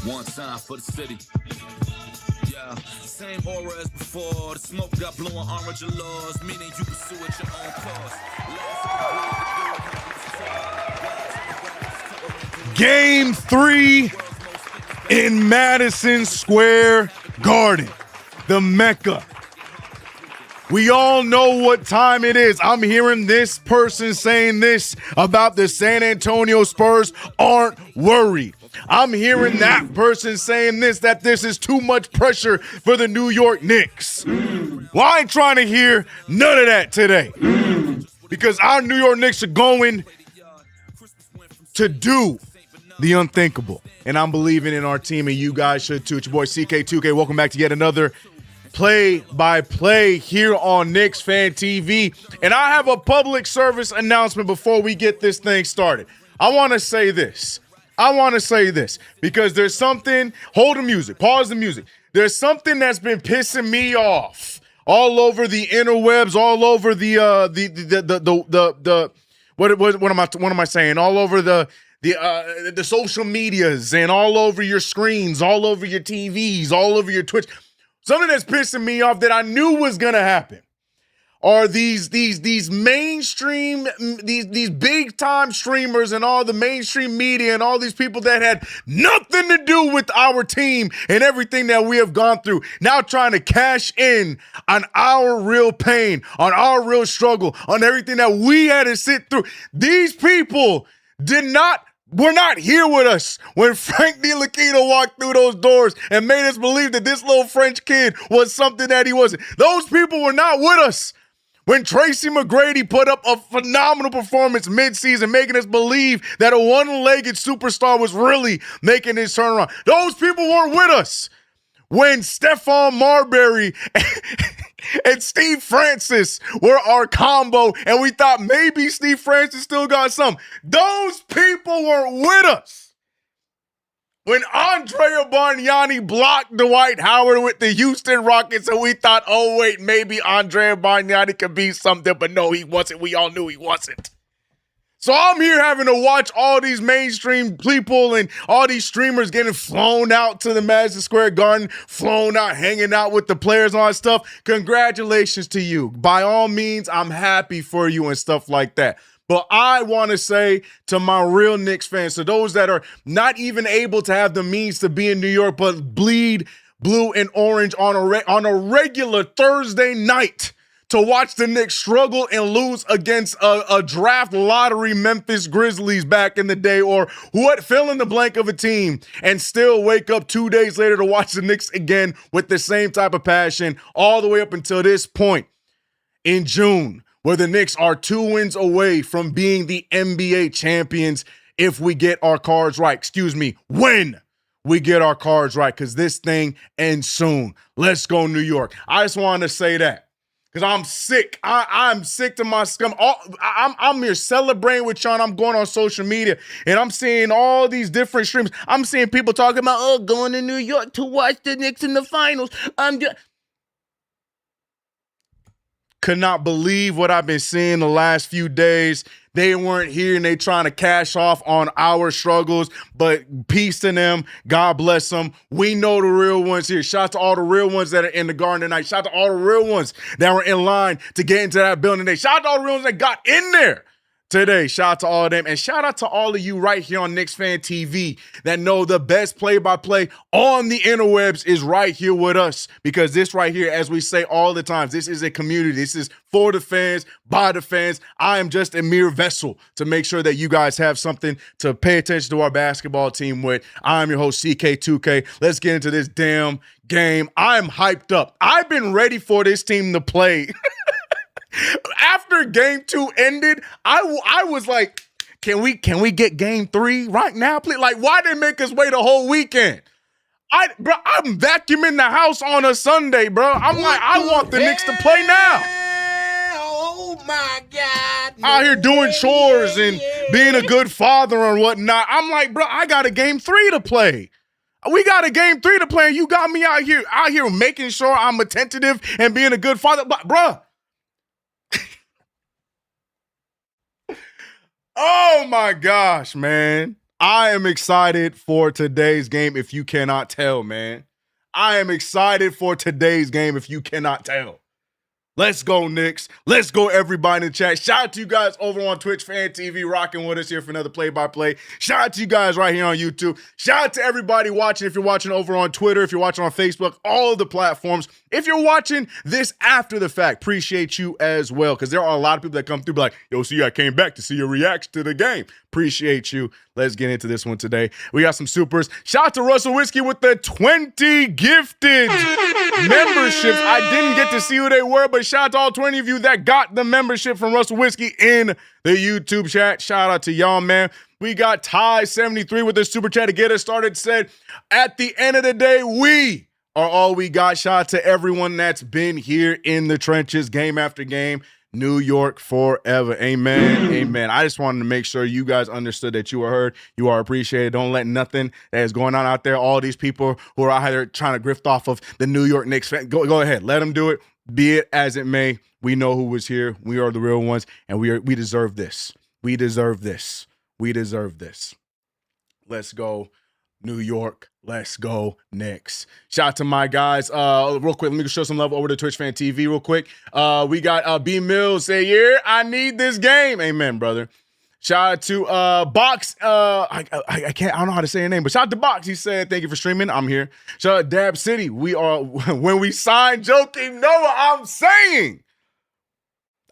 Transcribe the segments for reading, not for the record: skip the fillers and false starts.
One time for the city. Yeah, same aura as before. The smoke got blue and orange laws, meaning you pursue at your own cost. Game 3 in Madison Square Garden, the Mecca. We all know what time it is. I'm hearing this person saying this about the San Antonio Spurs aren't worried. I'm hearing that person saying this, that this is too much pressure for the New York Knicks. Well, I ain't trying to hear none of that today because our New York Knicks are going to do the unthinkable. And I'm believing in our team, and you guys should too. It's your boy CK2K. Welcome back to yet another play-by-play here on KnicksFanTV. And I have a public service announcement before we get this thing started. I want to say this because there's something, hold the music, pause the music. There's something that's been pissing me off all over the interwebs, all over what am I saying? All over the social medias and all over your screens, all over your TVs, all over your Twitch. Something that's pissing me off that I knew was gonna happen are these mainstream, these big time streamers and all the mainstream media and all these people that had nothing to do with our team and everything that we have gone through, now trying to cash in on our real pain, on our real struggle, on everything that we had to sit through. These people were not here with us when Frank DiLuquino walked through those doors and made us believe that this little French kid was something that he wasn't. Those people were not with us when Tracy McGrady put up a phenomenal performance midseason, making us believe that a one-legged superstar was really making his turnaround. Those people weren't with us when Stephon Marbury and Steve Francis were our combo, and we thought maybe Steve Francis still got some. Those people weren't with us when Andrea Bargnani blocked Dwight Howard with the Houston Rockets, and we thought, oh, wait, maybe Andrea Bargnani could be something, but no, he wasn't. We all knew he wasn't. So I'm here having to watch all these mainstream people and all these streamers getting flown out to the Madison Square Garden, flown out, hanging out with the players and all that stuff. Congratulations to you. By all means, I'm happy for you and stuff like that. But I want to say to my real Knicks fans, to those that are not even able to have the means to be in New York, but bleed blue and orange on a regular Thursday night to watch the Knicks struggle and lose against a draft lottery Memphis Grizzlies back in the day, or what, fill in the blank of a team, and still wake up 2 days later to watch the Knicks again with the same type of passion all the way up until this point in June, where the Knicks are 2 wins away from being the NBA champions if we get our cards right. Excuse me, when we get our cards right, because this thing ends soon. Let's go, New York. I just wanted to say that. Because I'm sick. I'm sick to my scum. I'm here celebrating with y'all. I'm going on social media, and I'm seeing all these different streams. I'm seeing people talking about, going to New York to watch the Knicks in the finals. Could not believe what I've been seeing the last few days. They weren't here, and they trying to cash off on our struggles, but peace to them. God bless them. We know the real ones here. Shout out to all the real ones that are in the garden tonight. Shout out to all the real ones that were in line to get into that building today. Shout out to all the real ones that got in there today. Shout out to all of them. And shout out to all of you right here on KnicksFanTV that know the best play-by-play on the interwebs is right here with us. Because this right here, as we say all the time, this is a community. This is for the fans, by the fans. I am just a mere vessel to make sure that you guys have something to pay attention to our basketball team with. I'm your host, CK2K. Let's get into this damn game. I'm hyped up. I've been ready for this team to play. After game 2 ended, I was like, can we get game 3 right now, please? Like, why they make us wait a whole weekend? I'm vacuuming the house on a Sunday, bro. I'm like, I want the Knicks to play now. Oh my God. Out here doing chores and being a good father and whatnot. I'm like, bro, I got a game 3 to play. We got a game 3 to play, and you got me out here making sure I'm attentive and being a good father. But, bro. Oh my gosh, man. I am excited for today's game if you cannot tell, man. I am excited for today's game if you cannot tell. Let's go, Knicks. Let's go, everybody in the chat. Shout out to you guys over on Twitch Fan TV, rocking with us here for another play-by-play. Shout out to you guys right here on YouTube. Shout out to everybody watching. If you're watching over on Twitter, if you're watching on Facebook, all of the platforms. If you're watching this after the fact, appreciate you as well, because there are a lot of people that come through be like, yo, see, I came back to see your reaction to the game. Appreciate you. Let's get into this one today. We got some supers. Shout out to Russell Whiskey with the 20 gifted memberships. I didn't get to see who they were, but shout out to all 20 of you that got the membership from Russell Whiskey in the YouTube chat. Shout out to y'all, man. We got Ty73 with the super chat to get us started. Said, at the end of the day, we are all we got. Shout out to everyone that's been here in the trenches, game after game. New York forever. Amen. Amen. I just wanted to make sure you guys understood that you were heard. You are appreciated. Don't let nothing that is going on out there, all these people who are out here trying to grift off of the New York Knicks fan, go ahead. Let them do it. Be it as it may. We know who was here. We are the real ones, and we deserve this. We deserve this. We deserve this. Let's go, New York. Let's go, Knicks. Shout out to my guys. Real quick, let me show some love over to Twitch Fan TV real quick. We got B Mills say, yeah, I need this game. Amen, brother. Shout out to Box. I don't know how to say your name, but shout out to Box. He said, thank you for streaming. I'm here. Shout out Dab City. We are, when we signed Joakim Noah, I'm saying,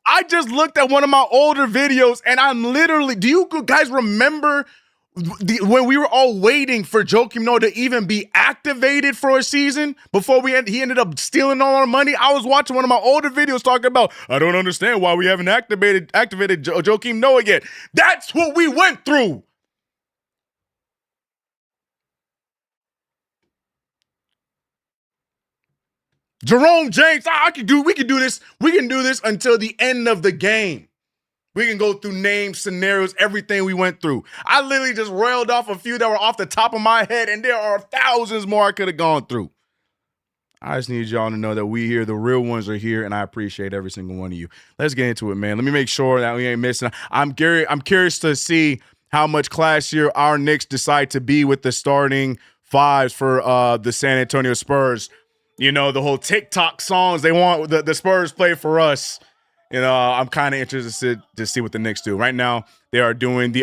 I just looked at one of my older videos and I'm literally, do you guys remember when we were all waiting for Joakim Noah to even be activated for a season before he ended up stealing all our money? I was watching one of my older videos talking about, I don't understand why we haven't activated Joakim Noah yet. That's what we went through. Jerome James, we can do this. We can do this until the end of the game. We can go through names, scenarios, everything we went through. I literally just railed off a few that were off the top of my head, and there are thousands more I could have gone through. I just need y'all to know that we here, the real ones are here, and I appreciate every single one of you. Let's get into it, man. Let me make sure that we ain't missing. I'm curious to see how much classier our Knicks decide to be with the starting fives for the San Antonio Spurs. You know, the whole TikTok songs they want the Spurs play for us. You know, I'm kind of interested to see what the Knicks do. Right now, they are doing the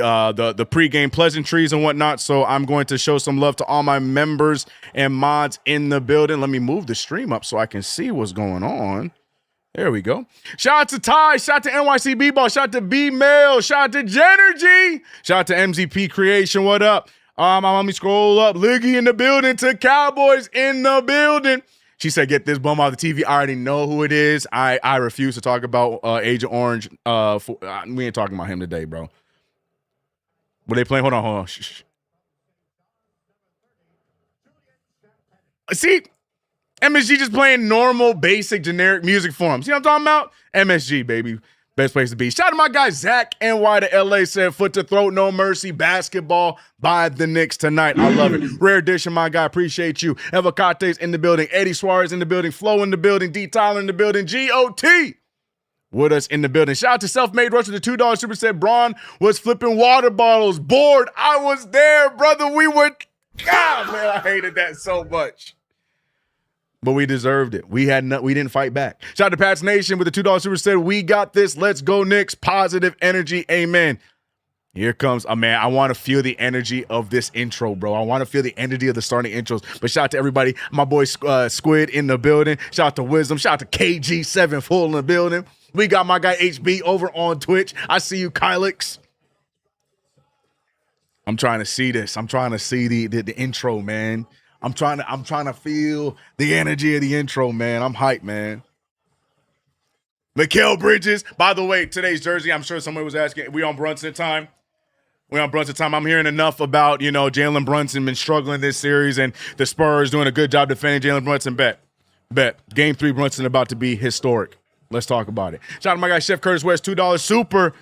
pregame pleasantries and whatnot, so I'm going to show some love to all my members and mods in the building. Let me move the stream up so I can see what's going on. There we go. Shout out to Ty. Shout out to NYC B-Ball. Shout out to B-Mail. Shout out to Genergy. Shout out to MZP Creation. What up? Let me scroll up. Liggy in the building. To Cowboys in the building. She said, get this bum off the TV. I already know who it is. I refuse to talk about Agent Orange. We ain't talking about him today, bro. Were they playing? Hold on. Shh. See, MSG just playing normal, basic, generic music for him. See what I'm talking about? MSG, baby. Best place to be. Shout out to my guy, Zach NY to LA said, foot to throat, no mercy, basketball by the Knicks tonight. I love it. Rare edition, my guy. Appreciate you. Evocate's in the building. Eddie Suarez in the building. Flo in the building. D. Tyler in the building. GOT with us in the building. Shout out to Self-Made Rush with the $2 super set. Braun was flipping water bottles. Bored. I was there, brother. We were. God, man, I hated that so much. But we deserved it. We didn't fight back. Shout out to Pat's Nation with the $2 super set. We got this. Let's go, Knicks. Positive energy. Amen. Here comes a man. I want to feel the energy of this intro, bro. I want to feel the energy of the starting intros. But shout out to everybody. My boy Squid in the building. Shout out to Wisdom. Shout out to KG7 full in the building. We got my guy HB over on Twitch. I see you, Kylix. I'm trying to see this. I'm trying to see the intro, man. I'm trying to feel the energy of the intro, man. I'm hyped, man. Mikal Bridges. By the way, today's jersey, I'm sure somebody was asking, we on Brunson time? We on Brunson time. I'm hearing enough about, Jalen Brunson been struggling this series and the Spurs doing a good job defending Jalen Brunson. Bet. Game 3 Brunson about to be historic. Let's talk about it. Shout out to my guy, Chef Curtis West, $2 super.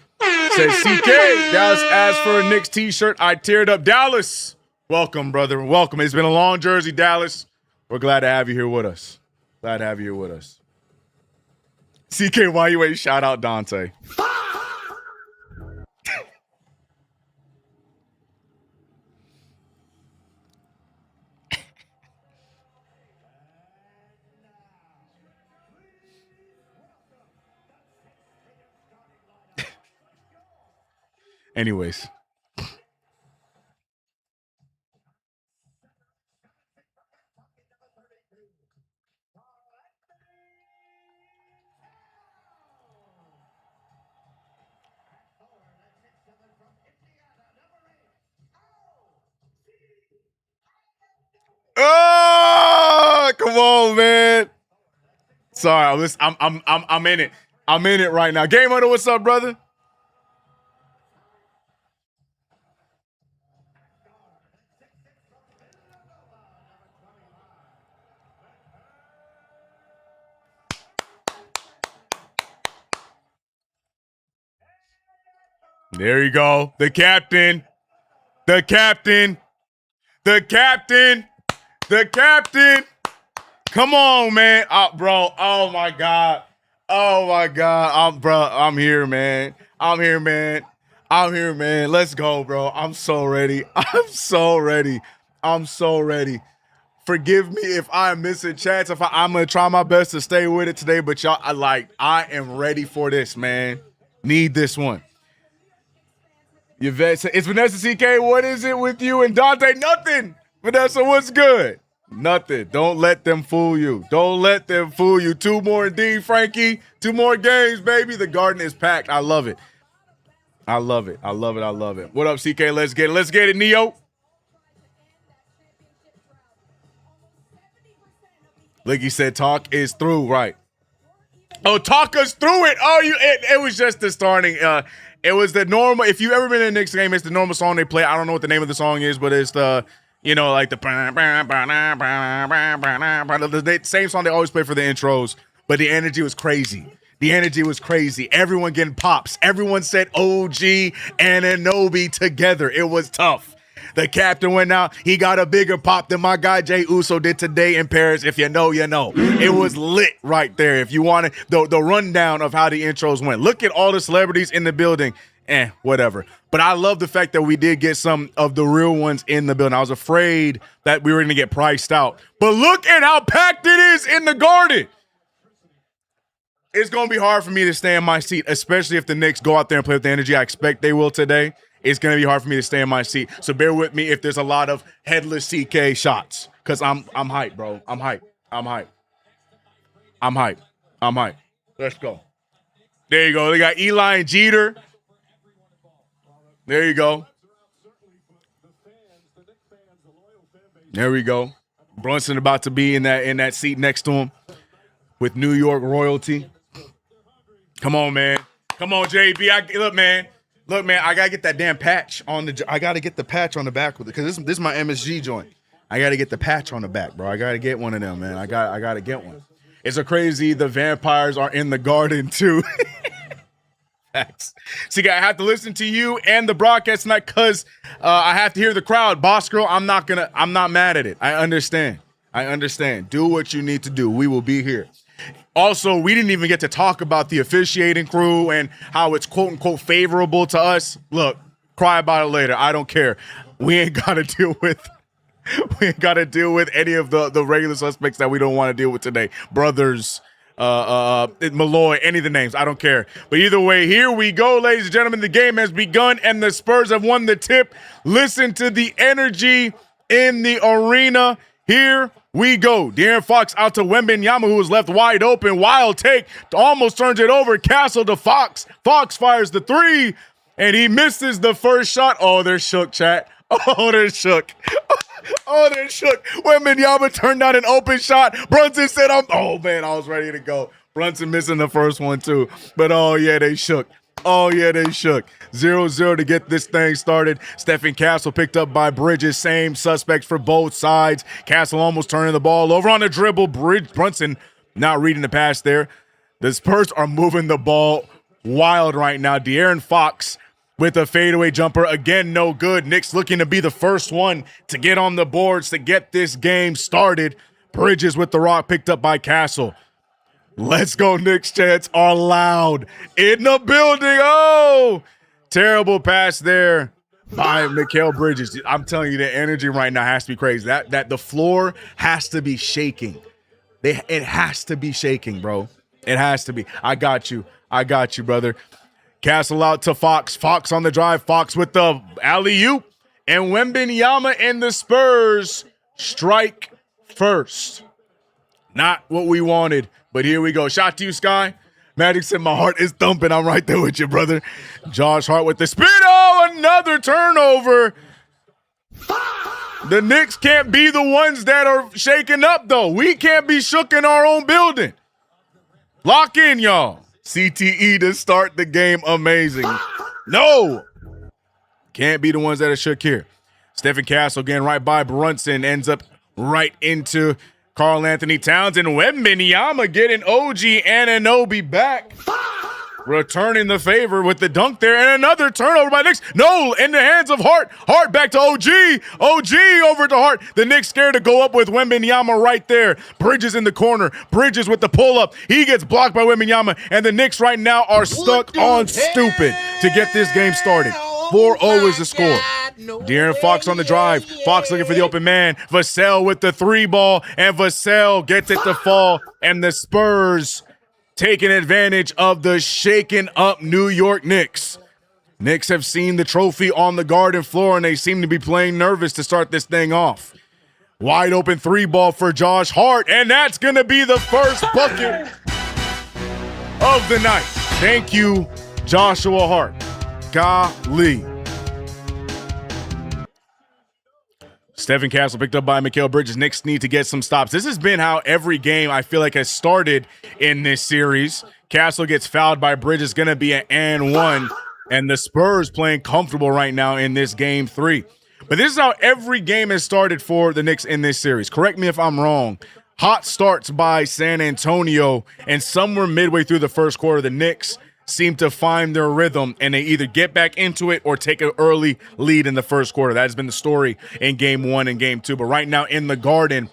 Says CK, Dallas asked for a Knicks t-shirt. I teared up. Dallas. Welcome, brother. Welcome. It's been a long jersey, Dallas. We're glad to have you here with us. CKYUA, shout out Dante. Anyways. Oh, come on, man. Sorry, I'm in it. I'm in it right now. Game Hunter, what's up, brother? There you go. The captain. Come on, man. Bro. Oh my God. I'm here, man. Let's go, bro. I'm so ready. Forgive me if I'm missing chats. I'm going to try my best to stay with it today, but y'all, I am ready for this, man. Need this one. Yvette said, it's Vanessa CK. What is it with you and Dante? Nothing. Vanessa, what's good? Nothing. Don't let them fool you. 2 more indeed, Frankie. 2 more games, baby. The garden is packed. I love it. What up, CK? Let's get it, Neo. Licky said talk is through, right? Oh, talk us through it. Oh, it was just the starting. It was the normal. If you've ever been in a Knicks game, it's the normal song they play. I don't know what the name of the song is, but it's the, like the same song they always play for the intros. But the energy was crazy. Everyone getting pops. Everyone said OG and Anunoby together. It was tough. The captain went out. He got a bigger pop than my guy Jay Uso did today in Paris. If you know, you know. It was lit right there. If you wanted the rundown of how the intros went. Look at all the celebrities in the building. Whatever. But I love the fact that we did get some of the real ones in the building. I was afraid that we were going to get priced out. But look at how packed it is in the Garden. It's going to be hard for me to stay in my seat, especially if the Knicks go out there and play with the energy I expect they will today. It's going to be hard for me to stay in my seat. So bear with me if there's a lot of headless CK shots because I'm hyped, bro. I'm hyped. Let's go. There you go. They got Eli and Jeter. There you go. There we go. Brunson about to be in that seat next to him with New York royalty. Come on, man. Come on, JB. Look, man. I gotta get that damn patch on the. I gotta get the patch on the back with it because this is my MSG joint. I gotta get the patch on the back, bro. I gotta get one of them, man. I gotta get one. It's so crazy. The vampires are in the garden too. Facts. See, I have to listen to you and the broadcast tonight because I have to hear the crowd. Boss girl, I'm not mad at it. I understand. Do what you need to do. We will be here. Also, we didn't even get to talk about the officiating crew and how it's quote unquote favorable to us. Look, cry about it later. I don't care. We ain't gotta deal with any of the regular suspects that we don't want to deal with today. Brothers, Malloy, any of the names, I don't care. But either way, here we go, ladies and gentlemen. The game has begun, and the Spurs have won the tip. Listen to the energy in the arena. Here we go. De'Aaron Fox out to Wembanyama, who was left wide open. Wild take, almost turns it over. Castle to Fox. Fox fires the three, and he misses the first shot. Oh, they're shook, chat. Oh, they're shook. Oh, they're shook. Wembanyama turned down an open shot. Brunson said, oh, man, I was ready to go. Brunson missing the first one, too. But, oh, yeah, they shook. 0-0 to get this thing started. Stephen Castle picked up by Bridges. Same suspects for both sides. Castle almost turning the ball over on the dribble. Brunson not reading the pass there. The Spurs are moving the ball wild right now. De'Aaron Fox with a fadeaway jumper. Again, no good. Knicks looking to be the first one to get on the boards to get this game started. Bridges with the rock picked up by Castle. Let's go, Knicks chants are loud in the building. Oh, terrible pass there by Mikal Bridges. I'm telling you, the energy right now has to be crazy. That the floor has to be shaking. It has to be shaking, bro. It has to be. I got you, brother. Castle out to Fox. Fox on the drive. Fox with the alley-oop. And Wembanyama and the Spurs strike first. Not what we wanted, but here we go. Shot to you, Sky. Magic said, my heart is thumping. I'm right there with you, brother. Josh Hart with the spin. Oh, another turnover. The Knicks can't be the ones that are shaken up, though. We can't be shook in our own building. Lock in, y'all. CTE to start the game. Amazing. No. Can't be the ones that are shook here. Stephen Castle again right by Brunson. Ends up right into Karl Anthony Towns. And Wembanyama getting OG Anunoby back. Returning the favor with the dunk there. And another turnover by Knicks. No, in the hands of Hart. Hart back to OG. OG over to Hart. The Knicks scared to go up with Wembanyama right there. Bridges in the corner. Bridges with the pull-up. He gets blocked by Wembanyama. And the Knicks right now are stuck on stupid to get this game started. 4-0 is the score. De'Aaron Fox on the drive. Fox looking for the open man. Vassell with the three ball. And Vassell gets it to fall. And the Spurs taking advantage of the shaken up New York Knicks. Knicks have seen the trophy on the garden floor, and they seem to be playing nervous to start this thing off. Wide open three ball for Josh Hart, and that's going to be the first bucket of the night. Thank you, Joshua Hart. Golly. Stephen Castle picked up by Mikal Bridges. Knicks need to get some stops. This has been how every game I feel like has started in this series. Castle gets fouled by Bridges, going to be an and one. And the Spurs playing comfortable right now in this game 3. But this is how every game has started for the Knicks in this series. Correct me if I'm wrong. Hot starts by San Antonio, and somewhere midway through the first quarter, the Knicks seem to find their rhythm, and they either get back into it or take an early lead in the first quarter. That has been the story in game 1 and game 2. But right now in the Garden,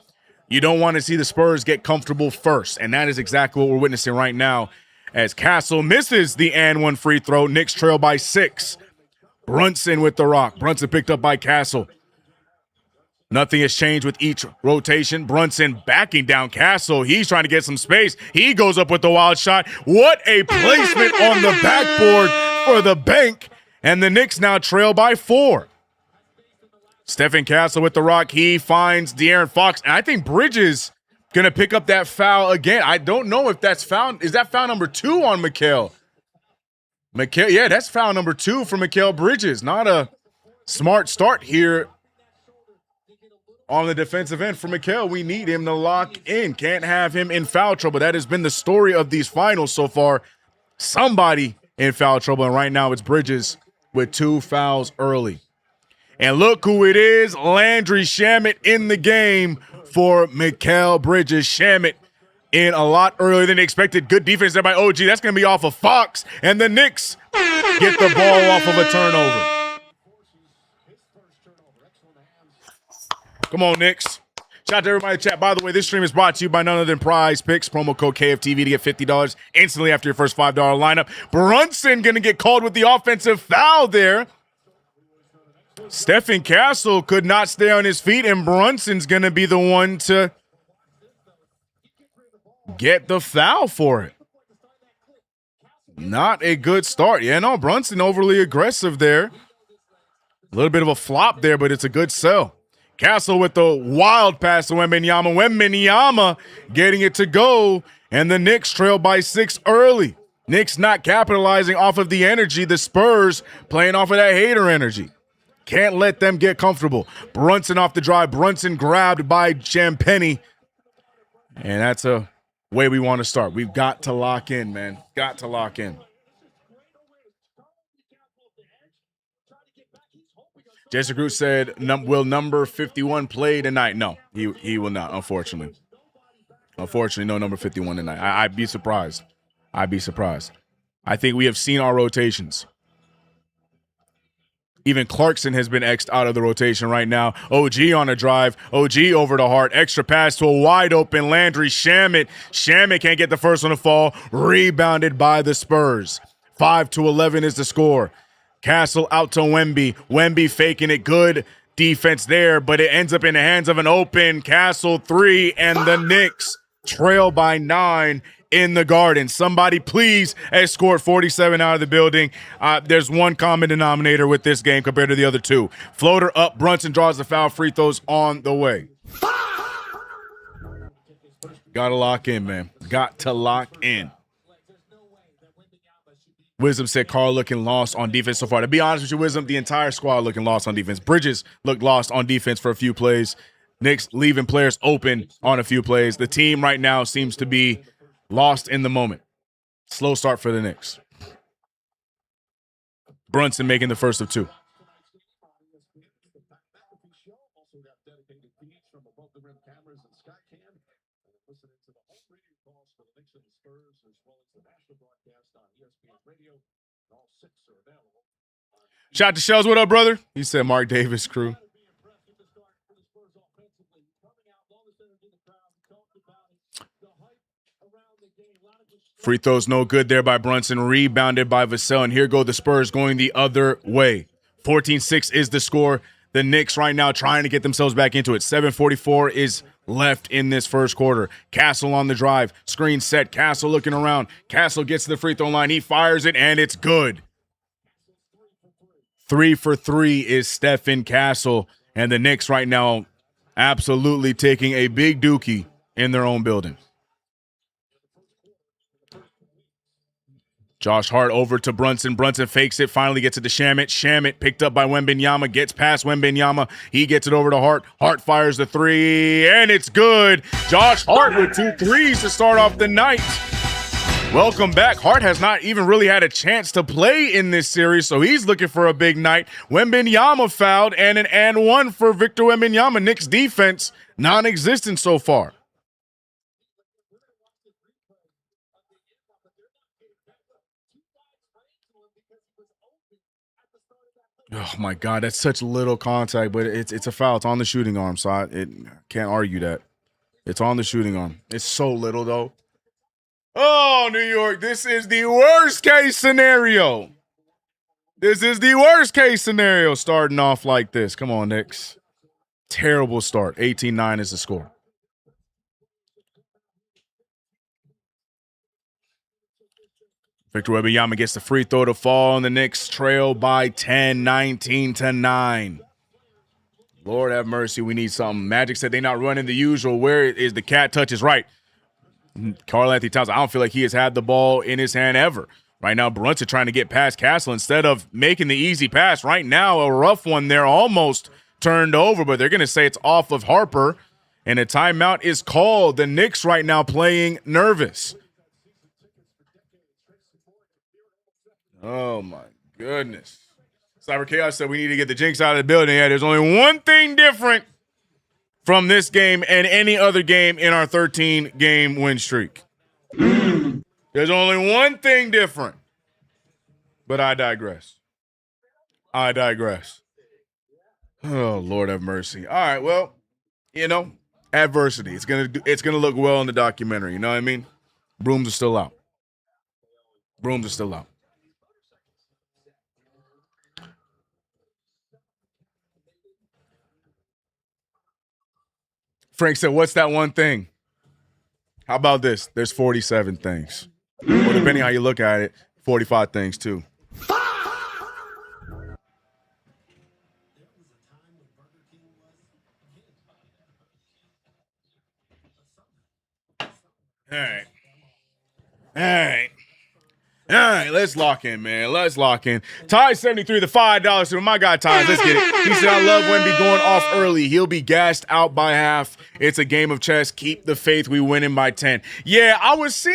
you don't want to see the Spurs get comfortable first, and that is exactly what we're witnessing right now as Castle misses the and one free throw. Knicks trail by 6. Brunson with the rock. Brunson picked up by Castle. Nothing has changed with each rotation. Brunson backing down Castle. He's trying to get some space. He goes up with the wild shot. What a placement on the backboard for the bank. And the Knicks now trail by 4. Stephen Castle with the rock. He finds De'Aaron Fox. And I think Bridges Gonna pick up that foul again. I don't know if that's foul. Is that foul number 2 on Mikal? Yeah, that's foul number 2 for Mikal Bridges. Not a smart start here on the defensive end for Mikal. We need him to lock in. Can't have him in foul trouble. That has been the story of these finals so far. Somebody in foul trouble, and right now it's Bridges with 2 fouls early. And look who it is, Landry Shamet in the game for Mikal Bridges. Shamet in a lot earlier than expected. Good defense there by OG. That's going to be off of Fox, and the Knicks get the ball off of a turnover. Come on, Knicks. Shout out to everybody in the chat. By the way, this stream is brought to you by none other than Prize Picks. Promo code KFTV to get $50 instantly after your first $5 lineup. Brunson going to get called with the offensive foul there. Stephen Castle could not stay on his feet, and Brunson's going to be the one to get the foul for it. Not a good start. Yeah, no, Brunson overly aggressive there. A little bit of a flop there, but it's a good sell. Castle with the wild pass to Wembanyama. Wembanyama getting it to go, and the Knicks trail by 6 early. Knicks not capitalizing off of the energy. The Spurs playing off of that hater energy. Can't let them get comfortable. Brunson off the drive. Brunson grabbed by Champagnie. And that's a way we want to start. We've got to lock in, man. Got to lock in. Jason Groot said, will number 51 play tonight? No, he will not, unfortunately. Unfortunately, no number 51 tonight. I'd be surprised. I'd be surprised. I think we have seen our rotations. Even Clarkson has been X'd out of the rotation right now. OG on a drive. OG over to Hart. Extra pass to a wide open Landry Shamet. Shamet can't get the first one to fall. Rebounded by the Spurs. 5-11 is the score. Castle out to Wemby. Wemby faking it. Good defense there, but it ends up in the hands of an open Castle 3, and the Knicks trail by 9 in the Garden. Somebody please escort 47 out of the building. There's one common denominator with this game compared to the other two. Floater up. Brunson draws the foul. Free throws on the way. Got to lock in, man. Got to lock in. Wisdom said Carl looking lost on defense so far. To be honest with you, Wisdom, the entire squad looking lost on defense. Bridges looked lost on defense for a few plays. Knicks leaving players open on a few plays. The team right now seems to be lost in the moment. Slow start for the Knicks. Brunson making the first of 2. Shout out to Shells. What up, brother? He said Mark Davis crew. Free throws no good there by Brunson. Rebounded by Vassell. And here go the Spurs going the other way. 14-6 is the score. The Knicks right now trying to get themselves back into it. 7:44 is left in this first quarter. Castle on the drive. Screen set. Castle looking around. Castle gets to the free throw line. He fires it, and it's good. 3 for 3 is Stephen Castle. And the Knicks right now absolutely taking a big dookie in their own building. Josh Hart over to Brunson. Brunson fakes it, finally gets it to Shamet. Shamet picked up by Wembanyama, gets past Wembanyama. He gets it over to Hart. Hart fires the 3, and it's good. Josh Hart with 2 threes to start off the night. Welcome back. Hart has not even really had a chance to play in this series, so he's looking for a big night. Wembanyama fouled, and an and 1 for Victor Wembanyama. Knicks defense non-existent so far. Oh, my God, that's such little contact, but it's a foul. It's on the shooting arm, so I can't argue that. It's on the shooting arm. It's so little, though. Oh, New York, this is the worst-case scenario. This is the worst-case scenario starting off like this. Come on, Knicks. Terrible start. 18-9 is the score. Victor Wembanyama gets the free throw to fall, and the Knicks trail by 10, 19-9. Lord have mercy. We need something. Magic said they're not running the usual. Where is the cat touches right? Karl-Anthony Towns, I don't feel like he has had the ball in his hand ever. Right now, Brunson trying to get past Castle instead of making the easy pass. Right now, a rough one there, almost turned over, but they're going to say it's off of Harper, and a timeout is called. The Knicks right now playing nervous. Oh, my goodness. Cyber Chaos said we need to get the jinx out of the building. Yeah, there's only one thing different from this game and any other game in our 13-game win streak. There's only one thing different. But I digress. Oh, Lord have mercy. All right, well, adversity. It's gonna look well in the documentary. You know what I mean? Brooms are still out. Frank said, what's that one thing? How about this? There's 47 things. Or depending how you look at it, 45 things too. All right, let's lock in, man. Let's lock in. Ty 73, the $5 super. My guy Ty, let's get it. He said, I love Wemby going off early. He'll be gassed out by half. It's a game of chess. Keep the faith. We win him by 10. Yeah, who was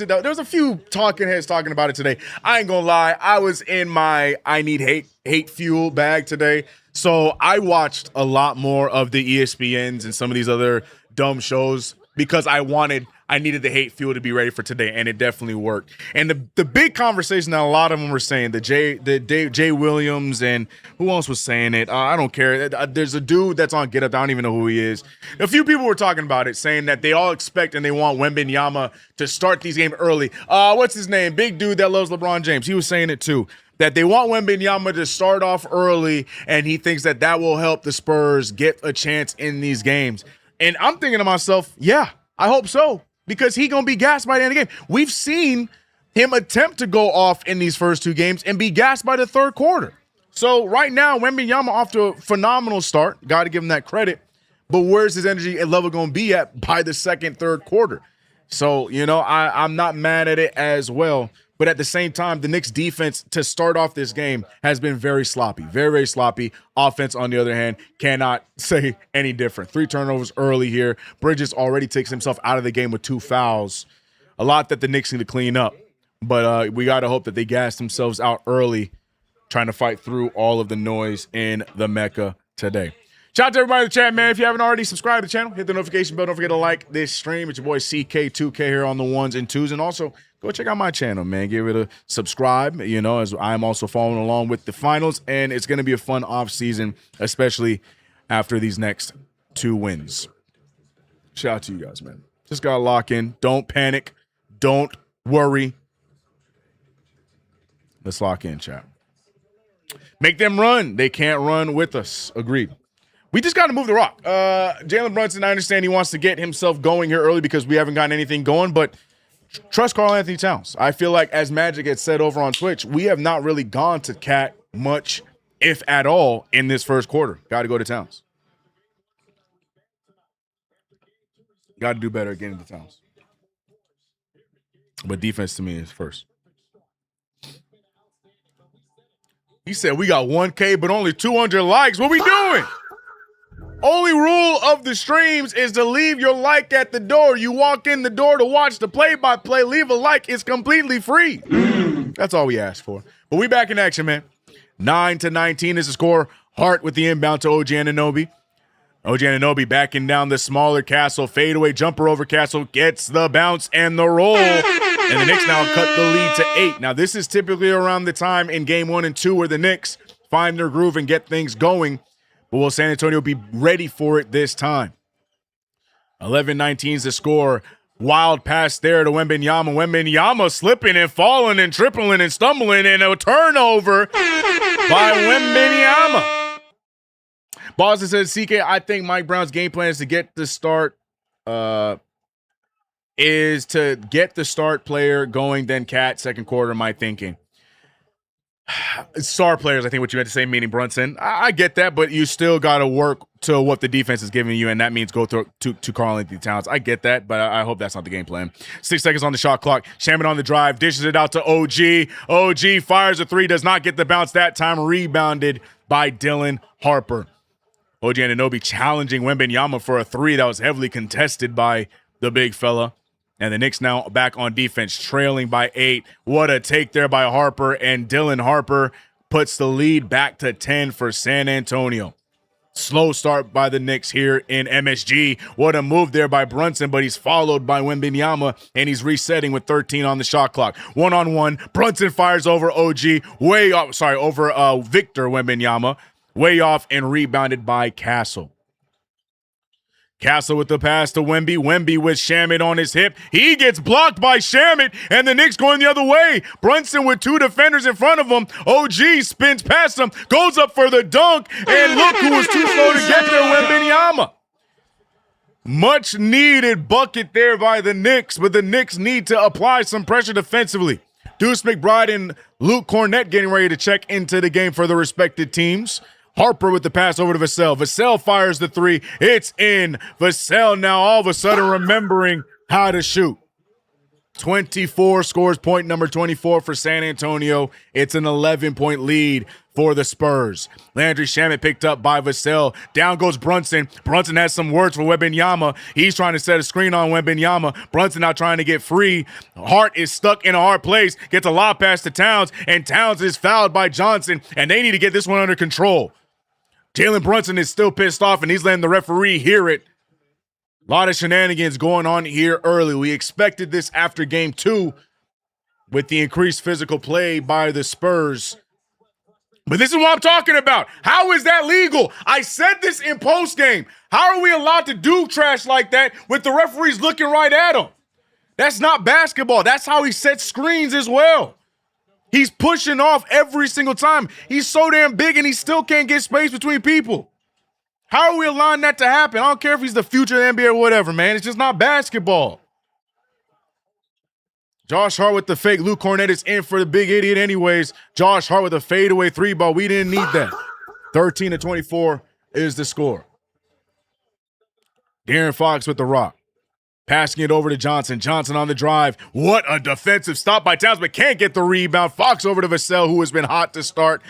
it though? There was a few talking heads talking about it today. I ain't gonna lie. I was in my I need hate fuel bag today. So I watched a lot more of the ESPNs and some of these other dumb shows because I needed the hate fuel to be ready for today, and it definitely worked. And the big conversation that a lot of them were saying, the Jay Williams, and who else was saying it? I don't care. There's a dude that's on Get Up. I don't even know who he is. A few people were talking about it, saying that they all expect and they want Wembanyama to start these games early. What's his name? Big dude that loves LeBron James. He was saying it too, that they want Wembanyama to start off early, and he thinks that will help the Spurs get a chance in these games. And I'm thinking to myself, yeah, I hope so. Because he going to be gassed by the end of the game. We've seen him attempt to go off in these first two games and be gassed by the third quarter. So right now, Wembanyama off to a phenomenal start. Got to give him that credit. But where's his energy and level going to be at by the second, third quarter? So, I'm not mad at it as well. But at the same time, the Knicks defense to start off this game has been very sloppy, very, very sloppy. Offense, on the other hand, cannot say any different. 3 turnovers early here. Bridges already takes himself out of the game with 2 fouls. A lot that the Knicks need to clean up. But we got to hope that they gas themselves out early, trying to fight through all of the noise in the Mecca today. Shout out to everybody in the chat, man. If you haven't already subscribed to the channel, hit the notification bell. Don't forget to like this stream. It's your boy CK2K here on the ones and twos. And also, go check out my channel, man. Give it a subscribe, as I'm also following along with the finals. And it's going to be a fun offseason, especially after these next 2 wins. Shout out to you guys, man. Just got to lock in. Don't panic. Don't worry. Let's lock in, chat. Make them run. They can't run with us. Agreed. We just got to move the rock. Jalen Brunson, I understand he wants to get himself going here early because we haven't gotten anything going, but trust Karl-Anthony Towns. I feel like, as Magic had said over on Twitch, we have not really gone to Cat much, if at all, in this first quarter. Got to go to Towns. Got to do better at getting to Towns. But defense to me is first. He said we got 1K, but only 200 likes. What we doing? Only rule of the streams is to leave your like at the door. You walk in the door to watch the play-by-play. Leave a like. It's completely free. That's all we ask for. But we back in action, man. 9-19 is the score. Hart with the inbound to OG Anunoby. OG Anunoby backing down the smaller Castle. Fadeaway jumper over Castle. Gets the bounce and the roll. And the Knicks now cut the lead to 8. Now, this is typically around the time in game 1 and 2 where the Knicks find their groove and get things going. But will San Antonio be ready for it this time? 11-19 is the score. Wild pass there to Wembanyama. Wembanyama slipping and falling and tripling and stumbling, and a turnover by Wembanyama. Boston says, CK, I think Mike Brown's game plan is to get the start player going, then Cat, second quarter, my thinking. Star players, I think what you meant to say, meaning Brunson. I get that, but you still got to work to what the defense is giving you, and that means go through to Karl-Anthony Towns. I get that, but I hope that's not the game plan. 6 seconds on the shot clock. Shaman on the drive, dishes it out to OG. OG fires a three, does not get the bounce that time. Rebounded by Dylan Harper. OG Anunoby challenging Wembanyama for a three that was heavily contested by the big fella. And the Knicks now back on defense, trailing by 8. What a take there by Harper. And Dylan Harper puts the lead back to 10 for San Antonio. Slow start by the Knicks here in MSG. What a move there by Brunson, but he's followed by Wembanyama, and he's resetting with 13 on the shot clock. One-on-one, Brunson fires over OG, over Victor Wembanyama, way off and rebounded by Castle. Castle with the pass to Wemby. Wemby with Shamet on his hip. He gets blocked by Shamet, and the Knicks going the other way. Brunson with 2 defenders in front of him. OG spins past him, goes up for the dunk, and look who was too slow to get there, Wembanyama. Much needed bucket there by the Knicks, but the Knicks need to apply some pressure defensively. Deuce McBride and Luke Cornett getting ready to check into the game for the respected teams. Harper with the pass over to Vassell. Vassell fires the three. It's in. Vassell now all of a sudden remembering how to shoot. 24 scores point number 24 for San Antonio. It's an 11-point lead for the Spurs. Landry Shamet picked up by Vassell. Down goes Brunson. Brunson has some words for Wembanyama. He's trying to set a screen on Wembanyama. Brunson now trying to get free. Hart is stuck in a hard place. Gets a lob pass to Towns, and Towns is fouled by Johnson, and they need to get this one under control. Jalen Brunson is still pissed off, and he's letting the referee hear it. A lot of shenanigans going on here early. We expected this after game 2 with the increased physical play by the Spurs. But this is what I'm talking about. How is that legal? I said this in postgame. How are we allowed to do trash like that with the referees looking right at him? That's not basketball. That's how he sets screens as well. He's pushing off every single time. He's so damn big, and he still can't get space between people. How are we allowing that to happen? I don't care if he's the future of the NBA or whatever, man. It's just not basketball. Josh Hart with the fake. Luke Cornett is in for the big idiot anyways. Josh Hart with a fadeaway 3-ball. We didn't need that. 13-24 is the score. De'Aaron Fox with the rock. Passing it over to Johnson. Johnson on the drive. What a defensive stop by Towns, but can't get the rebound. Fox over to Vassell, who has been hot to start.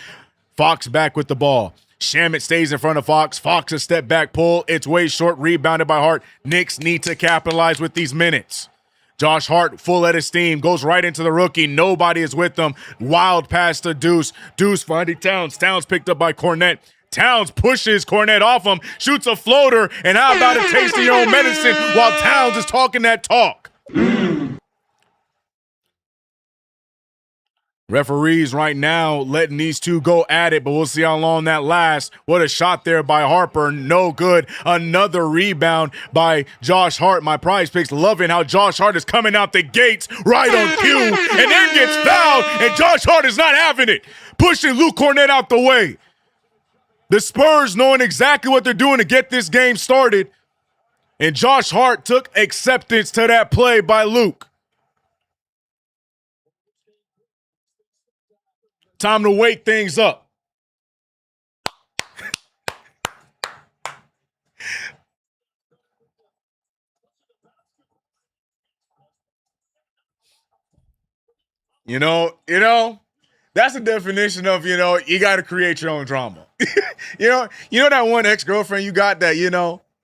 Fox back with the ball. Shamet stays in front of Fox. Fox a step back pull. It's way short. Rebounded by Hart. Knicks need to capitalize with these minutes. Josh Hart, full head of steam, goes right into the rookie. Nobody is with them. Wild pass to Deuce. Deuce finding Towns. Towns picked up by Cornett. Towns pushes Cornett off him, shoots a floater, and how about a taste of your own medicine while Towns is talking that talk? Referees right now letting these two go at it, but we'll see how long that lasts. What a shot there by Harper. No good. Another rebound by Josh Hart. My prize picks loving how Josh Hart is coming out the gates right on cue and then gets fouled, and Josh Hart is not having it. Pushing Luke Cornett out the way. The Spurs knowing exactly what they're doing to get this game started. And Josh Hart took acceptance to that play by Luke. Time to wake things up. You know, that's the definition of, you got to create your own drama. you know that one ex-girlfriend you got that,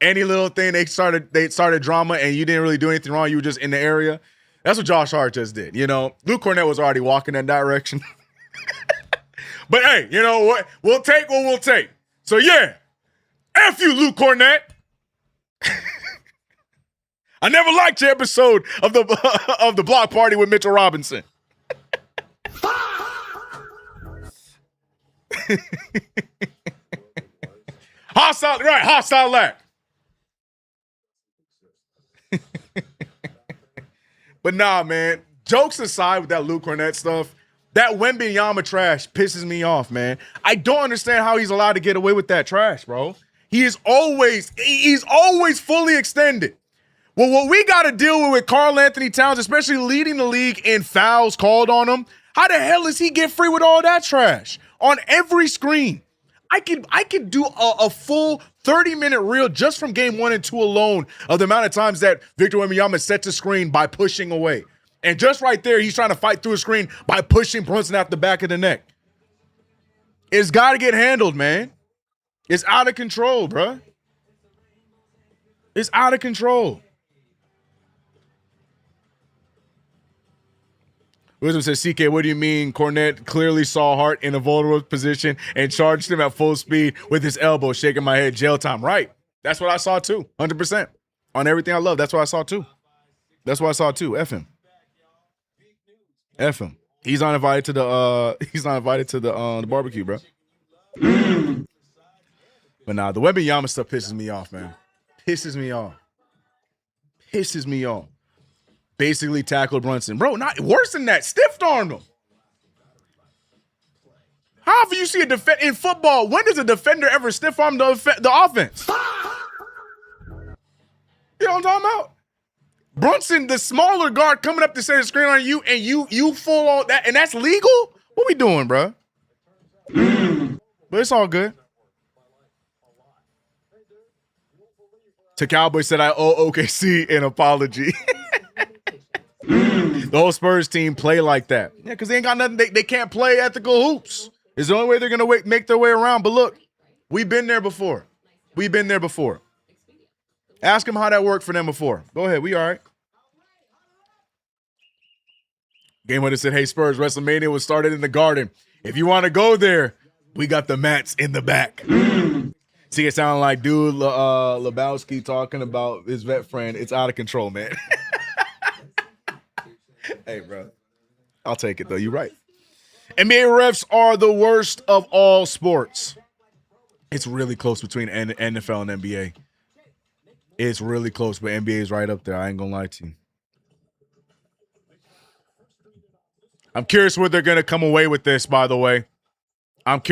any little thing they started drama and you didn't really do anything wrong. You were just in the area. That's what Josh Hart just did. Luke Cornett was already walking that direction. But hey, you know what? We'll take what we'll take. So yeah, F you, Luke Cornett. I never liked your episode of the block party with Mitchell Robinson. Hostile act. But nah, man. Jokes aside with that Luke Cornett stuff, that Wembanyama trash pisses me off, man. I don't understand how he's allowed to get away with that trash, bro. He's always fully extended. Well, what we got to deal with Karl-Anthony Towns, especially leading the league in fouls called on him, How the hell does he get free with all that trash on every screen? I could do a full 30-minute reel just from game 1 and 2 alone of the amount of times that Victor Wembanyama sets a screen by pushing away. And just right there, he's trying to fight through a screen by pushing Brunson out the back of the neck. It's got to get handled, man. It's out of control, bro. It's out of control. Wisdom says, CK, what do you mean? Cornette clearly saw Hart in a vulnerable position and charged him at full speed with his elbow, shaking my head, jail time. Right. That's what I saw too. 100%. On everything I love. That's what I saw too. That's what I saw too. F him. F him. He's not invited to the barbecue, bro. But nah, the Wembanyama stuff pisses me off, man. Pisses me off. Pisses me off. Basically tackled Brunson. Bro, not worse than that. Stiff-armed him. How often you see a defender in football? When does a defender ever stiff-arm the offense? You know what I'm talking about? Brunson, the smaller guard, coming up to set a screen on you, and you full on that, and that's legal? What we doing, bro? But it's all good. To Cowboy said, I owe OKC an apology. The whole Spurs team play like that. Yeah, because they ain't got nothing. They can't play ethical hoops. It's the only way they're going to make their way around. But look, we've been there before. We've been there before. Ask them how that worked for them before. Go ahead. We all right. Game winner said, hey, Spurs, WrestleMania was started in the Garden. If you want to go there, we got the mats in the back. See, it sounded like dude Lebowski talking about his vet friend. It's out of control, man. Hey, bro. I'll take it, though. You're right. NBA refs are the worst of all sports. It's really close between NFL and NBA. It's really close, but NBA is right up there. I ain't going to lie to you. I'm curious where they're going to come away with this, by the way. Watch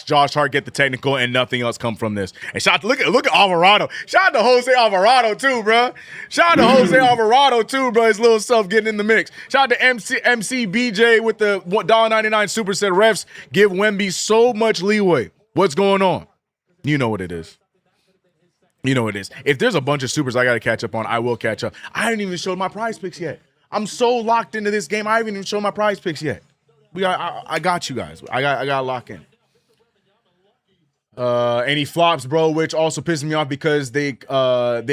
Josh Hart get the technical and nothing else come from this. And look at Alvarado. Shout out to Jose Alvarado too, bro. His little self getting in the mix. Shout out to MC BJ with the $1.99 super set. Refs give Wemby so much leeway. What's going on? You know what it is. If there's a bunch of supers I got to catch up on, I will catch up. I haven't even showed my prize picks yet. I'm so locked into this game. I haven't even shown my prize picks yet. I got you guys. I got to lock in. And he flops, bro, which also pisses me off because they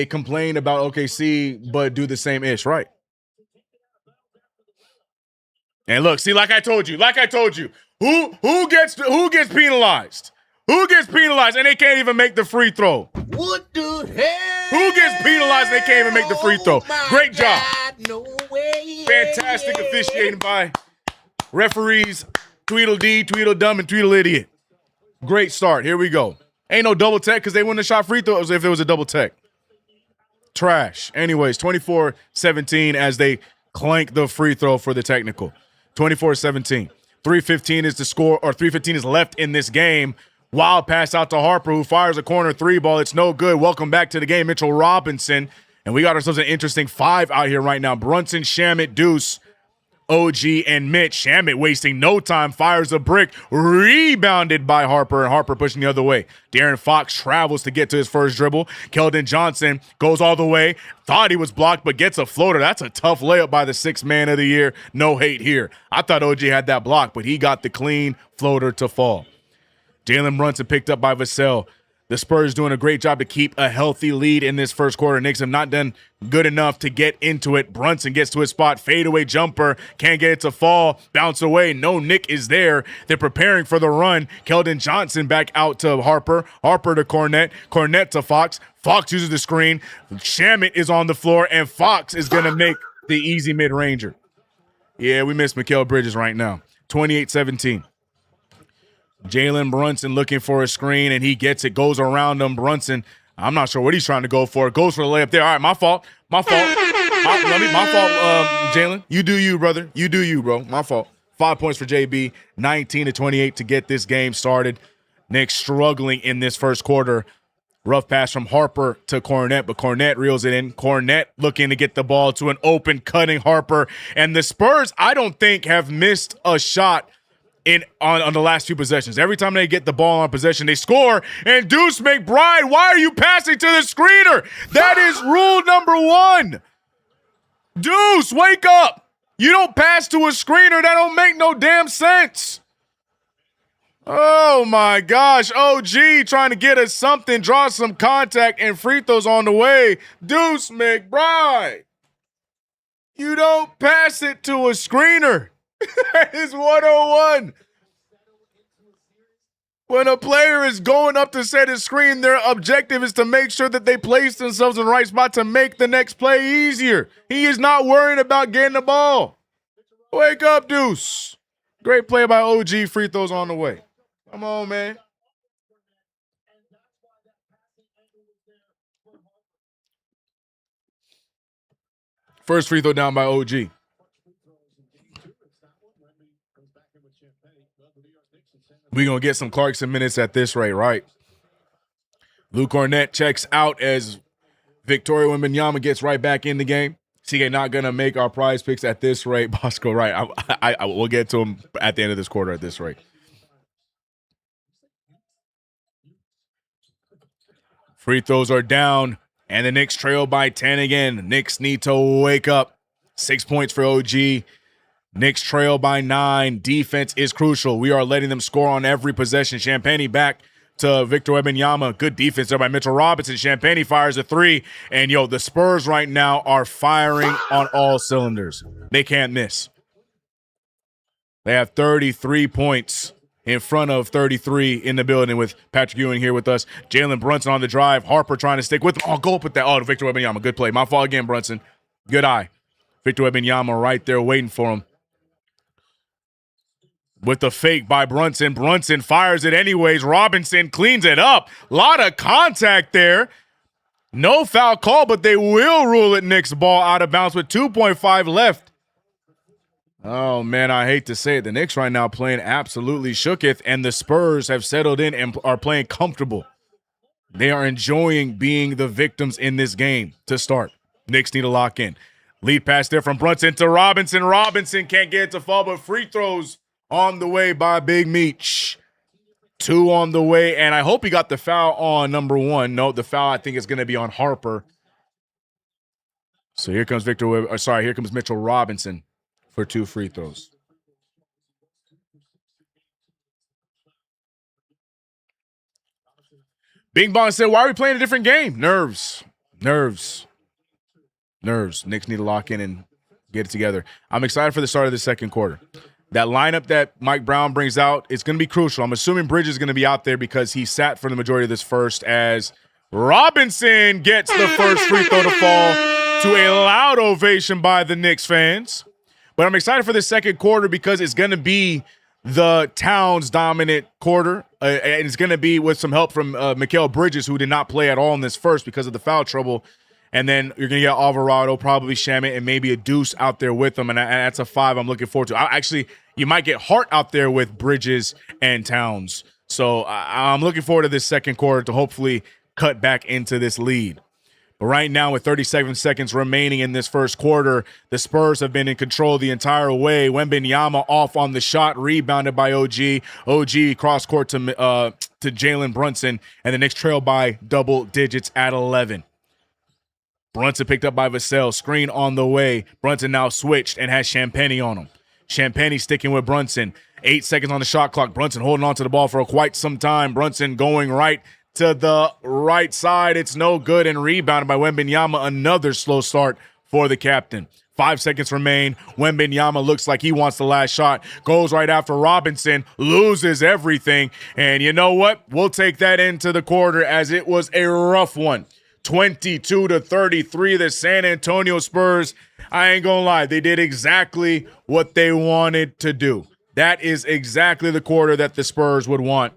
complain about OKC but do the same ish, right? And look, see, like I told you, who gets penalized? Who gets penalized and they can't even make the free throw? What the hell? Who gets penalized and they can't even make the free throw? Great job. No way. Fantastic officiating by referees Tweedledee, Tweedledum, and Tweedleidiot. Great start. Here we go. Ain't no double tech because they wouldn't have shot free throws if it was a double tech. Trash. Anyways, 24-17 as they clank the free throw for the technical. 24-17. 3:15 is the score, or 3:15 is left in this game. Wild pass out to Harper, who fires a corner three ball. It's no good. Welcome back to the game, Mitchell Robinson. And we got ourselves an interesting five out here right now. Brunson, Shamet, Deuce, OG, and Mitch. Shamet wasting no time, fires a brick, rebounded by Harper, and Harper pushing the other way. De'Aaron Fox travels to get to his first dribble. Keldon Johnson goes all the way. Thought he was blocked, but gets a floater. That's a tough layup by the sixth man of the year. No hate here. I thought OG had that block, but he got the clean floater to fall. Jalen Brunson picked up by Vassell. The Spurs doing a great job to keep a healthy lead in this first quarter. Knicks have not done good enough to get into it. Brunson gets to his spot. Fadeaway jumper. Can't get it to fall. Bounce away. No Nick is there. They're preparing for the run. Keldon Johnson back out to Harper. Harper to Cornette. Cornette to Fox. Fox uses the screen. Shamet is on the floor, and Fox is going to make the easy mid-ranger. Yeah, we miss Mikal Bridges right now. 28-17. Jalen Brunson looking for a screen, and he gets it, goes around him. Brunson, I'm not sure what he's trying to go for. Goes for the layup there. All right, my fault. My fault, Jalen. You do you, brother. You do you, bro. My fault. 5 points for JB, 19-28 to get this game started. Knicks struggling in this first quarter. Rough pass from Harper to Cornette, but Cornette reels it in. Cornette looking to get the ball to an open, cutting Harper. And the Spurs, I don't think, have missed a shot on the last few possessions. Every time they get the ball on possession, they score. And Deuce McBride, why are you passing to the screener? That is rule number 1. Deuce, wake up. You don't pass to a screener. That don't make no damn sense. Oh, my gosh. OG trying to get us something, draw some contact, and free throws on the way. Deuce McBride. You don't pass it to a screener. That is 101. When a player is going up to set his screen, their objective is to make sure that they place themselves in the right spot to make the next play easier. He is not worried about getting the ball. Wake up, Deuce. Great play by OG. Free throws on the way. Come on, man. First free throw down by OG. We're going to get some Clarkson minutes at this rate, right? Luke Cornette checks out as Victoria Wembanyama gets right back in the game. CK not going to make our prize picks at this rate. Bosco, right. I will get to him at the end of this quarter at this rate. Free throws are down, and the Knicks trail by 10 again. Knicks need to wake up. 6 points for OG. Knicks trail by 9. Defense is crucial. We are letting them score on every possession. Champagnie back to Victor Wembanyama. Good defense there by Mitchell Robinson. Champagnie fires a 3. And, the Spurs right now are firing on all cylinders. They can't miss. They have 33 points in front of 33 in the building with Patrick Ewing here with us. Jalen Brunson on the drive. Harper trying to stick with him. Oh, go up with that. Oh, Victor Wembanyama. Good play. My fault again, Brunson. Good eye. Victor Wembanyama right there waiting for him. With the fake by Brunson. Brunson fires it anyways. Robinson cleans it up. A lot of contact there. No foul call, but they will rule it Knicks ball out of bounds with 2.5 left. Oh, man, I hate to say it. The Knicks right now playing absolutely shooketh, and the Spurs have settled in and are playing comfortable. They are enjoying being the victims in this game to start. Knicks need to lock in. Lead pass there from Brunson to Robinson. Robinson can't get it to fall, but free throws on the way by Big Meech. 2 on the way, and I hope he got the foul on number 1. No, the foul I think is going to be on Harper. So here comes here comes Mitchell Robinson for 2 free throws. Bing Bong said, why are we playing a different game? Nerves. Knicks need to lock in and get it together. I'm excited for the start of the second quarter. That lineup that Mike Brown brings out, it's going to be crucial. I'm assuming Bridges is going to be out there because he sat for the majority of this first as Robinson gets the first free throw to fall to a loud ovation by the Knicks fans. But I'm excited for the second quarter because it's going to be the Towns dominant quarter. And it's going to be with some help from Mikal Bridges, who did not play at all in this first because of the foul trouble. And then you're going to get Alvarado, probably Shamet, and maybe a Deuce out there with them. And that's a 5 I'm looking forward to. You might get Hart out there with Bridges and Towns. So I'm looking forward to this second quarter to hopefully cut back into this lead. But right now, with 37 seconds remaining in this first quarter, the Spurs have been in control the entire way. Wembanyama off on the shot, rebounded by OG. OG cross court to Jalen Brunson, and the Knicks trail by double digits at 11. Brunson picked up by Vassell. Screen on the way. Brunson now switched and has Champagnie on him. Champagnie sticking with Brunson. 8 seconds on the shot clock. Brunson holding on to the ball for quite some time. Brunson going right to the right side. It's no good and rebounded by Wembanyama. Another slow start for the captain. 5 seconds remain. Wembanyama looks like he wants the last shot. Goes right after Robinson. Loses everything. And you know what? We'll take that into the quarter as it was a rough one. 22-33, the San Antonio Spurs, I ain't gonna lie, they did exactly what they wanted to do. That is exactly the quarter that the Spurs would want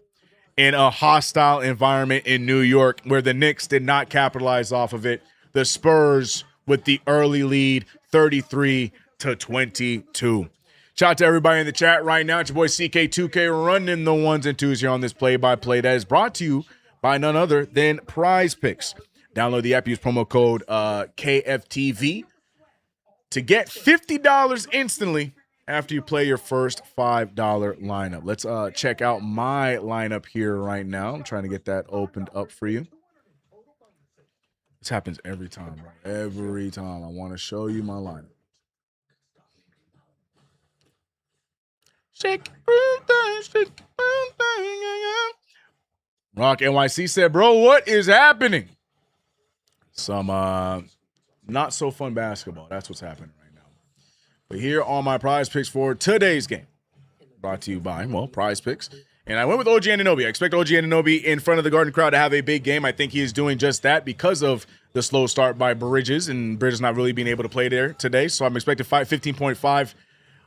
in a hostile environment in New York where the Knicks did not capitalize off of it. The Spurs with the early lead, 33-22. Shout out to everybody in the chat right now. It's your boy CK2K running the ones and twos here on this play-by-play that is brought to you by none other than Prize Picks. Download the app, use promo code KFTV to get $50 instantly after you play your first $5 lineup. Let's check out my lineup here right now. I'm trying to get that opened up for you. This happens every time, bro. Every time I want to show you my lineup. Shake, shake, Rock NYC said, bro, what is happening? Some not so fun basketball. That's what's happening right now. But here are my Prize Picks for today's game. Brought to you by, Prize Picks. And I went with OG Anunoby. I expect OG Anunoby in front of the Garden crowd to have a big game. I think he is doing just that because of the slow start by Bridges, and Bridges not really being able to play there today. So I'm expecting 15.5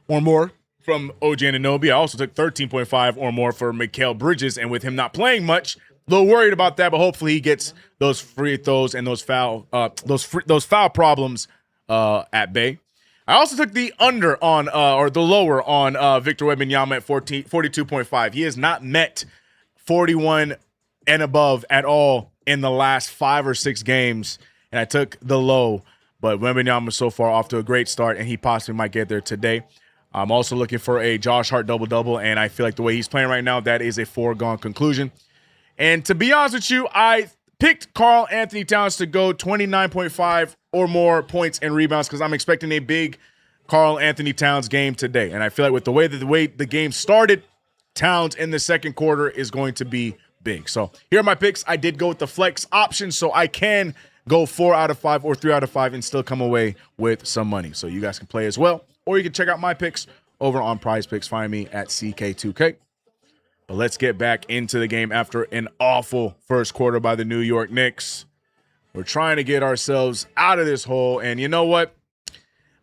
or more from OG Anunoby. I also took 13.5 or more for Mikal Bridges, and with him not playing much, a little worried about that, but hopefully he gets those free throws and those foul problems at bay. I also took the under on or the lower on Victor Wembanyama at 42.5. He has not met 41 and above at all in the last 5 or 6 games, and I took the low. But Wembanyama so far off to a great start, and he possibly might get there today. I'm also looking for a Josh Hart double-double, and I feel like the way he's playing right now, that is a foregone conclusion. And to be honest with you, I picked Karl Anthony Towns to go 29.5 or more points and rebounds because I'm expecting a big Karl Anthony Towns game today. And I feel like with the way the game started, Towns in the second quarter is going to be big. So here are my picks. I did go with the flex option, so I can go 4 out of 5 or 3 out of 5 and still come away with some money. So you guys can play as well. Or you can check out my picks over on Prize Picks. Find me at CK2K. But let's get back into the game after an awful first quarter by the New York Knicks. We're trying to get ourselves out of this hole. And you know what?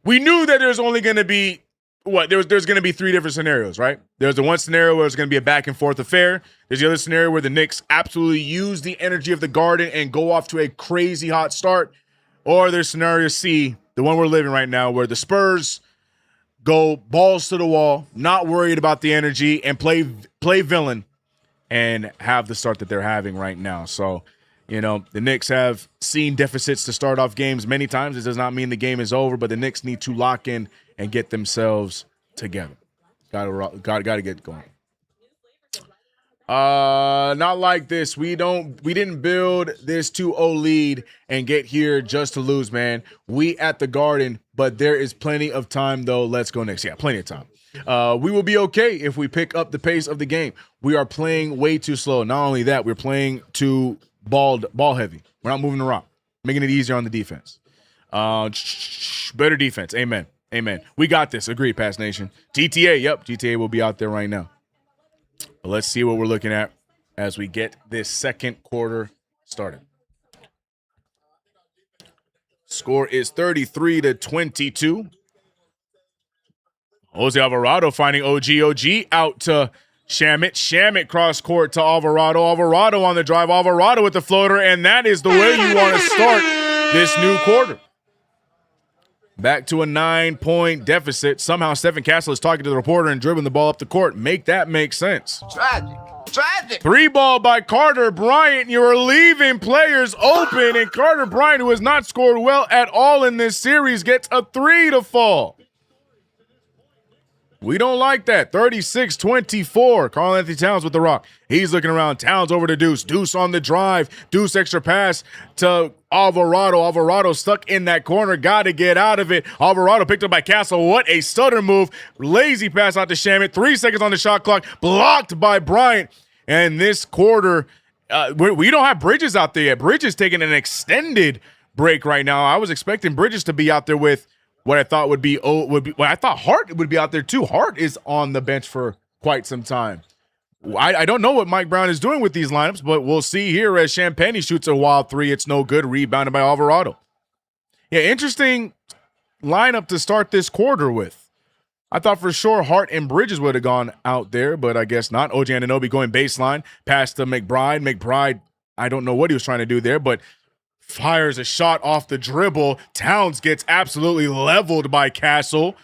We knew that there's only going to be, there's going to be 3 different scenarios, right? There's the one scenario where it's going to be a back and forth affair. There's the other scenario where the Knicks absolutely use the energy of the Garden and go off to a crazy hot start. Or there's scenario C, the one we're living right now, where the Spurs go balls to the wall, not worried about the energy, and play villain and have the start that they're having right now. So, the Knicks have seen deficits to start off games many times. It does not mean the game is over, but the Knicks need to lock in and get themselves together. Gotta get going. Not like this. We didn't build this 2-0 lead and get here just to lose, man. We at the Garden, but there is plenty of time though. Let's go Knicks. Yeah, plenty of time. We will be okay if we pick up the pace of the game. We are playing way too slow. Not only that, we're playing too ball heavy. We're not moving the rock, making it easier on the defense. Better defense. Amen. We got this. Agreed, Pass Nation. GTA. Yep, GTA will be out there right now. But let's see what we're looking at as we get this second quarter started. Score is 33-22. Jose Alvarado finding OG out to Shamit cross court to Alvarado on the drive. Alvarado with the floater, and that is the way you want to start this new quarter. Back to a 9-point deficit. Somehow Stephen Castle is talking to the reporter and dribbling the ball up the court. Make that make sense. Tragic. 3 ball by Carter Bryant. You are leaving players open, and Carter Bryant, who has not scored well at all in this series, gets a 3 to fall. We don't like that. 36-24. Karl Anthony Towns with the rock. He's looking around. Towns over to Deuce. Deuce on the drive. Deuce extra pass to Alvarado. Alvarado stuck in that corner. Got to get out of it. Alvarado picked up by Castle. What a stutter move. Lazy pass out to Shamit. 3 seconds on the shot clock. Blocked by Bryant. And this quarter, we don't have Bridges out there yet. Bridges taking an extended break right now. I was expecting Bridges to be out there with what I thought I thought Hart would be out there too. Hart is on the bench for quite some time. I don't know what Mike Brown is doing with these lineups, but we'll see here as Champagne shoots a wild 3. It's no good. Rebounded by Alvarado. Yeah, interesting lineup to start this quarter with. I thought for sure Hart and Bridges would have gone out there, but I guess not. OG Anunoby going baseline. Pass to McBride. McBride, I don't know what he was trying to do there, but fires a shot off the dribble. Towns gets absolutely leveled by Castle,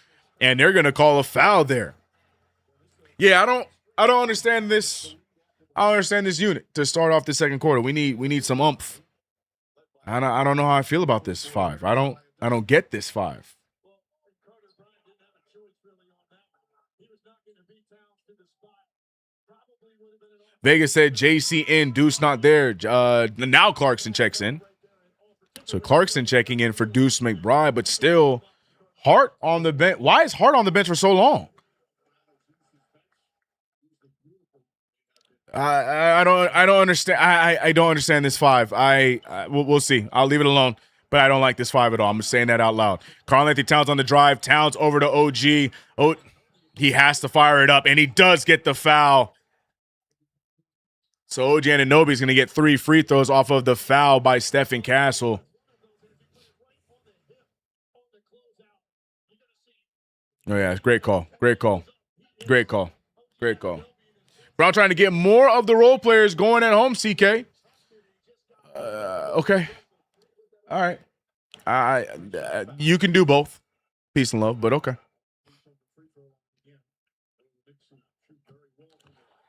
and they're going to call a foul there. Yeah, I don't understand this. don't understand this unit to start off the second quarter. We need some oomph. I don't know how I feel about this 5. I don't get this 5. Vegas said JC in, Deuce not there. Now Clarkson checks in. So Clarkson checking in for Deuce McBride, but still Hart on the bench. Why is Hart on the bench for so long? I don't understand. I don't understand this 5. We'll see. I'll leave it alone. But I don't like this 5 at all. I'm just saying that out loud. Karl-Anthony Towns on the drive. Towns over to OG. Oh, he has to fire it up, and he does get the foul. So OG Anunoby is going to get 3 free throws off of the foul by Stephen Castle. Oh, yeah, great call. Great call. Great call. Great call. Brown trying to get more of the role players going at home, CK. Okay. All right. You can do both. Peace and love, but okay.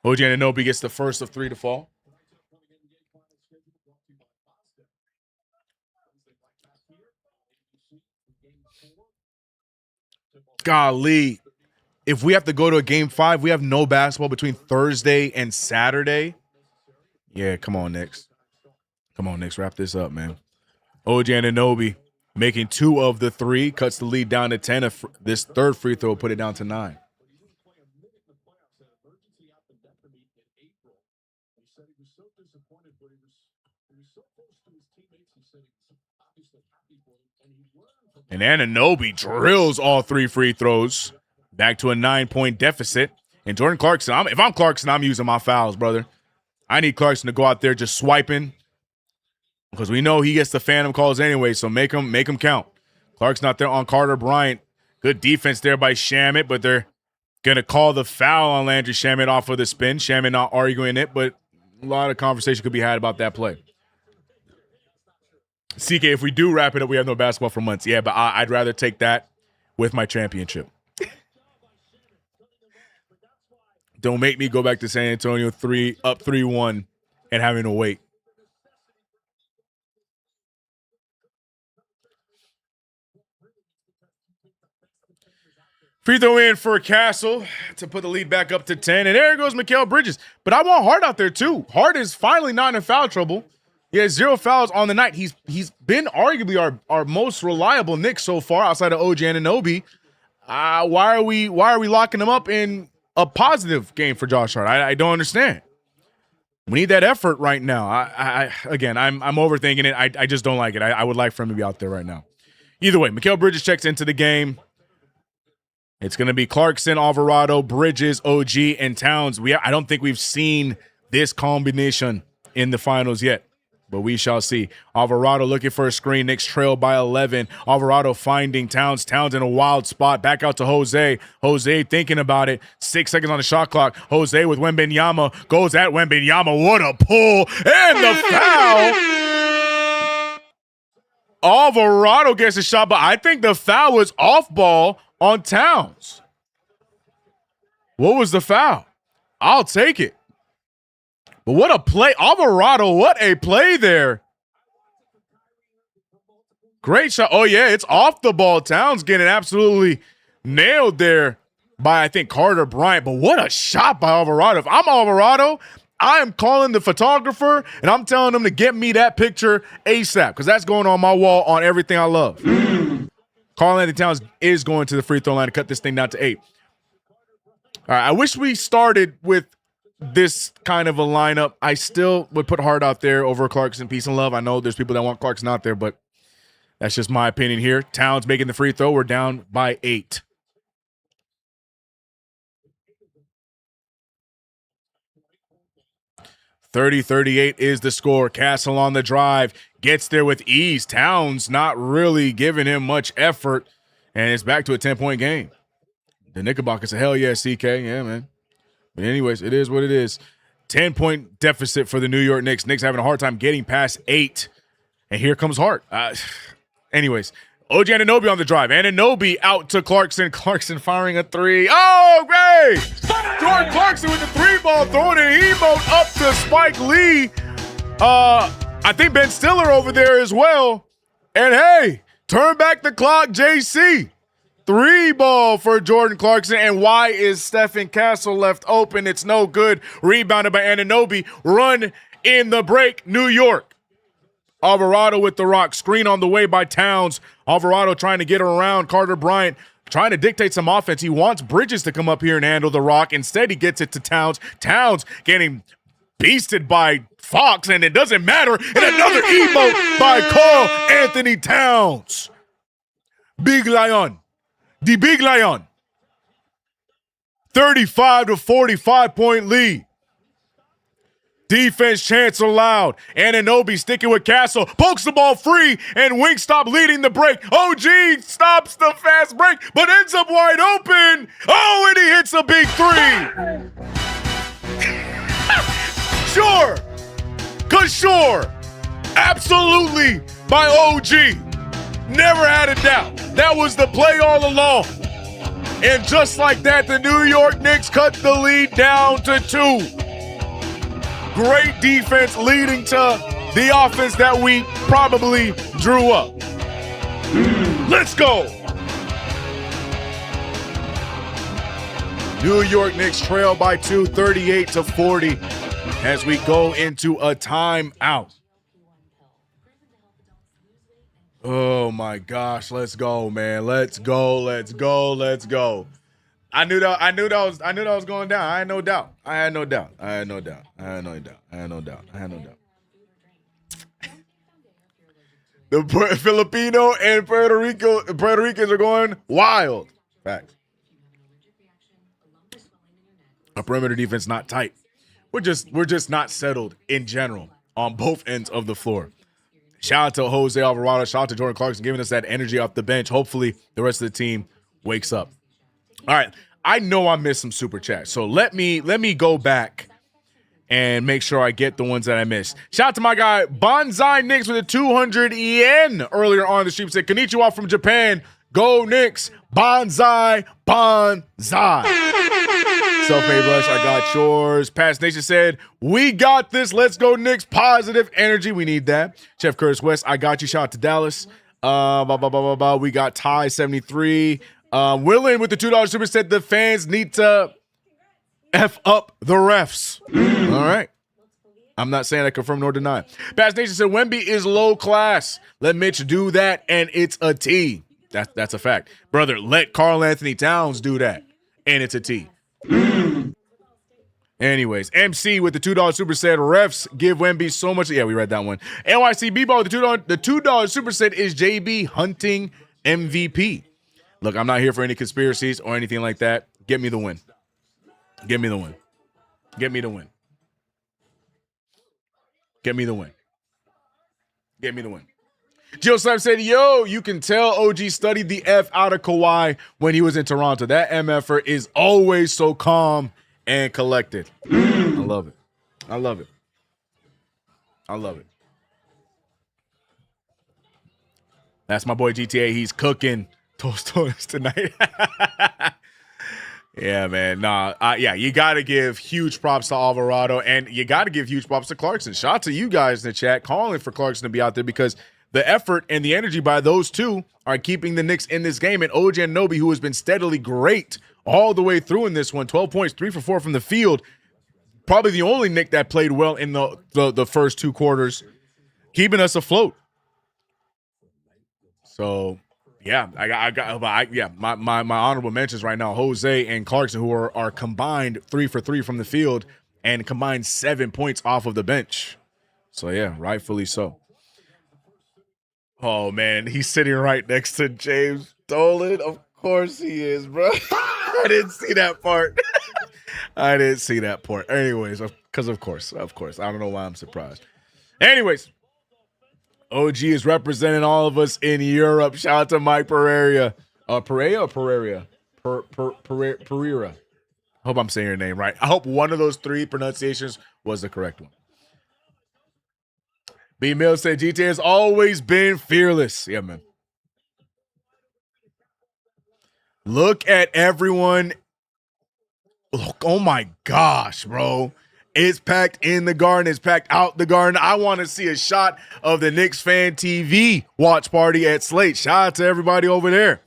OG Anunoby gets the first of 3 to fall. Golly. If we have to go to a game 5, we have no basketball between Thursday and Saturday. Yeah, come on, Knicks. Come on, Knicks. Wrap this up, man. OG Anunoby making 2 of the 3, cuts the lead down to 10. This third free throw will put it down to 9. And Anunoby drills all 3 free throws. Back to a 9-point deficit. And Jordan Clarkson, if I'm Clarkson, I'm using my fouls, brother. I need Clarkson to go out there just swiping because we know he gets the phantom calls anyway, so make him count. Clarkson out there on Carter Bryant. Good defense there by Shamet, but they're going to call the foul on Landry Shamet off of the spin. Shamet not arguing it, but a lot of conversation could be had about that play. CK, if we do wrap it up, we have no basketball for months. Yeah, but I'd rather take that with my championship. Don't make me go back to San Antonio up 3-1 and having to wait. Free throw in for Castle to put the lead back up to 10. And there goes Mikal Bridges. But I want Hart out there too. Hart is finally not in foul trouble. He has 0 fouls on the night. He's been arguably our most reliable Knicks so far outside of OG Anunoby. Why are we locking him up in a positive game for Josh Hart? I don't understand. We need that effort right now. I'm overthinking it. I just don't like it. I would like for him to be out there right now. Either way, Mikal Bridges checks into the game. It's going to be Clarkson, Alvarado, Bridges, OG, and Towns. I don't think we've seen this combination in the finals yet, but we shall see. Alvarado looking for a screen. Knicks trail by 11. Alvarado finding Towns. Towns in a wild spot. Back out to Jose. Jose thinking about it. 6 seconds on the shot clock. Jose with Wembanyama. Goes at Wembanyama. What a pull. And the foul. Alvarado gets a shot, but I think the foul was off ball on Towns. What was the foul? I'll take it. But what a play. Alvarado, what a play there. Great shot. Oh, yeah, it's off the ball. Towns getting absolutely nailed there by, I think, Carter Bryant. But what a shot by Alvarado. If I'm Alvarado, I am calling the photographer, and I'm telling them to get me that picture ASAP because that's going on my wall on everything I love. Karl-Anthony Towns is going to the free throw line to cut this thing down to 8. All right, I wish we started with this kind of a lineup. I still would put Hart out there over Clarkson. Peace and love. I know there's people that want Clarkson out there, but that's just my opinion here. Towns making the free throw. We're down by 8. (30-38) is the score. Castle on the drive. Gets there with ease. Towns not really giving him much effort. And it's back to a 10-point game. The Knickerbockers, a hell yeah, CK. Yeah, man. But anyways, it is what it is. 10-point deficit for the New York Knicks. Knicks having a hard time getting past 8. And here comes Hart. Anyways, OG Anunoby on the drive. Anunoby out to Clarkson. Clarkson firing a 3. Oh, great! Jordan Clarkson with the 3-ball, throwing an emote up to Spike Lee. I think Ben Stiller over there as well. And hey, turn back the clock, JC. 3-ball for Jordan Clarkson. And why is Stephen Castle left open? It's no good. Rebounded by Anunoby. Run in the break, New York. Alvarado with the rock. Screen on the way by Towns. Alvarado trying to get around Carter Bryant, trying to dictate some offense. He wants Bridges to come up here and handle the rock. Instead, he gets it to Towns. Towns getting beasted by Fox, and it doesn't matter. And another emote by Karl Anthony Towns. Big Lion. The Big Lion. 35 to 45 point lead. Defense chance allowed. Anunoby sticking with Castle. Pokes the ball free, and Wingstop leading the break. OG stops the fast break, but ends up wide open. Oh, and he hits a big 3. Sure. Cause sure. Absolutely by OG. Never had a doubt. That was the play all along. And just like that, the New York Knicks cut the lead down to 2. Great defense leading to the offense that we probably drew up. Let's go. New York Knicks trail by 2, 38 to 40 as we go into a timeout. Oh my gosh, let's go, man. Let's go. I knew that was going down. I had no doubt. The Filipino and Puerto Ricans are going wild. Facts. Our perimeter defense not tight. We're just not settled in general on both ends of the floor. Shout out to Jose Alvarado. Shout out to Jordan Clarkson giving us that energy off the bench. Hopefully the rest of the team wakes up. All right. I know I missed some super chats, so let me go back and make sure I get the ones that I missed. Shout out to my guy Bonsai Knicks with a 200 yen earlier on the stream. Said konnichiwa from Japan. Go Knicks. Bonsai. Self-made rush. I got yours. Past Nation said, we got this. Let's go Knicks. Positive energy. We need that. Chef Curtis West. I got you. Shout out to Dallas. We got Ty 73. Willen with the $2 super said the fans need to F up the refs. All right. I'm not saying I confirm nor deny. Past Nation said Wemby is low class. Let Mitch do that, and it's a T. That's a fact. Brother, let Karl Anthony Towns do that, and it's a T. Anyways, MC with the $2 super said refs give Wemby so much. Yeah, we read that one. NYC B-Ball with the $2 super said is JB hunting MVP. Look, I'm not here for any conspiracies or anything like that. Get me the win. Give me the win. Get me the win. Get me the win. Get me the win. Joe Slap said, yo, you can tell OG studied the F out of Kawhi when he was in Toronto. That MFer is always so calm and collected. I love it. I love it. I love it. That's my boy GTA. He's cooking toast tonight. Yeah, man. Yeah, you got to give huge props to Alvarado, and you got to give huge props to Clarkson. Shout out to you guys in the chat calling for Clarkson to be out there because the effort and the energy by those two are keeping the Knicks in this game. And OG Anunoby, who has been steadily great all the way through in this one, 12 points, 3 for 4 from the field. Probably the only Knick that played well in the first 2 quarters, keeping us afloat. So, yeah, my honorable mentions right now, Jose and Clarkson, who are combined 3 for 3 from the field and combined 7 points off of the bench. So, yeah, rightfully so. Oh, man, he's sitting right next to James Dolan. Of course he is, bro. I didn't see that part. I didn't see that part. Anyways, because of course. I don't know why I'm surprised. Anyways, OG is representing all of us in Europe. Shout out to Mike Pereira. Pereira or Pereira? Pereira. I hope I'm saying your name right. I hope one of those 3 pronunciations was the correct one. B. Mills said GTA has always been fearless. Yeah, man. Look at everyone Oh my gosh, bro. It's packed in the garden. It's packed out the garden. I want to see a shot of the Knicks Fan TV watch party at Slate. Shout out to everybody over there.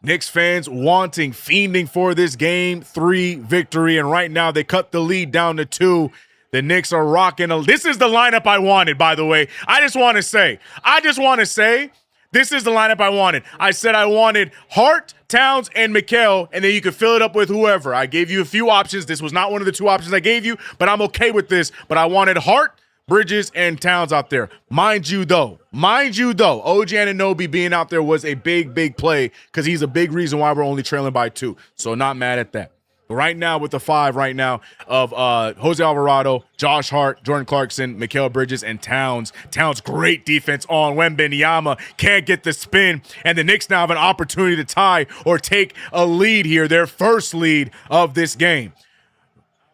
Knicks fans wanting, fiending for this Game 3 victory. And right now they cut the lead down to 2. The Knicks are rocking. This is the lineup I wanted, by the way. I just want to say, this is the lineup I wanted. I said I wanted Hart, Towns, and Mikal, and then you could fill it up with whoever. I gave you a few options. This was not one of the 2 options I gave you, but I'm okay with this. But I wanted Hart, Bridges, and Towns out there. Mind you, though, OG Anunoby being out there was a big, big play because he's a big reason why we're only trailing by 2. So not mad at that. Right now with the 5 right now of Jose Alvarado, Josh Hart, Jordan Clarkson, Mikal Bridges, and Towns. Towns, great defense on Wembanyama. Can't get the spin. And the Knicks now have an opportunity to tie or take a lead here, their first lead of this game.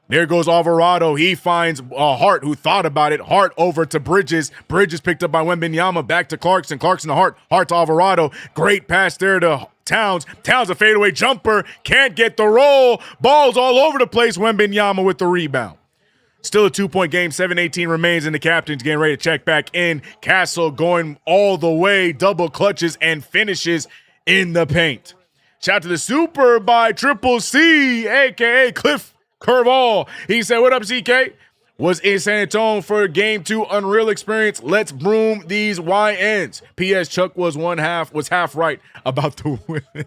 There goes Alvarado. He finds Hart, who thought about it. Hart over to Bridges. Bridges picked up by Wembanyama. Back to Clarkson. Clarkson to Hart. Hart to Alvarado. Great pass there to Towns. Towns a fadeaway jumper. Can't get the roll. Balls all over the place. Wembanyama with the rebound. Still a 2-point game. 7:18 remains, and the captain's getting ready to check back in. Castle going all the way. Double clutches and finishes in the paint. Shout out to the super by Triple C, a.k.a. Cliff Curveball. He said, what up, CK? Was in San Antonio for Game 2 Unreal Experience. Let's broom these YNs. P.S. Chuck was half right about the win.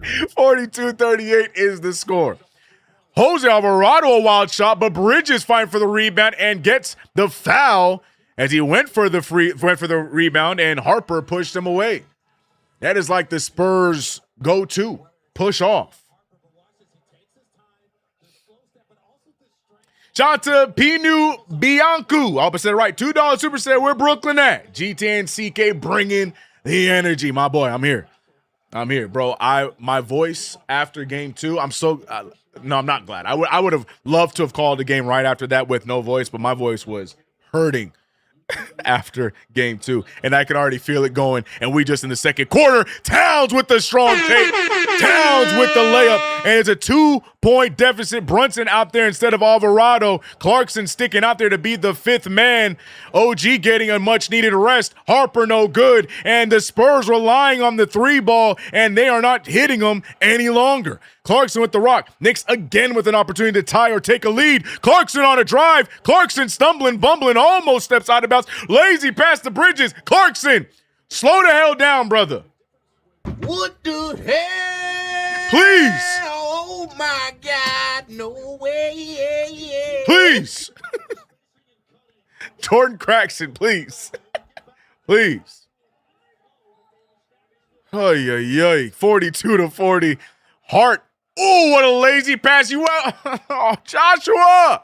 42-38 is the score. Jose Alvarado a wild shot, but Bridges fighting for the rebound and gets the foul as he went for the rebound, and Harper pushed him away. That is like the Spurs go-to push off. Shout out to Pinu Biancu. I hope I said it right. $2 super set. Where Brooklyn at? GT and CK bringing the energy. My boy, I'm here. Bro. My voice after Game 2, I'm so no, I'm not glad. I would have loved to have called the game right after that with no voice, but my voice was hurting after Game 2, and I could already feel it going. And we just in the second quarter, Towns with the strong take, Towns with the layup, and it's a 2-point deficit. Brunson out there instead of Alvarado. Clarkson sticking out there to be the 5th man. OG getting a much needed rest. Harper no good, and the Spurs relying on the 3 ball, and they are not hitting them any longer. Clarkson with the rock. Knicks again with an opportunity to tie or take a lead. Clarkson on a drive. Clarkson stumbling, bumbling, almost steps out of bounds. Lazy pass to Bridges. Clarkson, slow the hell down, brother. What the hell? Please. Oh my God, no way. Please. Jordan Clarkson, please. Please. Ay, 42-40. Hart. Oh, what a lazy pass. You out. Oh, Joshua.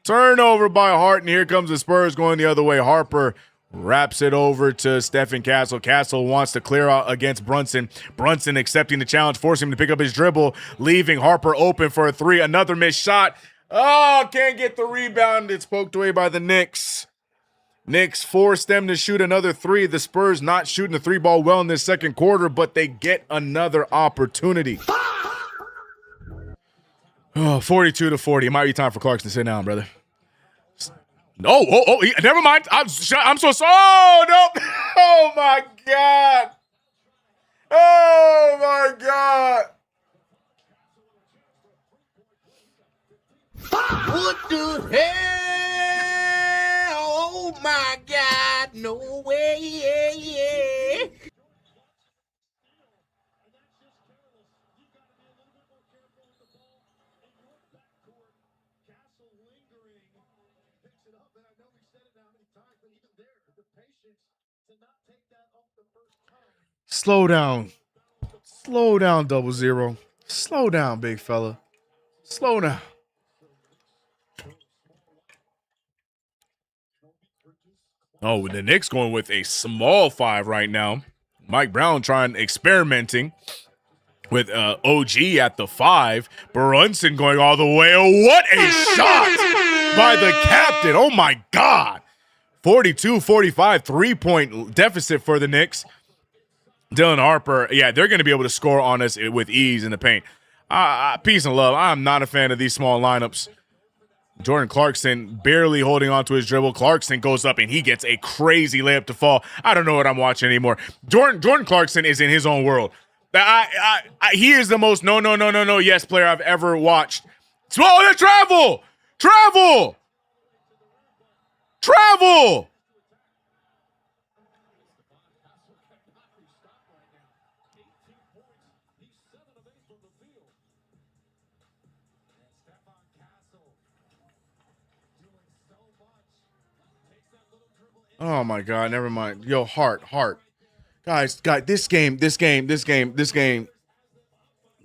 Turnover by Hart, and here comes the Spurs going the other way. Harper wraps it over to Stephen Castle. Castle wants to clear out against Brunson. Brunson accepting the challenge, forcing him to pick up his dribble, leaving Harper open for a 3. Another missed shot. Oh, can't get the rebound. It's poked away by the Knicks. Knicks forced them to shoot another 3. The Spurs not shooting the 3 ball well in this second quarter, but they get another opportunity. Oh, 42-40. It might be time for Clarkson to sit down, brother. Never mind. I'm so sorry. Oh, no. Oh, my God. Oh, my God. What the hell? Oh my God, no way. Slow down. Slow down, 00. Slow down, big fella. Slow down. Oh, the Knicks going with a small 5 right now. Mike Brown experimenting with OG at the 5. Brunson going all the way. Oh, what a shot by the captain. Oh, my God. 42-45, 3-point deficit for the Knicks. Dylan Harper, yeah, they're going to be able to score on us with ease in the paint. Peace and love. I'm not a fan of these small lineups. Jordan Clarkson barely holding on to his dribble. Clarkson goes up and he gets a crazy layup to fall. I don't know what I'm watching anymore. Jordan Clarkson is in his own world. He is the most no yes player I've ever watched. Oh, travel. Oh my God, never mind. Yo, heart. Guys, this game.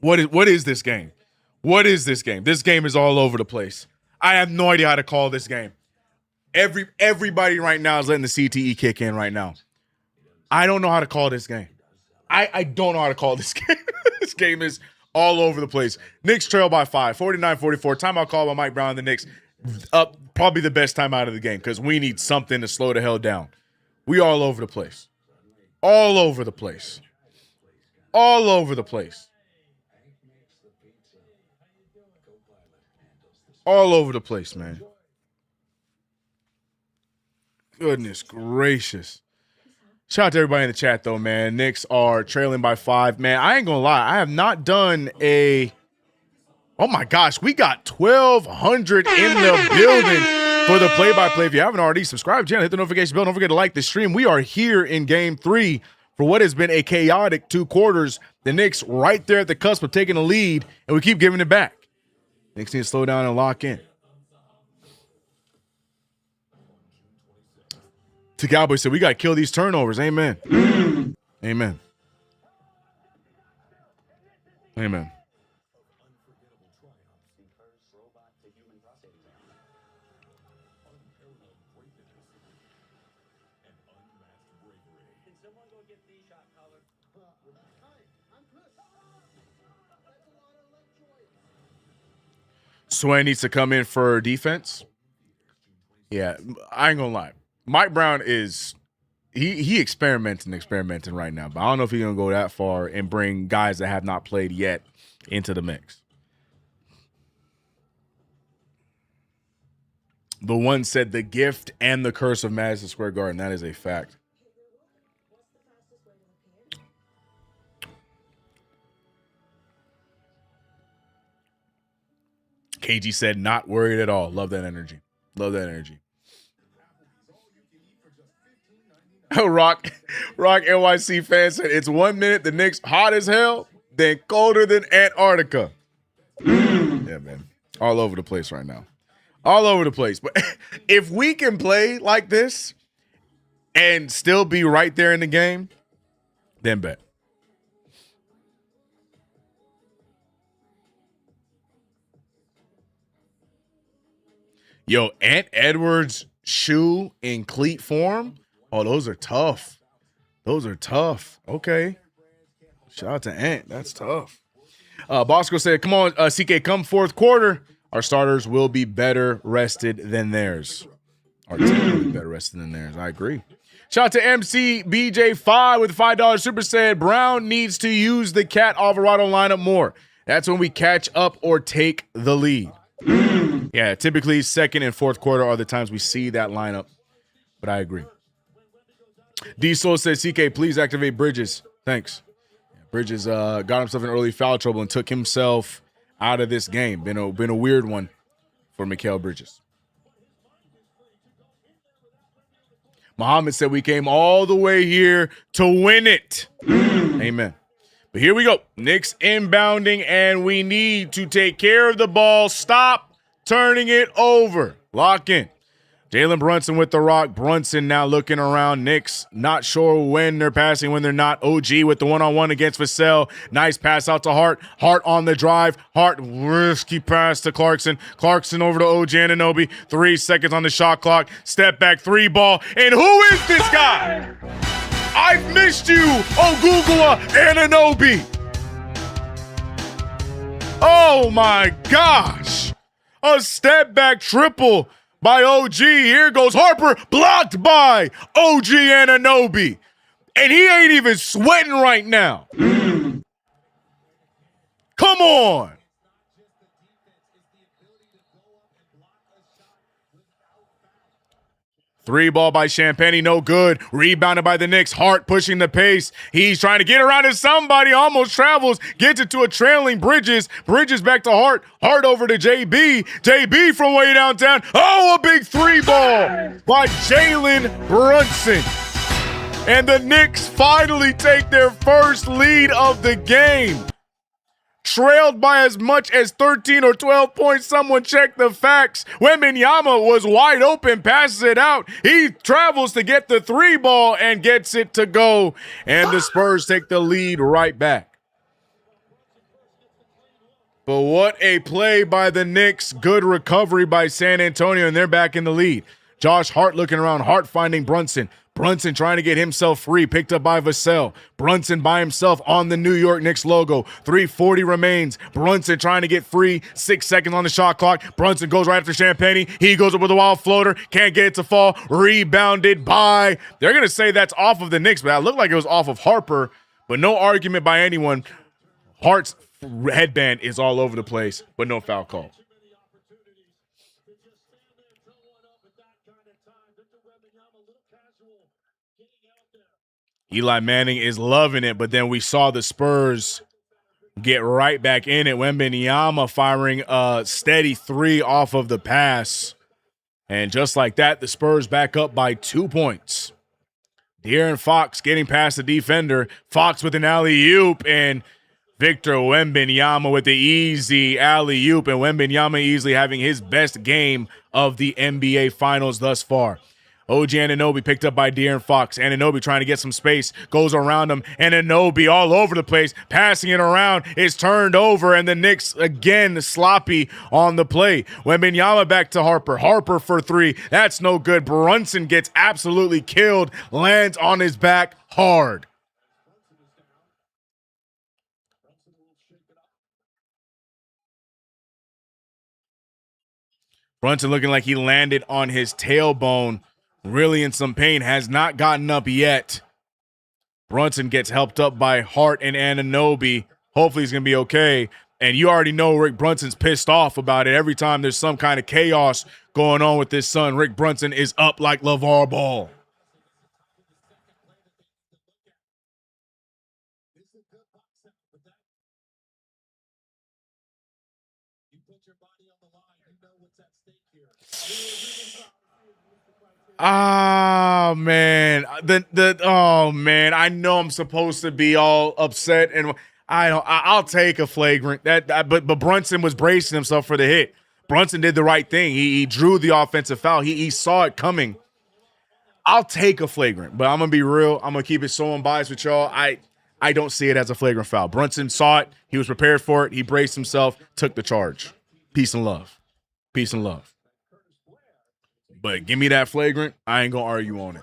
What is this game? What is this game? This game is all over the place. I have no idea how to call this game. Everybody right now is letting the CTE kick in right now. I don't know how to call this game. I don't know how to call this game. This game is all over the place. Knicks trail by 5, 49-44. Timeout call by Mike Brown and the Knicks. Probably the best time out of the game because we need something to slow the hell down. We all over the place. All over the place. All over the place. All over the place, man. Goodness gracious. Shout out to everybody in the chat, though, man. Knicks are trailing by 5. Man, I ain't going to lie. I have not done a... Oh, my gosh. We got 1,200 in the building for the play-by-play. If you haven't already, subscribe to the channel, hit the notification bell. Don't forget to like the stream. We are here in Game 3 for what has been a chaotic 2 quarters. The Knicks right there at the cusp of taking a lead, and we keep giving it back. Knicks need to slow down and lock in. To Cowboy said, we got to kill these turnovers. Amen. Amen. Amen. Sway needs to come in for defense. Yeah, I ain't gonna lie. Mike Brown is he experimenting right now, but I don't know if he's gonna go that far and bring guys that have not played yet into the mix. The one said the gift and the curse of Madison Square Garden. That is a fact. KG said, not worried at all. Love that energy. Love that energy. Rock NYC fan said, it's 1 minute, the Knicks hot as hell, then colder than Antarctica. Yeah, man. All over the place right now. All over the place. But if we can play like this and still be right there in the game, then bet. Yo, Ant Edwards' shoe in cleat form. Oh, those are tough. Those are tough. Okay. Shout out to Ant. That's tough. Bosco said, come on, CK, come fourth quarter. Our starters will be better rested than theirs. Our team will be better rested than theirs. I agree. Shout out to MC BJ5 with $5 super said, Brown needs to use the Cat Alvarado lineup more. That's when we catch up or take the lead. Yeah, typically second and fourth quarter are the times we see that lineup, but I agree. D-Soul says, CK, please activate Bridges. Thanks. Bridges got himself in early foul trouble and took himself out of this game. Been a weird one for Mikal Bridges. Muhammad said we came all the way here to win it. Amen. But here we go. Knicks inbounding, and we need to take care of the ball. Stop turning it over. Lock in. Jalen Brunson with the rock. Brunson now looking around. Knicks not sure when they're passing, when they're not. OG with the one-on-one against Vassell. Nice pass out to Hart. Hart on the drive. Hart, risky pass to Clarkson. Clarkson over to OG Anunoby. 3 seconds on the shot clock. Step back, 3 ball. And who is this guy? I've missed you, Ogugua Anunoby. Oh, my gosh. A step back triple by OG. Here goes Harper, blocked by OG Anunoby. And he ain't even sweating right now. Come on. Three ball by Champagne, no good. Rebounded by the Knicks. Hart pushing the pace. He's trying to get around to somebody. Almost travels. Gets it to a trailing Bridges. Bridges back to Hart. Hart over to JB. JB from way downtown. Oh, a big three ball by Jalen Brunson. And the Knicks finally take their first lead of the game. Trailed by as much as 13 or 12 points. Someone check the facts. Wembanyama was wide open, passes it out. He travels to get the three ball and gets it to go. And the Spurs take the lead right back. But what a play by the Knicks. Good recovery by San Antonio, and they're back in the lead. Josh Hart looking around. Hart finding Brunson. Brunson trying to get himself free, picked up by Vassell. Brunson by himself on the New York Knicks logo. 3:40 remains. Brunson trying to get free. 6 seconds on the shot clock. Brunson goes right after Champagne. He goes up with a wild floater. Can't get it to fall. Rebounded by, they're going to say that's off of the Knicks, but it looked like it was off of Harper, but no argument by anyone. Hart's headband is all over the place, but no foul call. Eli Manning is loving it, but then we saw the Spurs get right back in it. Wembanyama firing a steady three off of the pass. And just like that, the Spurs back up by 2 points. De'Aaron Fox getting past the defender. Fox with an alley-oop, and Victor Wembanyama with the easy alley-oop. And Wembanyama easily having his best game of the NBA Finals thus far. OG Anunoby picked up by De'Aaron Fox. Anunoby trying to get some space, goes around him. Anunoby all over the place, passing it around. It's turned over, and the Knicks again sloppy on the play. Wembanyama back to Harper. Harper for three. That's no good. Brunson gets absolutely killed, lands on his back hard. Brunson looking like he landed on his tailbone. Really in some pain, has not gotten up yet. Brunson gets helped up by Hart and Anunoby. Hopefully he's going to be okay. And you already know Rick Brunson's pissed off about it. Every time there's some kind of chaos going on with his son, Rick Brunson is up like LeVar Ball. Oh man, oh man, I know I'm supposed to be all upset, and I'll take a flagrant. But Brunson was bracing himself for the hit. Brunson did the right thing. He drew the offensive foul. He saw it coming. I'll take a flagrant, but I'm gonna be real. I'm gonna keep it so unbiased with y'all. I don't see it as a flagrant foul. Brunson saw it. He was prepared for it. He braced himself, took the charge. Peace and love. Peace and love. But give me that flagrant, I ain't going to argue on it.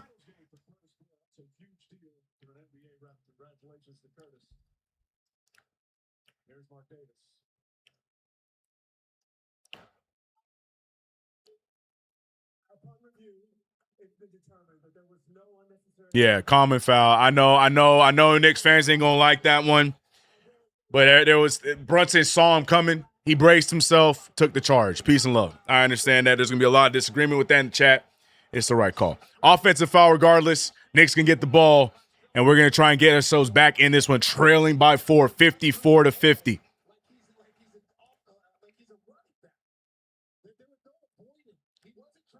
Yeah, common foul. I know Knicks fans ain't going to like that one. But there was Brunson saw him coming. He braced himself, took the charge. Peace and love. I understand that. There's going to be a lot of disagreement with that in the chat. It's the right call. Offensive foul regardless. Knicks can get the ball, and we're going to try and get ourselves back in this one, trailing by 4, 54-50.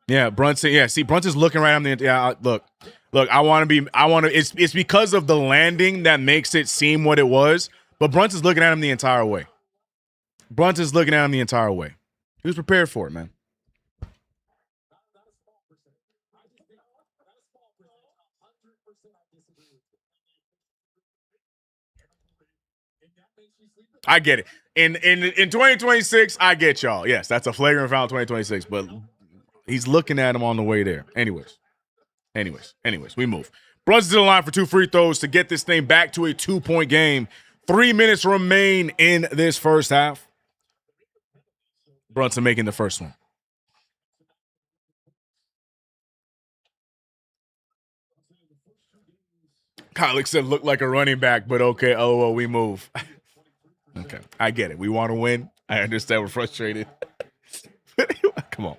Yeah, Brunson. Yeah, see, Brunson's looking right at him. Yeah, look, it's because of the landing that makes it seem what it was, but Brunson's looking at him the entire way. Brunson's looking at him the entire way. He was prepared for it, man. I get it. In 2026, I get y'all. Yes, that's a flagrant foul in 2026, but he's looking at him on the way there. Anyways, we move. Brunson's in the line for 2 free throws to get this thing back to a 2-point game. 3 minutes remain in this first half. Brunson making the first one. Kyle said look like a running back, but okay. Oh, well, we move. Okay, I get it. We want to win. I understand we're frustrated. Come on.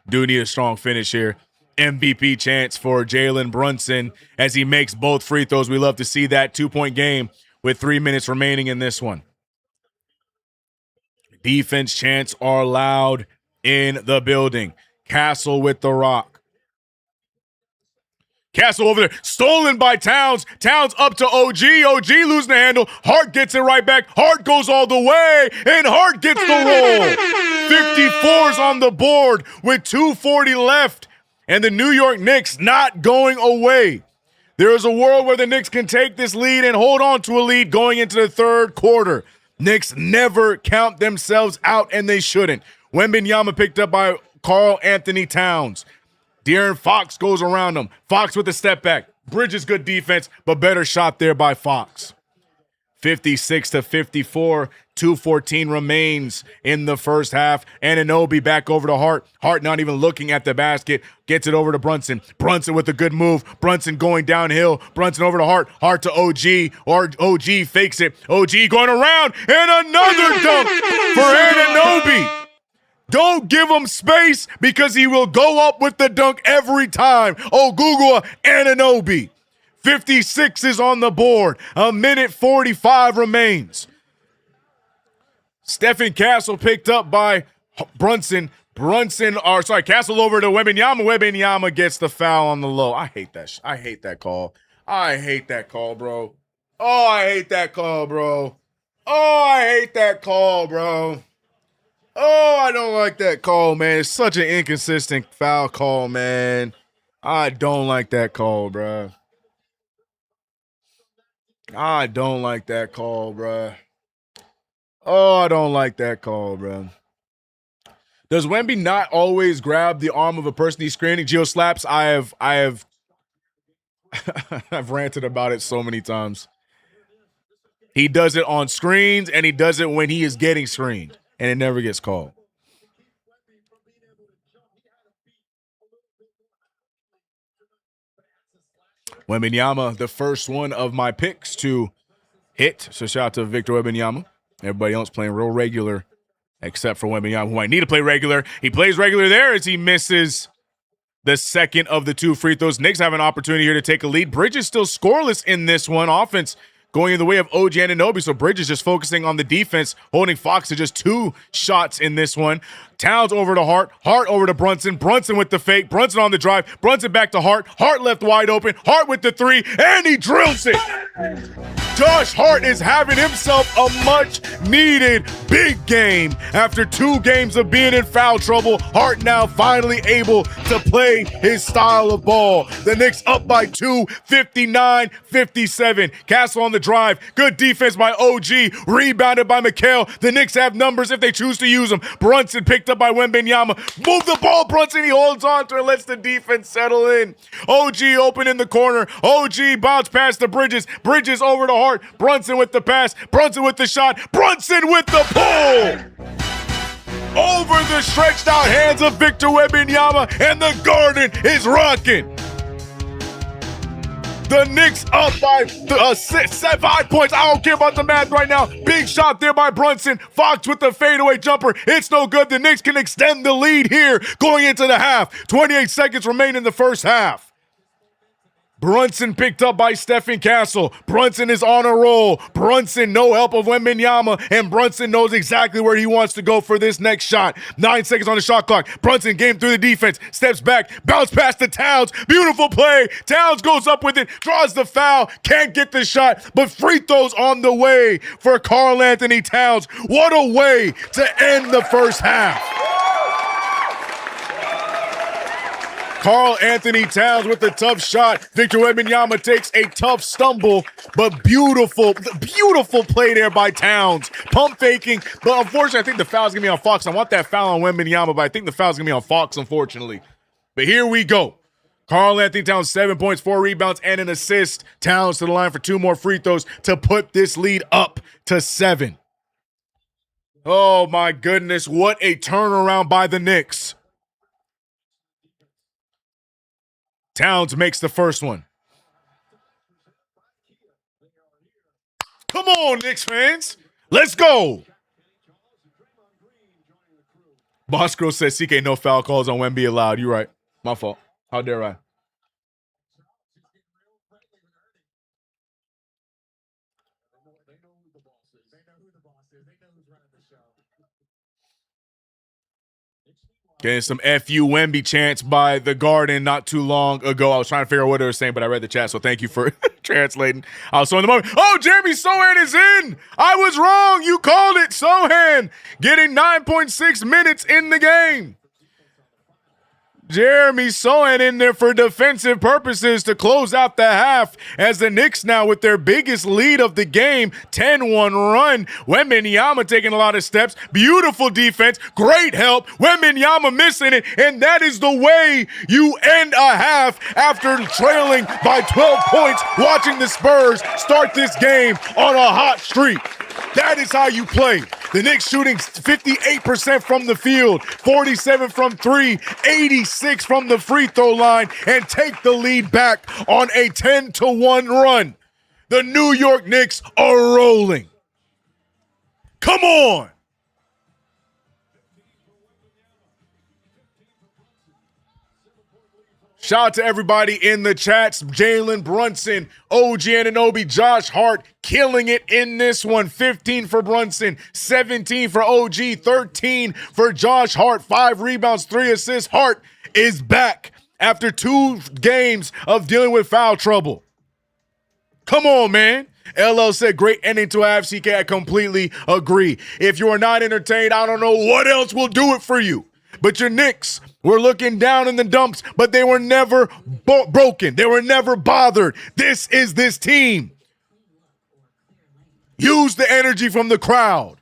Do need a strong finish here. MVP chance for Jalen Brunson as he makes both free throws. We love to see that 2-point game with 3 minutes remaining in this one. Defense chants are loud in the building. Castle with the rock. Castle over there, stolen by Towns. Towns up to OG. OG losing the handle. Hart gets it right back. Hart goes all the way, and Hart gets the roll. 54's on the board with 2:40 left, and the New York Knicks not going away. There is a world where the Knicks can take this lead and hold on to a lead going into the third quarter. Knicks never count themselves out, and they shouldn't. Wembanyama picked up by Karl Anthony Towns. De'Aaron Fox goes around him. Fox with the step back. Bridges good defense, but better shot there by Fox. 56-54, 2:14 remains in the first half. Anunoby back over to Hart. Hart not even looking at the basket. Gets it over to Brunson. Brunson with a good move. Brunson going downhill. Brunson over to Hart. Hart to OG. Or OG fakes it. OG going around. And another dunk for Anunoby. Don't give him space because he will go up with the dunk every time. Oh, Google Anunoby. 56 is on the board. 1:45 remains. Stephen Castle picked up by Brunson. Castle over to Wembanyama. Wembanyama gets the foul on the low. I hate that. I hate that call. I hate that call, bro. Oh, I hate that call, bro. Oh, I hate that call, bro. Oh, I don't like that call, man. It's such an inconsistent foul call, man. I don't like that call, bro. I don't like that call, bro. Oh, I don't like that call, bro. Does Wemby not always grab the arm of a person he's screening? Geo slaps. I have I've ranted about it so many times. He does it on screens, and he does it when he is getting screened, and it never gets called. Wembanyama, the first one of my picks to hit. So shout out to Victor Wembanyama. Everybody else playing real regular, except for Wembanyama, who might need to play regular. He plays regular there as he misses the second of the 2 free throws. Knicks have an opportunity here to take a lead. Bridges still scoreless in this one. Offense going in the way of OG Anunoby, so Bridges just focusing on the defense, holding Fox to just 2 shots in this one. Towns over to Hart. Hart over to Brunson. Brunson with the fake. Brunson on the drive. Brunson back to Hart. Hart left wide open. Hart with the 3, and he drills it. Josh Hart is having himself a much-needed big game. After 2 games of being in foul trouble, Hart now finally able to play his style of ball. The Knicks up by 2, 59-57. Castle on the drive. Good defense by OG. Rebounded by McHale. The Knicks have numbers if they choose to use them. Brunson picked up by Wembanyama. Move the ball, Brunson. He holds on to it, lets the defense settle in. OG open in the corner. OG bounce past the Bridges. Bridges over to Hart. Brunson with the pass. Brunson with the shot. Brunson with the pull. Over the stretched out hands of Victor Wembanyama, and the Garden is rocking. The Knicks up by 5 points. I don't care about the math right now. Big shot there by Brunson. Fox with the fadeaway jumper. It's no good. The Knicks can extend the lead here going into the half. 28 seconds remain in the first half. Brunson picked up by Stephen Castle. Brunson is on a roll. Brunson, no help of Wembanyama, and Brunson knows exactly where he wants to go for this next shot. 9 seconds on the shot clock. Brunson game through the defense, steps back, bounce past the Towns. Beautiful play. Towns goes up with it, draws the foul, can't get the shot, but free throws on the way for Karl Anthony Towns. What a way to end the first half. Karl Anthony Towns with a tough shot. Victor Wembanyama takes a tough stumble, but beautiful play there by Towns. Pump faking, but unfortunately, I think the foul's going to be on Fox. I want that foul on Wembanyama, but I think the foul's going to be on Fox, unfortunately. But here we go. Karl Anthony Towns, 7 points, 4 rebounds, and an assist. Towns to the line for 2 more free throws to put this lead up to 7. Oh, my goodness. What a turnaround by the Knicks. Towns makes the first one. Come on, Knicks fans. Let's go. Boss Girl says CK no foul calls on Wemby allowed. You're right. My fault. How dare I? Getting some FU Wemby chants by the Garden not too long ago. I was trying to figure out what they were saying, but I read the chat, so thank you for translating. I was so in the moment. Oh, Jeremy Sohan is in. I was wrong. You called it. Sohan getting 9.6 minutes in the game. Jeremy Sohan in there for defensive purposes to close out the half as the Knicks now with their biggest lead of the game, 10-1 run. Wembanyama taking a lot of steps. Beautiful defense. Great help. Wembanyama missing it. And that is the way you end a half after trailing by 12 points, watching the Spurs start this game on a hot streak. That is how you play. The Knicks shooting 58% from the field, 47 from three, 86 from the free throw line, and take the lead back on a 10-1 run. The New York Knicks are rolling. Come on. Shout out to everybody in the chats. Jalen Brunson, OG Anunoby, Josh Hart killing it in this one. 15 for Brunson, 17 for OG, 13 for Josh Hart. 5 rebounds, 3 assists. Hart is back after 2 games of dealing with foul trouble. Come on, man. LL said, great ending to half. CK, I completely agree. If you are not entertained, I don't know what else will do it for you. But your Knicks were looking down in the dumps, but they were never broken. They were never bothered. This is this team. Use the energy from the crowd.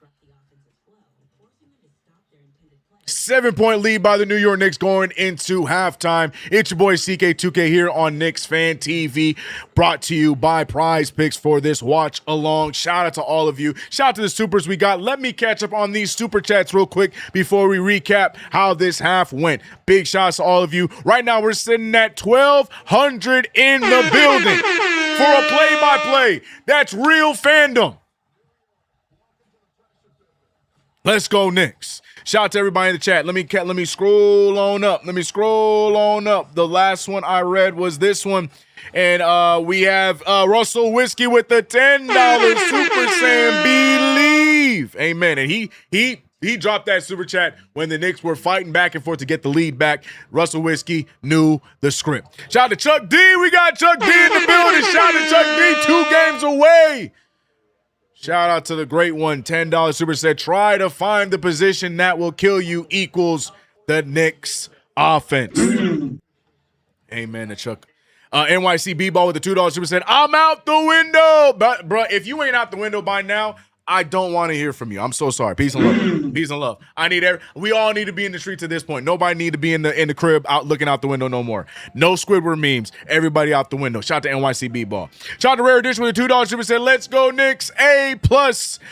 7-point lead by the New York Knicks going into halftime. It's your boy CK2K here on KnicksFanTV, brought to you by Prize Picks for this watch along. Shout out to all of you. Shout out to the supers we got. Let me catch up on these super chats real quick before we recap how this half went. Big shout out to all of you. Right now we're sitting at 1,200 in the building for a play-by-play. That's real fandom. Let's go Knicks. Shout out to everybody in the chat. Let me scroll on up. The last one I read was this one. And we have Russell Whiskey with the $10 Super Saiyan Believe. Amen. And he dropped that super chat when the Knicks were fighting back and forth to get the lead back. Russell Whiskey knew the script. Shout out to Chuck D. We got Chuck D in the building. Shout out to Chuck D. 2 games away. Shout out to the great one, $10 super said, try to find the position that will kill you equals the Knicks offense. Amen to Chuck. NYC B-Ball with the $2 super said, I'm out the window. But, bro, if you ain't out the window by now, I don't want to hear from you. I'm so sorry. Peace and love. Peace and love. We all need to be in the streets at this point. Nobody need to be in the crib out looking out the window no more. No Squidward memes. Everybody out the window. Shout out to NYC B-Ball. Shout out to Rare Edition with a $2 super said, let's go Knicks. A+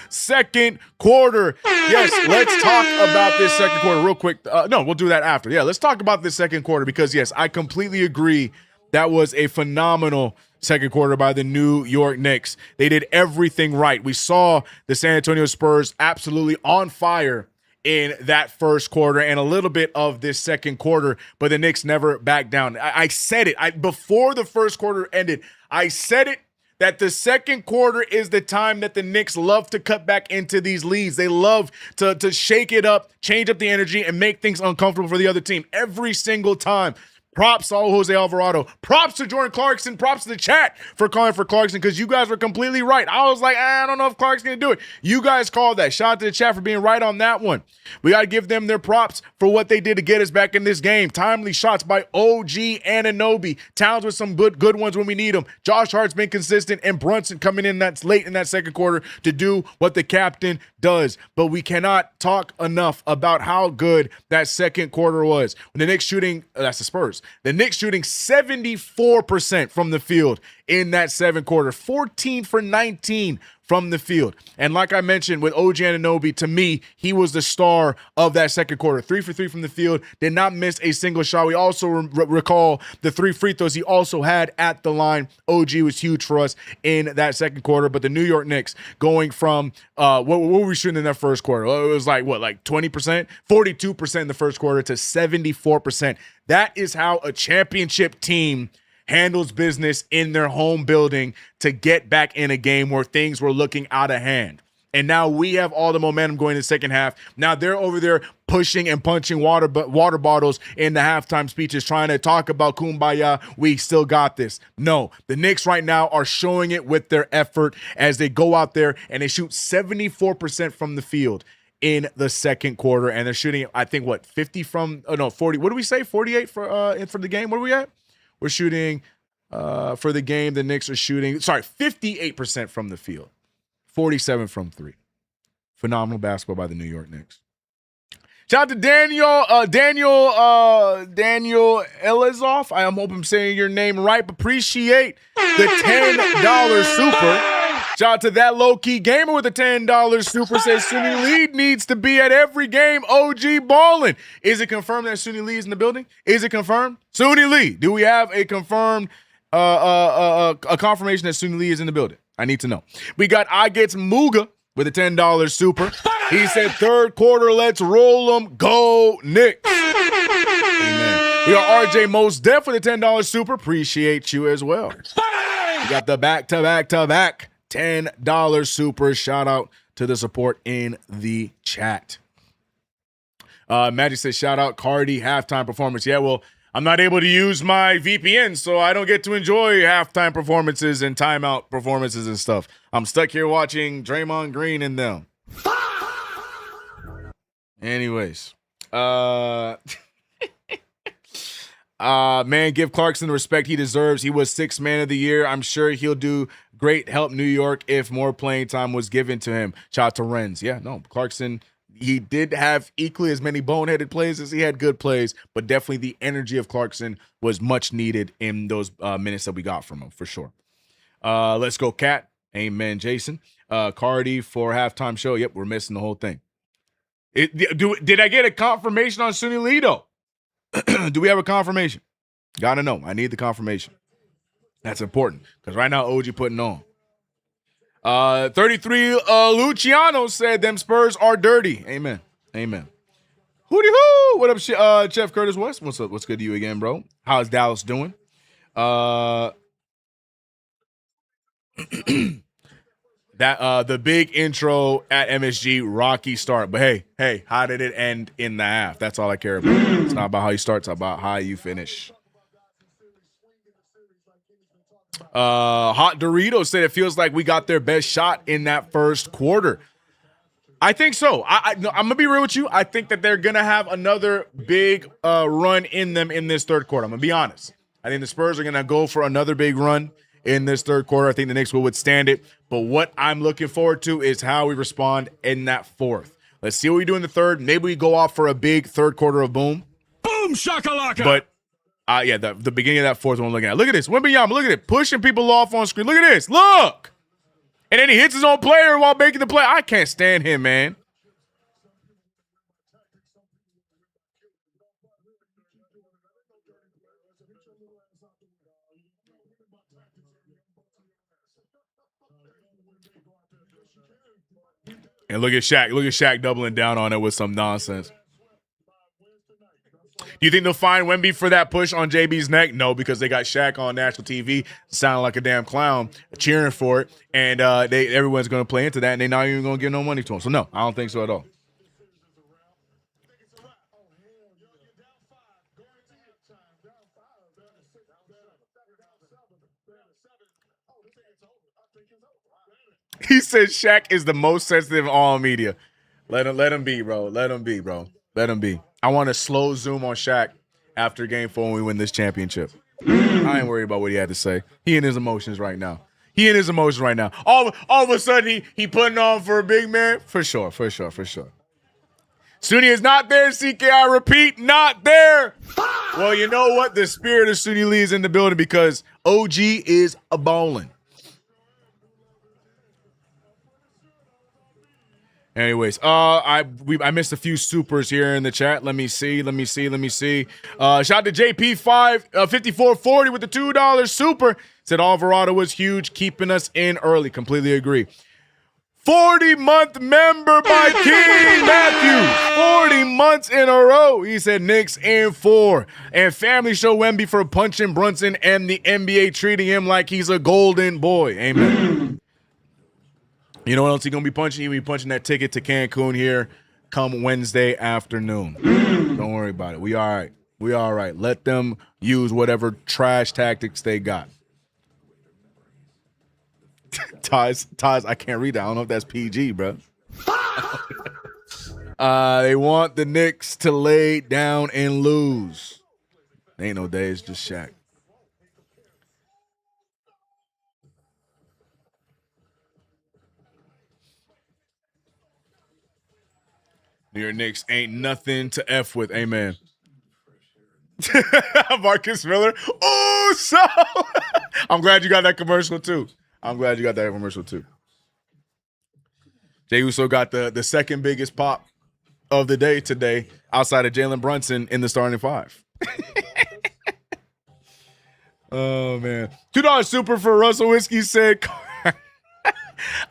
second quarter. Yes, let's talk about this second quarter real quick. No, we'll do that after. Yeah, let's talk about this second quarter because, yes, I completely agree. That was a phenomenal second quarter by the New York Knicks. They did everything right. We saw the San Antonio Spurs absolutely on fire in that first quarter and a little bit of this second quarter, but the Knicks never backed down. I said it. Before the first quarter ended, I said it that the second quarter is the time that the Knicks love to cut back into these leads. They love to shake it up, change up the energy, and make things uncomfortable for the other team every single time. Props to Jose Alvarado. Props to Jordan Clarkson. Props to the chat for calling for Clarkson because you guys were completely right. I was like, I don't know if Clarkson's going to do it. You guys called that. Shout out to the chat for being right on that one. We got to give them their props for what they did to get us back in this game. Timely shots by OG Anunoby. Towns with some good ones when we need them. Josh Hart's been consistent and Brunson coming in that's late in that second quarter to do what the captain does. But we cannot talk enough about how good that second quarter was. When the Knicks shooting, that's the Spurs. The Knicks shooting 74% from the field in that second quarter, 14 for 19 from the field. And like I mentioned with OG Anunoby, to me, he was the star of that second quarter. 3 for 3 from the field, did not miss a single shot. We also recall the 3 free throws he also had at the line. OG was huge for us in that second quarter. But the New York Knicks going from what were we shooting in that first quarter? It was like 20%, 42% in the first quarter to 74%. That is how a championship team handles business in their home building to get back in a game where things were looking out of hand. And now we have all the momentum going in the second half. Now they're over there pushing and punching water bottles in the halftime speeches, trying to talk about kumbaya. We still got this. No, the Knicks right now are showing it with their effort as they go out there and they shoot 74% from the field in the second quarter. And they're shooting, I think, 40. What do we say? 48 for the game. What are we at? We're shooting for the game. The Knicks are shooting, 58% from the field, 47 from 3. Phenomenal basketball by the New York Knicks. Shout out to Daniel Elizoff. I am hoping I'm saying your name right. Appreciate the $10 super. Shout out to that low-key gamer with the $10 super. Says Suni Lee needs to be at every game. OG ballin'. Is it confirmed that Suni Lee is in the building? Is it confirmed? Suni Lee, do we have a confirmed a confirmation that Suni Lee is in the building? I need to know. We got I Gets Muga with a $10 super. He said third quarter, let's roll them. Go Knicks. Amen. We got RJ Most Def with a $10 super. Appreciate you as well. We got the back-to-back $10 super. Shout out to the support in the chat. Magic says, shout out Cardi halftime performance. Yeah, well, I'm not able to use my VPN, so I don't get to enjoy halftime performances and timeout performances and stuff. I'm stuck here watching Draymond Green and them. Anyways, man, give Clarkson the respect he deserves. He was 6th man of the year. I'm sure he'll do great, help New York if more playing time was given to him. Shout out to Renz. Yeah, no, Clarkson, he did have equally as many boneheaded plays as he had good plays, but definitely the energy of Clarkson was much needed in those minutes that we got from him, for sure. Let's go, Cat. Amen, Jason. Cardi for halftime show. Yep, we're missing the whole thing. Did I get a confirmation on Suni Lee, though? Do we have a confirmation? Gotta know. I need the confirmation. That's important because right now OG putting on. 33 Luciano said them Spurs are dirty. Amen. Amen. Hootie hoo. What up, Chef Curtis West? What's up? What's good to you again, bro? How's Dallas doing? The big intro at MSG, rocky start. But hey, how did it end in the half? That's all I care about. It's not about how you start, it's about how you finish. Hot Dorito said it feels like we got their best shot in that first quarter. I think so. I'm going to be real with you. I think that they're going to have another big run in them in this third quarter. I'm going to be honest. I think the Spurs are going to go for another big run in this third quarter. I think the Knicks will withstand it. But what I'm looking forward to is how we respond in that fourth. Let's see what we do in the third. Maybe we go off for a big third quarter of boom. Boom shakalaka. But the beginning of that fourth one I'm looking at. Look at this. Wembanyama, look at it. Pushing people off on screen. Look at this. Look. And then he hits his own player while making the play. I can't stand him, man. And look at Shaq. Look at Shaq doubling down on it with some nonsense. Do you think they'll find Wemby for that push on JB's neck? No, because they got Shaq on national TV sounding like a damn clown, cheering for it, and everyone's going to play into that, and they're not even going to give no money to him. So, no, I don't think so at all. He said Shaq is the most sensitive on media. Let him be, bro. Let him be, bro. Let him be. I want a slow zoom on Shaq after game 4 when we win this championship. I ain't worried about what he had to say. He in his emotions right now. All of a sudden, he putting on for a big man. For sure. Suni is not there, CK. I repeat, not there. Well, you know what? The spirit of Suni Lee is in the building because OG is a ballin'. Anyways, I missed a few supers here in the chat. Let me see. Shout out to JP5 5440 with the $2 super. Said Alvarado was huge, keeping us in early. Completely agree. 40-month member by King Matthew. 40 months in a row. He said Knicks in 4. And family show Wemby for punching Brunson and the NBA treating him like he's a golden boy. Amen. You know what else he's going to be punching? He'll be punching that ticket to Cancun here come Wednesday afternoon. Don't worry about it. We all right. We all right. Let them use whatever trash tactics they got. Taz, I can't read that. I don't know if that's PG, bro. They want the Knicks to lay down and lose. Ain't no day. It's just Shaq. New York Knicks ain't nothing to F with. Amen. Marcus Miller. Oh, so I'm glad you got that commercial too. Jay Uso got the second biggest pop of the day today outside of Jalen Brunson in the starting five. Oh, man. $2 super for Russell Whiskey said,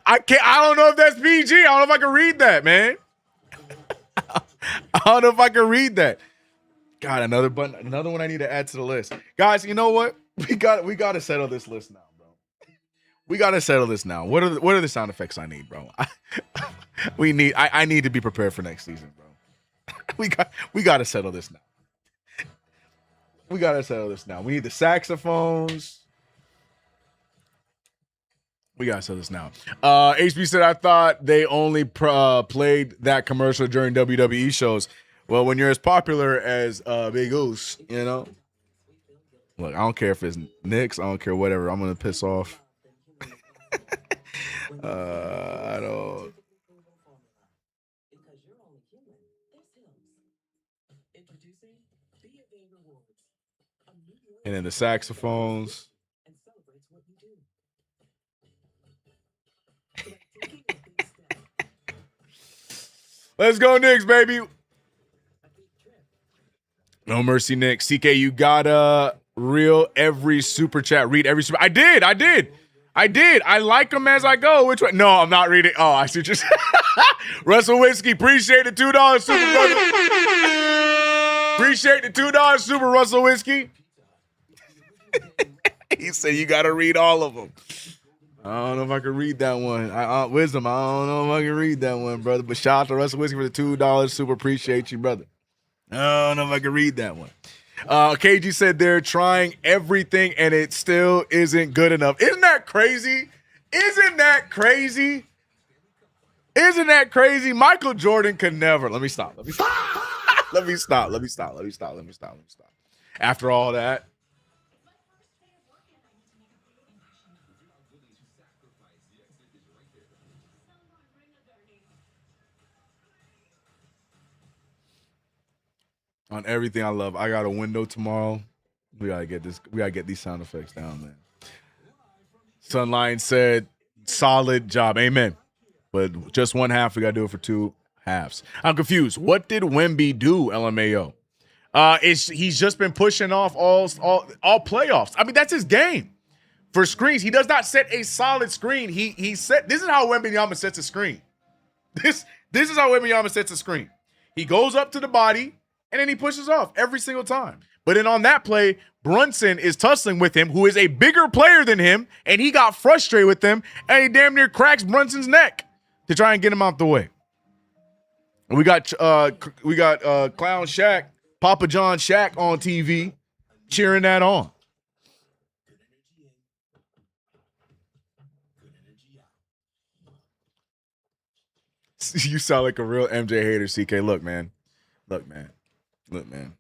I don't know if that's PG. I don't know if I can read that, man. I don't know if I can read that. God, another one I need to add to the list. Guys, you know what? We got to settle this list now, bro. We got to settle this now. What are the sound effects I need, bro? I need to be prepared for next season, bro. We got to settle this now. We need the saxophones. We got to settle this now. HB said, I thought they only played that commercial during WWE shows. Well, when you're as popular as Big Goose, you know. Look, I don't care if it's Knicks. I don't care whatever. I'm going to piss off. I don't. And then the saxophones. Let's go, Knicks, baby. No mercy, Knicks. CK, you gotta reel every super chat. Read every super. I did. I like them as I go. Which one? No, I'm not reading. Oh, I see just Russell Whiskey. Appreciate the $2 super, brother. Appreciate the $2 super, Russell Whiskey. He said you gotta read all of them. I don't know if I can read that one. Wisdom, I don't know if I can read that one, brother. But shout out to Russell Whiskey for the $2 super. Appreciate you, brother. I don't know if I can read that one. KG said they're trying everything and it still isn't good enough. Isn't that crazy? Michael Jordan could never. Let me stop. Let me stop. After all that. On everything I love. I got a window tomorrow. We gotta get this. We gotta get these sound effects down, man. Sunline said, solid job. Amen. But just one half. We gotta do it for two halves. I'm confused. What did Wemby do, LMAO? He's just been pushing off all playoffs. I mean, that's his game. For screens, he does not set a solid screen. He set. This is how Wembanyama sets a screen. This is how Wembanyama sets a screen. He goes up to the body. And then he pushes off every single time. But then on that play, Brunson is tussling with him, who is a bigger player than him, and he got frustrated with him, and he damn near cracks Brunson's neck to try and get him out the way. And we got Clown Shaq, Papa John Shaq on TV, cheering that on. You sound like a real MJ hater, CK. Look, man. Look, man,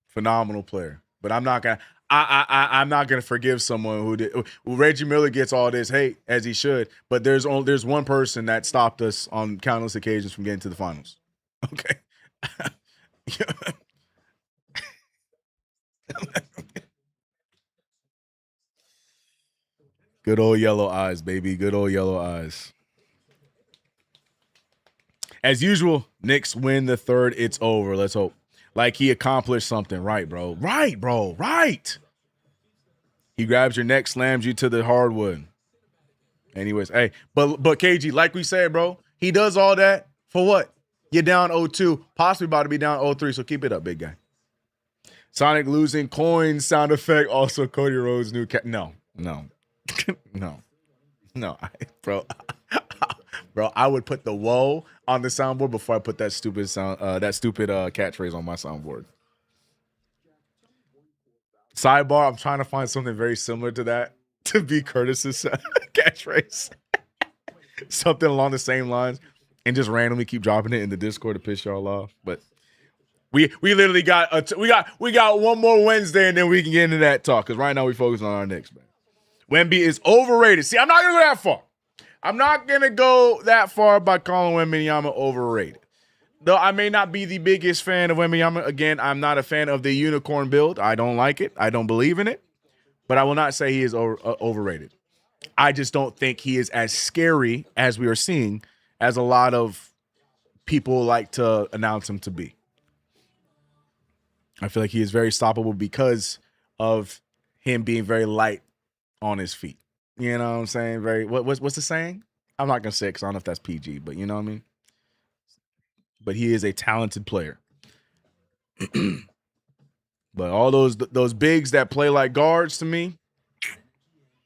phenomenal player. But I'm not gonna forgive someone who did. Well, Reggie Miller gets all this hate as he should, but there's one person that stopped us on countless occasions from getting to the finals. Okay. Good old yellow eyes, baby. Good old yellow eyes. As usual, Knicks win the third. It's over. Let's hope. Like he accomplished something. Right, bro. Right, bro. Right. He grabs your neck, slams you to the hardwood. Anyways, hey, but KG, like we said, bro, he does all that for what? You're down 0-2, possibly about to be down 0-3, so keep it up, big guy. Sonic losing coin sound effect. Also, Cody Rhodes' new cat. No. Bro. Bro, I would put the whoa on the soundboard before I put that stupid catchphrase on my soundboard. Sidebar, I'm trying to find something very similar to that to be Curtis's catchphrase. Something along the same lines, and just randomly keep dropping it in the Discord to piss y'all off. But we literally got we got one more Wednesday, and then we can get into that talk, because right now we focus on our Knicks, man. Wemby is overrated. See, I'm not gonna go that far. I'm not gonna go that far by calling Wembanyama overrated. Though I may not be the biggest fan of Wembanyama. Again, I'm not a fan of the unicorn build. I don't like it. I don't believe in it. But I will not say he is overrated. I just don't think he is as scary as we are seeing as a lot of people like to announce him to be. I feel like he is very stoppable because of him being very light on his feet. You know what I'm saying? What's the saying? I'm not gonna say it because I don't know if that's PG, but you know what I mean? But he is a talented player. But all those bigs that play like guards, to me,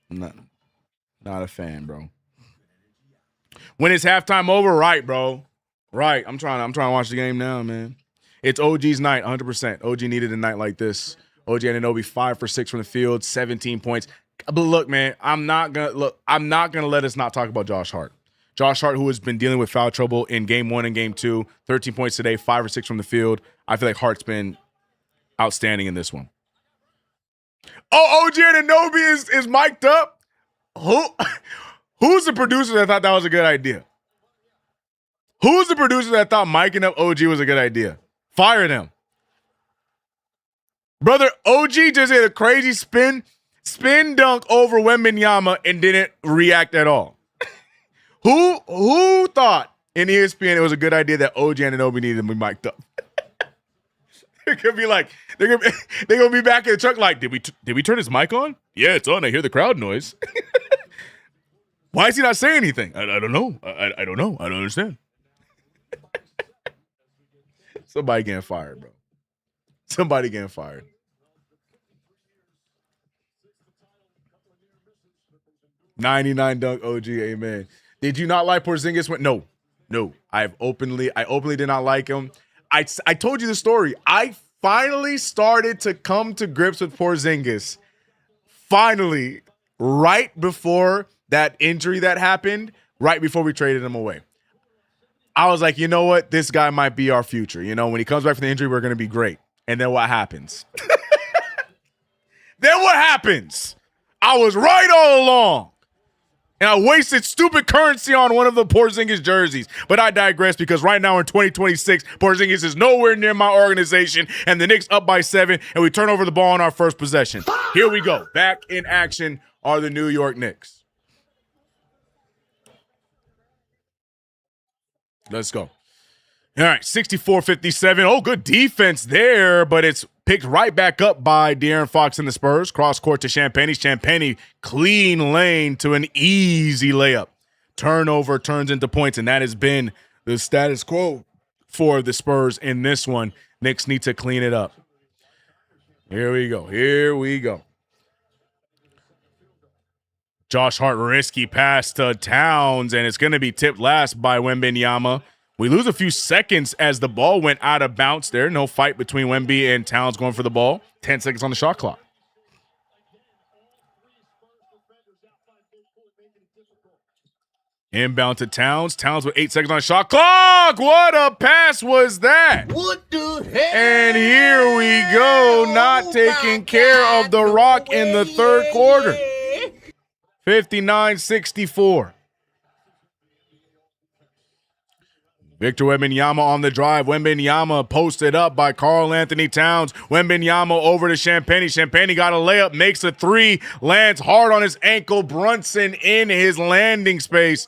not a fan, bro. When it's halftime over, right, bro. Right. I'm trying to watch the game now, man. It's OG's night, 100%. OG needed a night like this. OG Anunoby 5 for 6 from the field, 17 points. But look, man, I'm not gonna let us not talk about Josh Hart. Josh Hart, who has been dealing with foul trouble in game 1 and game 2, 13 points today, 5 or 6 from the field. I feel like Hart's been outstanding in this one. Oh, OG Anunoby is mic'd up? Who's the producer that thought that was a good idea? Who's the producer that thought miking up OG was a good idea? Fire them. Brother, OG just hit a crazy spin dunk over Wembanyama and didn't react at all. Who thought in ESPN it was a good idea that OG Anunoby needed to be mic'd up? It could be like they're gonna be back in the truck like, did we turn his mic on? Yeah, it's on. I hear the crowd noise. Why is he not saying anything? I don't know. I don't know. I don't understand. Somebody getting fired, bro. Somebody getting fired. $99 dunk OG, amen. Did you not like Porzingis? No. I openly did not like him. I told you the story. I finally started to come to grips with Porzingis. Finally, right before that injury that happened, right before we traded him away. I was like, you know what? This guy might be our future. You know, when he comes back from the injury, we're going to be great. And then what happens? Then what happens? I was right all along. And I wasted stupid currency on one of the Porzingis jerseys. But I digress, because right now in 2026, Porzingis is nowhere near my organization, and the Knicks up by 7, and we turn over the ball on our first possession. Here we go. Back in action are the New York Knicks. Let's go. All right, 64-57. Oh, good defense there, but it's picked right back up by De'Aaron Fox and the Spurs. Cross court to Champagnie. Champagnie, clean lane to an easy layup. Turnover turns into points, and that has been the status quo for the Spurs in this one. Knicks need to clean it up. Here we go. Josh Hart, risky pass to Towns, and it's going to be tipped last by Wembanyama. We lose a few seconds as the ball went out of bounds there. No fight between Wemby and Towns going for the ball. 10 seconds on the shot clock. Inbound to Towns. Towns with 8 seconds on the shot clock. What a pass was that? What the hell? And here we go, not taking care of the rock in the third quarter. 59-64. Victor Wembanyama on the drive. Wembanyama posted up by Karl Anthony Towns. Wembanyama over to Champagnie. Champagnie got a layup, makes a three, lands hard on his ankle. Brunson in his landing space.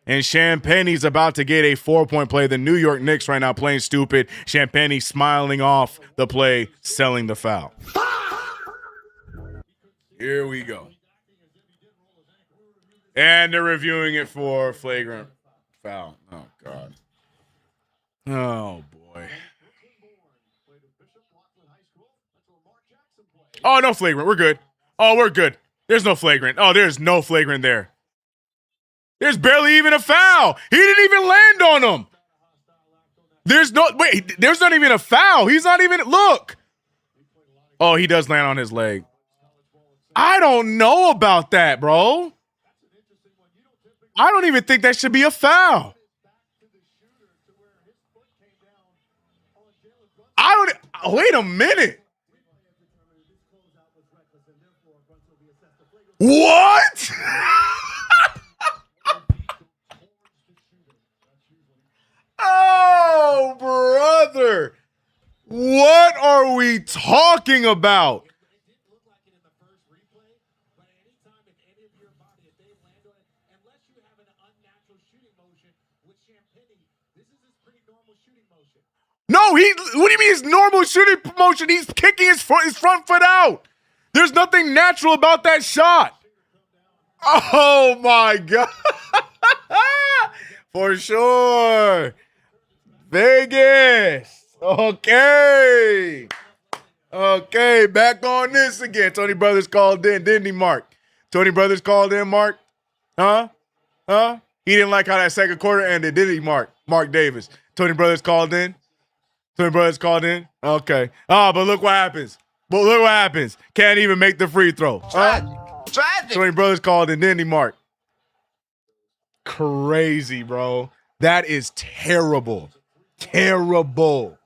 And Champagne's about to get a 4-point play. The New York Knicks right now playing stupid. Champagne smiling off the play, selling the foul. Here we go. And they're reviewing it for flagrant foul. Oh, God. Oh, boy. Oh, no flagrant. We're good. Oh, we're good. There's no flagrant. Oh, there's no flagrant there. There's barely even a foul. He didn't even land on him. There's not even a foul. He's not even, look. Oh, he does land on his leg. I don't know about that, bro. I don't even think that should be a foul. Wait a minute. What? Oh, brother. What are we talking about? No, what do you mean his normal shooting motion? He's kicking his front foot out. There's nothing natural about that shot. Oh, my God. For sure. Vegas. Okay. Okay, back on this again. Tony Brothers called in, didn't he, Mark? Tony Brothers called in, Mark? Huh? He didn't like how that second quarter ended, did he, Mark? Mark Davis. Tony Brothers called in? Tony Brothers called in? Okay. Oh, but look what happens. Can't even make the free throw. Tragic. Tony Brothers called in, didn't he, Mark? Crazy, bro. That is terrible. Terrible.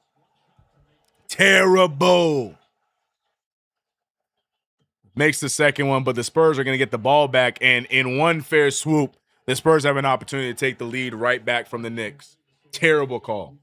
Makes the second one, but the Spurs are going to get the ball back, and in one fair swoop, the Spurs have an opportunity to take the lead right back from the Knicks. Terrible call.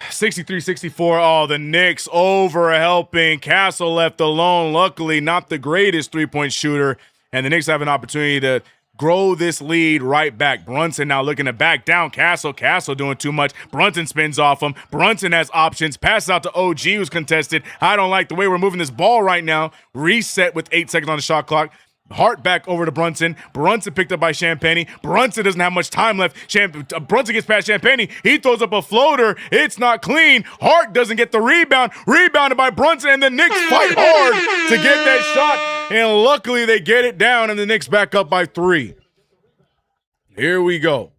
63-64. Oh, the Knicks over helping. Castle left alone. Luckily, not the greatest three-point shooter. And the Knicks have an opportunity to grow this lead right back. Brunson now looking to back down Castle. Castle doing too much. Brunson spins off him. Brunson has options. Passes out to OG, who's contested. I don't like the way we're moving this ball right now. Reset with 8 seconds on the shot clock. Hart back over to Brunson. Brunson picked up by Champagnie. Brunson doesn't have much time left. Brunson gets past Champagnie. He throws up a floater. It's not clean. Hart doesn't get the rebound. Rebounded by Brunson, and the Knicks fight hard to get that shot. And luckily they get it down, and the Knicks back up by 3. Here we go.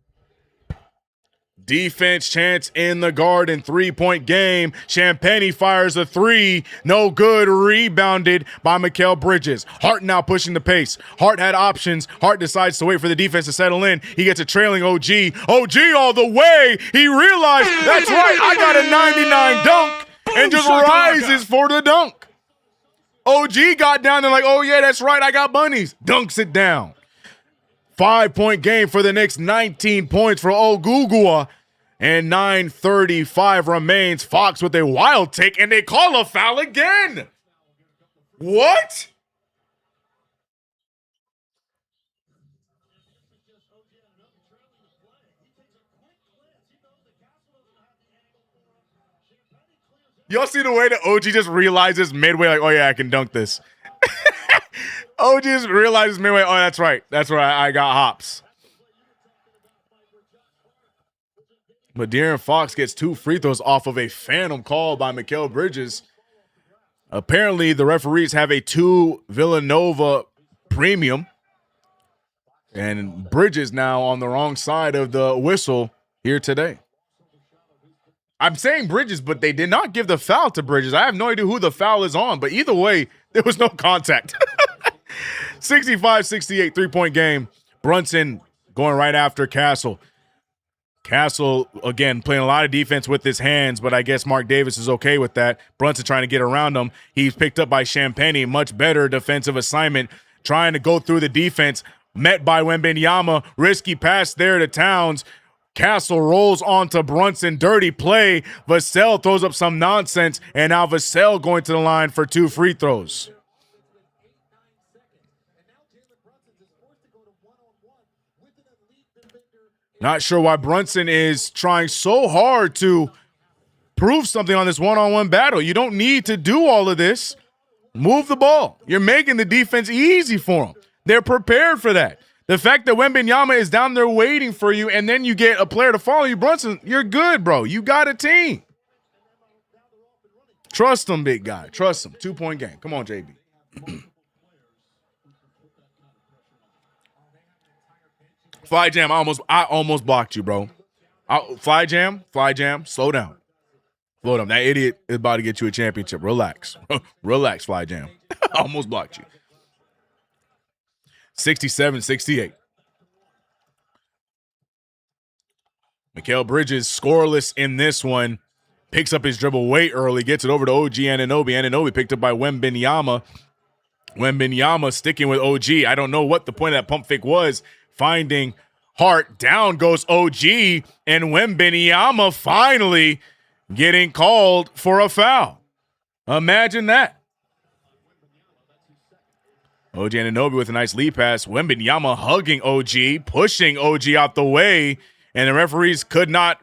Defense chance in the Garden, 3-point game. Champagnie fires a 3. No good. Rebounded by Mikal Bridges. Hart now pushing the pace. Hart had options. Hart decides to wait for the defense to settle in. He gets a trailing OG. OG all the way. He realized, that's right, I got a 99 dunk, and just rises for the dunk. OG got down there like, oh yeah, that's right, I got bunnies. Dunks it down. 5-point game for the Knicks, 19 points for Ogugua, and 9:35 remains. Fox with a wild take, and they call a foul again. What? Y'all see the way that OG just realizes midway, like, oh yeah, I can dunk this. OG just realizes midway, oh, that's right. That's right, I got hops. But De'Aaron Fox gets 2 free throws off of a phantom call by Mikal Bridges. Apparently, the referees have a 2 Villanova premium. And Bridges now on the wrong side of the whistle here today. I'm saying Bridges, but they did not give the foul to Bridges. I have no idea who the foul is on, but either way, there was no contact. 65-68, 3-point game. Brunson going right after Castle. Castle, again, playing a lot of defense with his hands, but I guess Mark Davis is okay with that. Brunson trying to get around him. He's picked up by Champagnie. Much better defensive assignment. Trying to go through the defense. Met by Wembanyama. Risky pass there to Towns. Castle rolls onto Brunson. Dirty play. Vassell throws up some nonsense, and now Vassell going to the line for 2 free throws. Not sure why Brunson is trying so hard to prove something on this one-on-one battle. You don't need to do all of this. Move the ball. You're making the defense easy for them. They're prepared for that. The fact that Wembanyama is down there waiting for you and then you get a player to follow you, Brunson, you're good, bro. You got a team. Trust him, big guy. Trust him. 2-point game. Come on, JB. Fly Jam, I almost blocked you, bro. Fly Jam, slow down. Slow down. That idiot is about to get you a championship. Relax. Relax, Fly Jam. I almost blocked you. 67-68. Mikal Bridges scoreless in this one. Picks up his dribble way early. Gets it over to OG Anunoby. Anunoby picked up by Wembanyama. Wembanyama sticking with OG. I don't know what the point of that pump fake was. Finding Hart. Down goes OG. And Wembanyama finally getting called for a foul. Imagine that. OG Anunoby with a nice lead pass. Wembanyama hugging OG, pushing OG out the way, and the referees could not.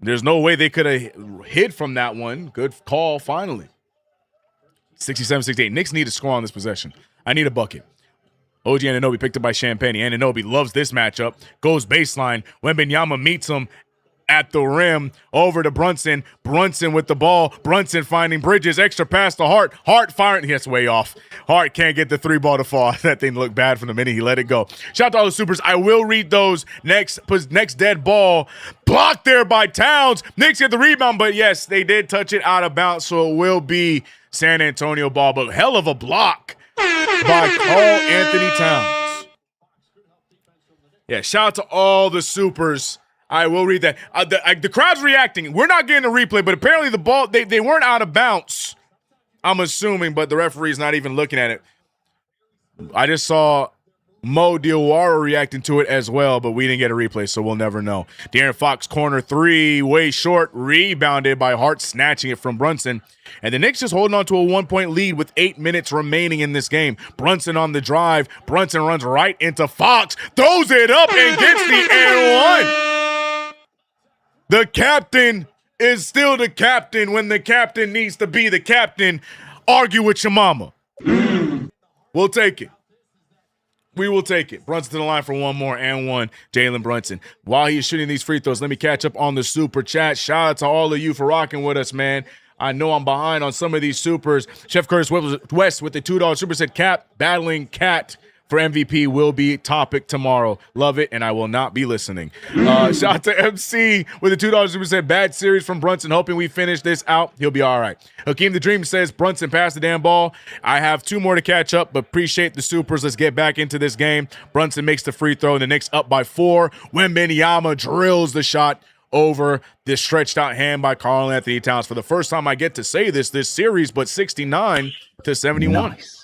There's no way they could have hid from that one. Good call, finally. 67-68. Knicks need to score on this possession. I need a bucket. OG Anunoby picked up by Champagne. Anunoby loves this matchup. Goes baseline. Wembanyama meets him at the rim, over to Brunson. Brunson with the ball. Brunson finding Bridges. Extra pass to Hart. Hart firing. He gets way off. Hart can't get the 3-ball to fall. That thing looked bad from the minute he let it go. Shout out to all the supers. I will read those. Next dead ball. Blocked there by Towns. Knicks get the rebound, but yes, they did touch it out of bounds, so it will be San Antonio ball. But hell of a block by Karl Anthony Towns. Yeah, shout out to all the supers. I will read that. The crowd's reacting. We're not getting a replay, but apparently the ball, they weren't out of bounds, I'm assuming, but the referee's not even looking at it. I just saw Mo Diawara reacting to it as well, but we didn't get a replay, so we'll never know. De'Aaron Fox, corner 3, way short, rebounded by Hart, snatching it from Brunson. And the Knicks just holding on to a 1-point lead with 8 minutes remaining in this game. Brunson on the drive. Brunson runs right into Fox, throws it up, and gets the and one. The captain is still the captain when the captain needs to be the captain. Argue with your mama. We'll take it. We will take it. Brunson to the line for one more and one. Jalen Brunson. While he's shooting these free throws, let me catch up on the super chat. Shout out to all of you for rocking with us, man. I know I'm behind on some of these supers. Chef Curtis West with the $2 super said, Cap battling Cat for MVP will be topic tomorrow. Love it, and I will not be listening. Shout out to MC with the $2 super said, bad series from Brunson. Hoping we finish this out. He'll be all right. Hakeem the Dream says, Brunson passed the damn ball. I have 2 more to catch up, but appreciate the supers. Let's get back into this game. Brunson makes the free throw, and the Knicks up by 4. Wembanyama drills the shot over this stretched out hand by Karl Anthony Towns. For the first time I get to say this series, but 69-71. Nice.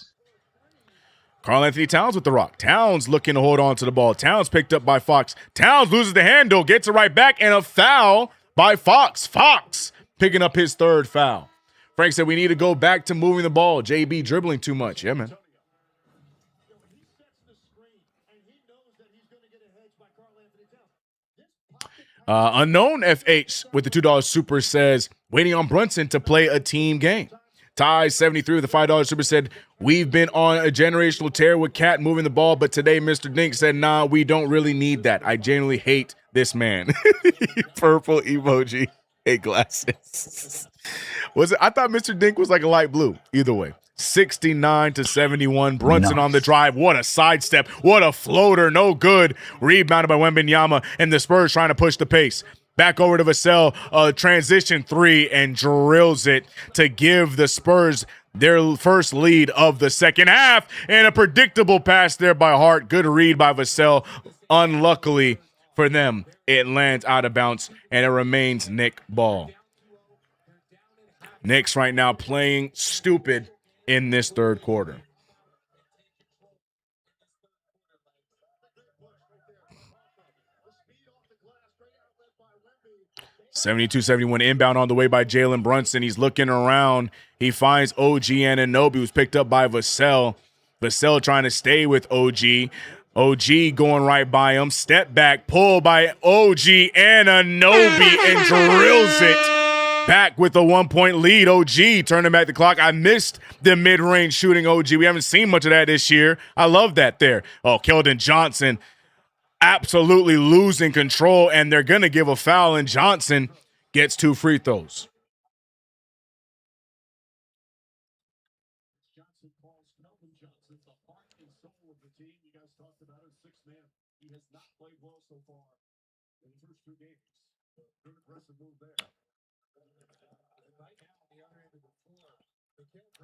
Karl Anthony Towns with the rock. Towns looking to hold on to the ball. Towns picked up by Fox. Towns loses the handle, gets it right back, and a foul by Fox. Fox picking up his 3rd foul. Frank said we need to go back to moving the ball. JB dribbling too much. Yeah, man. Unknown FH with the $2 super says, waiting on Brunson to play a team game. Ty 73 with the $5 super said, we've been on a generational tear with Cat moving the ball, but today Mr. Dink said, nah, we don't really need that. I genuinely hate this man. Purple emoji. Hate glasses. Was it? I thought Mr. Dink was like a light blue. Either way. 69-71. Brunson on the drive. What a sidestep. What a floater. No good. Rebounded by Wembanyama, and the Spurs trying to push the pace. Back over to Vassell, transition 3, and drills it to give the Spurs their first lead of the second half. And a predictable pass there by Hart. Good read by Vassell. Unluckily for them, it lands out of bounds, and it remains Knick ball. Knicks right now playing stupid in this 3rd quarter. 72-71 inbound on the way by Jalen Brunson. He's looking around. He finds OG Anunoby, who's picked up by Vassell. Vassell trying to stay with OG. OG going right by him. Step back, pull by OG Anunoby and drills it. Back with a 1-point lead. OG turning back the clock. I missed the mid-range shooting OG. We haven't seen much of that this year. I love that there. Oh, Keldon Johnson absolutely losing control, and they're going to give a foul, and Johnson gets 2 free throws.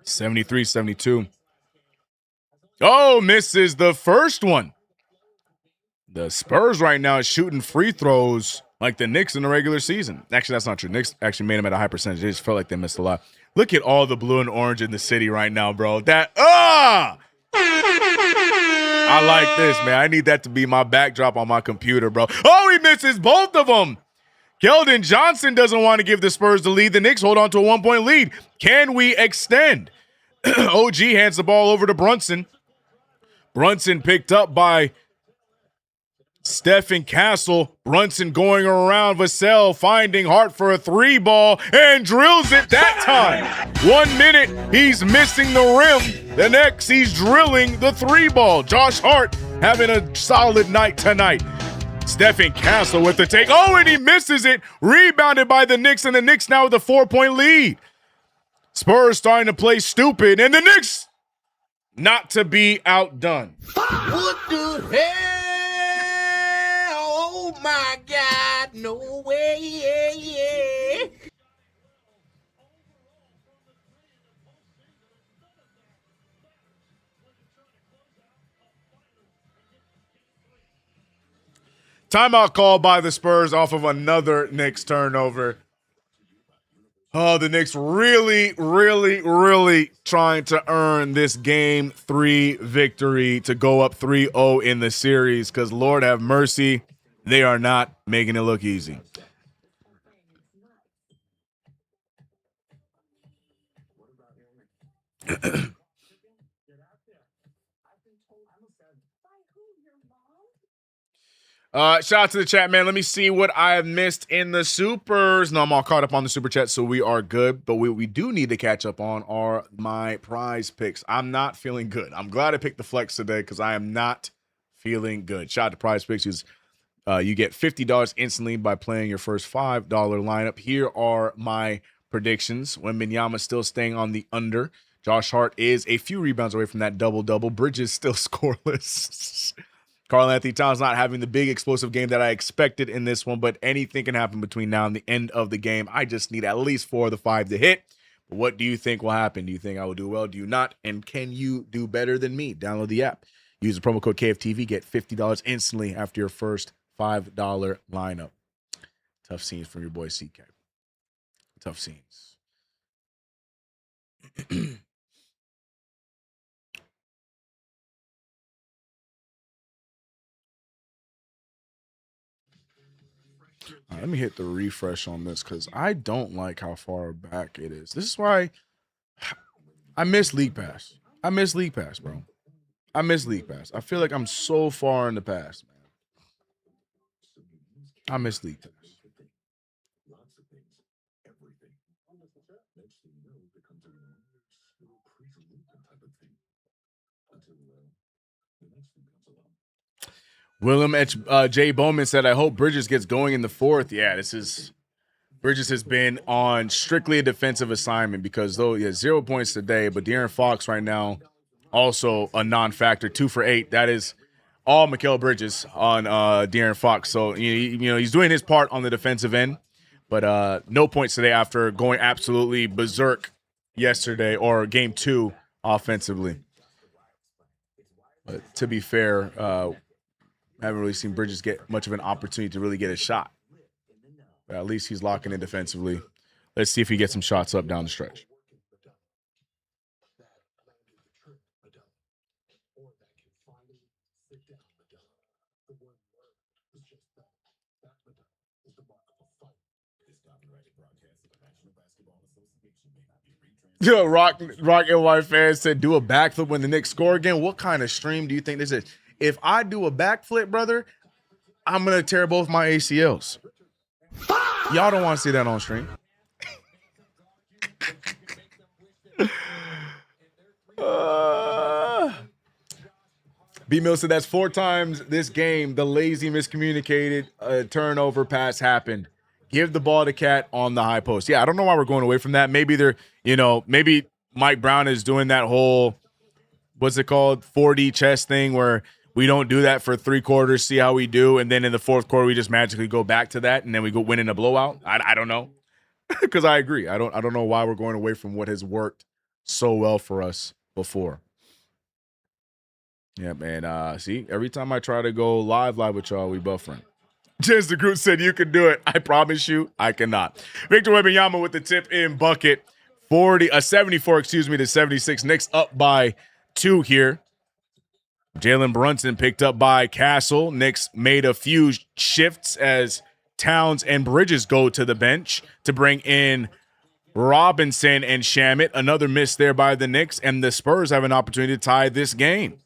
(73-72). Oh, misses the first one. The Spurs right now is shooting free throws like the Knicks in the regular season. Actually, that's not true. Knicks actually made them at a high percentage. They just felt like they missed a lot. Look at all the blue and orange in the city right now, bro. I like this, man. I need that to be my backdrop on my computer, bro. Oh, he misses both of them. Keldon Johnson doesn't want to give the Spurs the lead. The Knicks hold on to a 1-point lead. Can we extend? OG hands the ball over to Brunson. Brunson picked up by Stephen Castle. Brunson going around Vassell, finding Hart for a 3-ball and drills it that time. 1 minute, he's missing the rim. The next, he's drilling the 3-ball. Josh Hart having a solid night tonight. Stephen Castle with the take. Oh, and he misses it. Rebounded by the Knicks, and the Knicks now with a 4-point lead. Spurs starting to play stupid, and the Knicks not to be outdone. What the hell? Oh my God, no way. Timeout call by the Spurs off of another Knicks turnover. Oh, the Knicks really, really, really trying to earn this Game 3 victory to go up 3-0 in the series because, Lord have mercy, they are not making it look easy. Shout out to the chat, man. Let me see what I have missed in the supers. No, I'm all caught up on the super chat, so we are good. But what we do need to catch up on are my prize picks. I'm not feeling good. I'm glad I picked the flex today because I am not feeling good. Shout out to prize picks. You get $50 instantly by playing your first $5 lineup. Here are my predictions. Wembanyama still staying on the under. Josh Hart is a few rebounds away from that double-double. Bridges still scoreless. Karl-Anthony Towns not having the big explosive game that I expected in this one, but anything can happen between now and the end of the game. I just need at least 4 of the 5 to hit. But what do you think will happen? Do you think I will do well? Do you not? And can you do better than me? Download the app. Use the promo code KFTV. Get $50 instantly after your first $5 lineup. Tough scenes from your boy CK. Tough scenes. Let me hit the refresh on this because I don't like how far back it is. This is why I miss League Pass. I miss League Pass, bro. I miss League Pass. I feel like I'm so far in the past, man. I miss League Pass. Willem J. Bowman said, I hope Bridges gets going in the 4th. Yeah, Bridges has been on strictly a defensive assignment because though he has 0 points today, but De'Aaron Fox right now also a non-factor, 2 for 8. That is all Mikal Bridges on De'Aaron Fox. So, you know, he's doing his part on the defensive end, but no points today after going absolutely berserk yesterday or game 2 offensively. But to be fair, haven't really seen Bridges get much of an opportunity to really get a shot. But at least he's locking in defensively. Let's see if he gets some shots up down the stretch. Yo, Rock NY fan said, do a backflip when the Knicks score again. What kind of stream do you think this is? If I do a backflip, brother, I'm going to tear both my ACLs. Y'all don't want to see that on stream. B. Mill said that's 4 times this game the lazy, miscommunicated turnover pass happened. Give the ball to Cat on the high post. Yeah, I don't know why we're going away from that. Maybe maybe Mike Brown is doing that whole, what's it called, 4D chess thing where we don't do that for 3 quarters, see how we do, and then in the 4th quarter we just magically go back to that, and then we go win in a blowout. I don't know, because I agree. I don't know why we're going away from what has worked so well for us before. Yeah, man. See, every time I try to go live with y'all, we buffering. Jens the group said you can do it. I promise you, I cannot. Victor Wembanyama with the tip in bucket. 74 to 76. Knicks up by 2 here. Jalen Brunson picked up by Castle. Knicks made a few shifts as Towns and Bridges go to the bench to bring in Robinson and Shamet. Another miss there by the Knicks, and the Spurs have an opportunity to tie this game.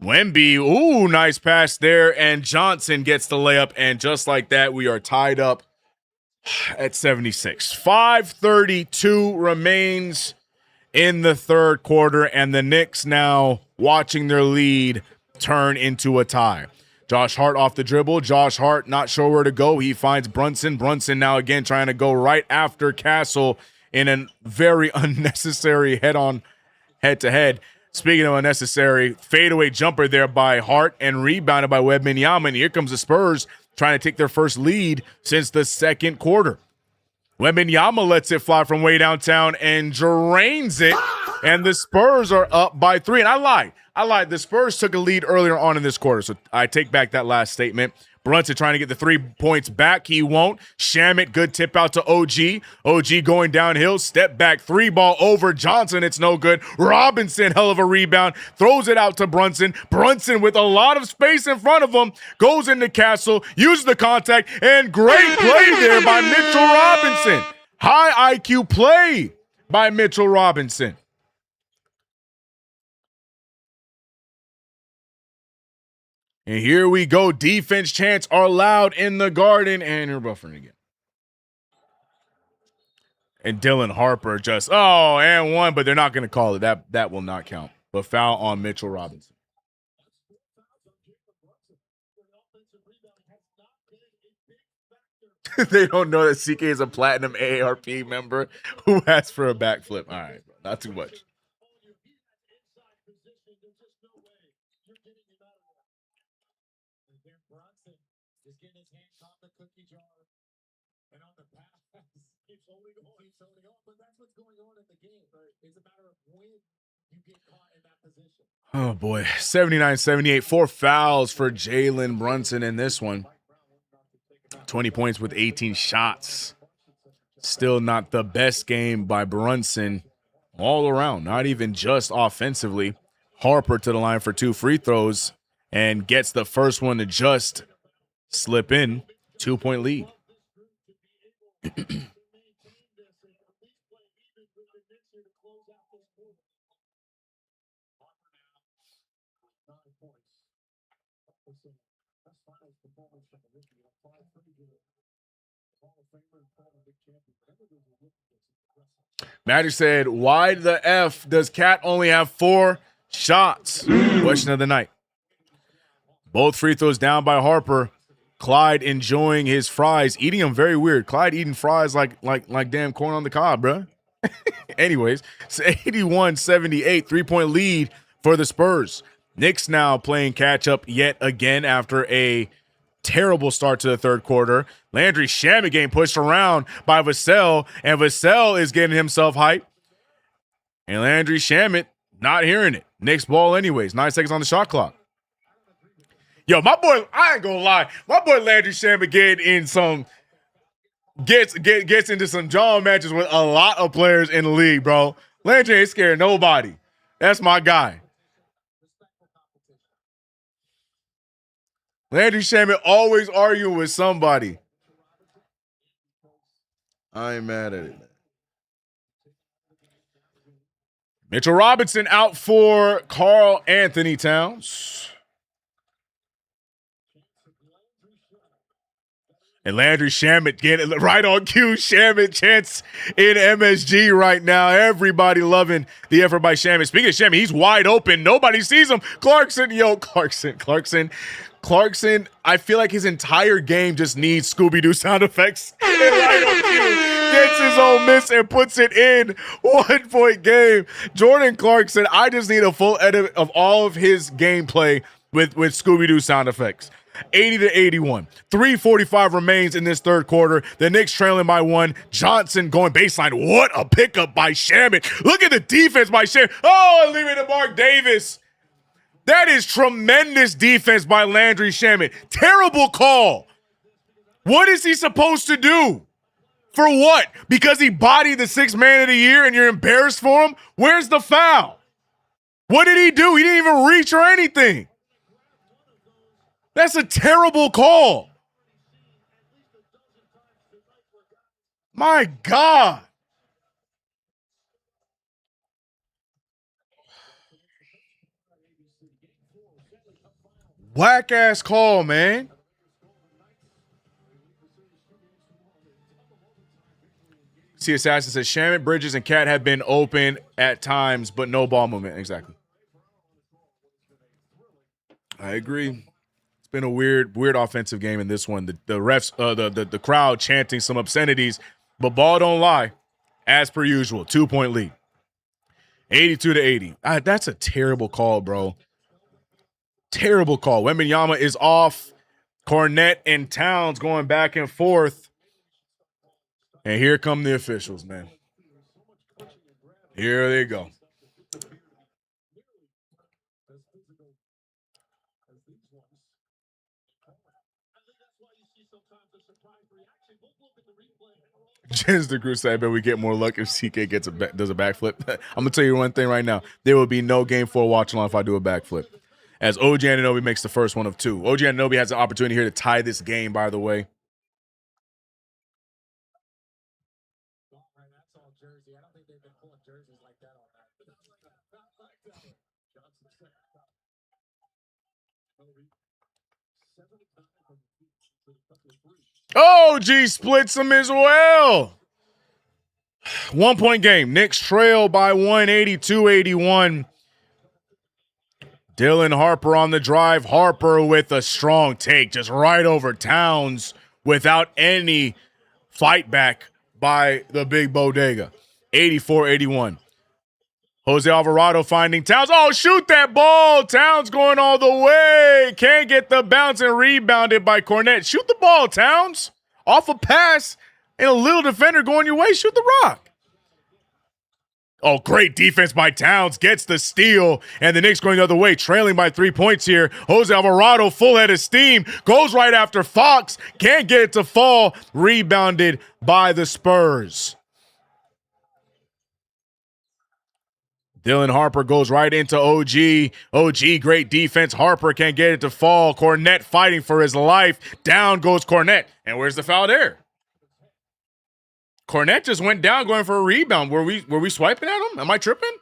Wemby, ooh, nice pass there, and Johnson gets the layup, and just like that, we are tied up at 76. 5:32 remains in the 3rd quarter, and the Knicks now watching their lead turn into a tie. Josh Hart off the dribble. Josh Hart not sure where to go. He finds Brunson. Brunson now again trying to go right after Castle in a very unnecessary head-to-head. Speaking of unnecessary, fadeaway jumper there by Hart and rebounded by Wembanyama. And here comes the Spurs trying to take their first lead since the 2nd quarter. Wembanyama lets it fly from way downtown and drains it. And the Spurs are up by 3. And I lied. The Spurs took a lead earlier on in this quarter. So I take back that last statement. Brunson trying to get the 3 points back. He won't. Shamet, good tip out to OG. OG going downhill. Step back. 3-ball over Johnson. It's no good. Robinson, hell of a rebound. Throws it out to Brunson. Brunson with a lot of space in front of him. Goes into Castle. Uses the contact. And great play there by Mitchell Robinson. High IQ play by Mitchell Robinson. And here we go. Defense chants are loud in the Garden, and you're buffering again. And Dylan Harper just, and 1, but they're not going to call it. That will not count. But foul on Mitchell Robinson. They don't know that CK is a platinum AARP member who asked for a backflip. All right, bro, not too much. Oh, boy. 79-78. 4 fouls for Jalen Brunson in this one. 20 points with 18 shots. Still not the best game by Brunson all around, not even just offensively. Harper to the line for 2 free throws and gets the first one to just slip in. 2-point lead. Magic said, why the F does Cat only have 4 shots? Question of the night. Both free throws down by Harper. Clyde enjoying his fries, eating them very weird. Clyde eating fries like damn corn on the cob, bro. Anyways, it's 81-78, 3-point lead for the Spurs. Knicks now playing catch up yet again after a terrible start to the 3rd quarter. Landry Shamet getting pushed around by Vassell, and Vassell is getting himself hyped. And Landry Shamet not hearing it. Knicks ball anyways. 9 seconds on the shot clock. Yo, my boy, I ain't gonna lie. My boy Landry Shamet gets into some jaw matches with a lot of players in the league, bro. Landry ain't scared nobody. That's my guy. Landry Shamet always arguing with somebody. I ain't mad at it. Mitchell Robinson out for Karl Anthony Towns. And Landry Shamet getting right on cue. Shamet chance in MSG right now. Everybody loving the effort by Shamet. Speaking of Shamet, he's wide open. Nobody sees him. Clarkson. I feel like his entire game just needs Scooby-Doo sound effects. And right on cue. Gets his own miss and puts it in. 1 point game. Jordan Clarkson, I just need a full edit of all of his gameplay with Scooby-Doo sound effects. 80-81. 3:45 remains in this third quarter. The Knicks trailing by 1. Johnson going baseline. What a pickup by Shamet. Look at the defense by Shamet. Oh, and leave it to Mark Davis. That is tremendous defense by Landry Shamet. Terrible call. What is he supposed to do? For what? Because he bodied the sixth man of the year and you're embarrassed for him? Where's the foul? What did he do? He didn't even reach or anything. That's a terrible call. My God. Whack ass call, man. See, Assassin says Shamet, Bridges, and Cat have been open at times, but no ball movement. Exactly. I agree. It's been a weird offensive game in this one. The refs, the crowd chanting some obscenities, but ball don't lie, as per usual. 2 point lead, 82-80. That's a terrible call, bro. Terrible call. Wembanyama is off. Cornette and Towns going back and forth, and here come the officials, man. Here they go. Jens the Group said, I bet we get more luck if CK does a backflip. I'm going to tell you one thing right now. There will be no game 4 watch along if I do a backflip. As OG Anunoby makes the first one of 2. OG Anunoby has an opportunity here to tie this game, by the way. OG splits him as well. 1 point game. Knicks trail by 182-81. Dylan Harper on the drive. Harper with a strong take, just right over Towns without any fight back by the big bodega. 84-81. Jose Alvarado finding Towns. Oh, shoot that ball. Towns going all the way. Can't get the bounce and rebounded by Cornette. Shoot the ball, Towns. Off a pass and a little defender going your way. Shoot the rock. Oh, great defense by Towns. Gets the steal. And the Knicks going the other way, trailing by 3 points here. Jose Alvarado, full head of steam. Goes right after Fox. Can't get it to fall. Rebounded by the Spurs. Dylan Harper goes right into OG. OG, great defense. Harper can't get it to fall. Cornette fighting for his life. Down goes Cornette. And where's the foul there? Cornette just went down going for a rebound. Were we swiping at him? Am I tripping?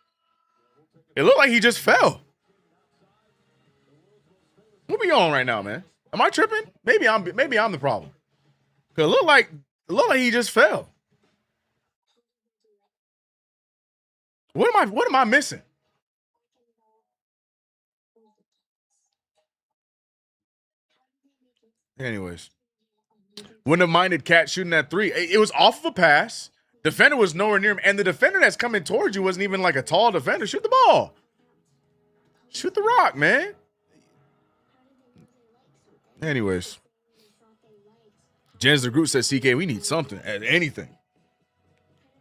It looked like he just fell. What we on right now, man? Am I tripping? Maybe I'm the problem. Cause it looked like he just fell. What am I missing? Anyways, wouldn't have minded Cat shooting that 3. It was off of a pass. Defender was nowhere near him, and the defender that's coming towards you wasn't even like a tall defender. Shoot the ball. Shoot the rock, man. Anyways, Jens the Group says, CK, we need something. Anything.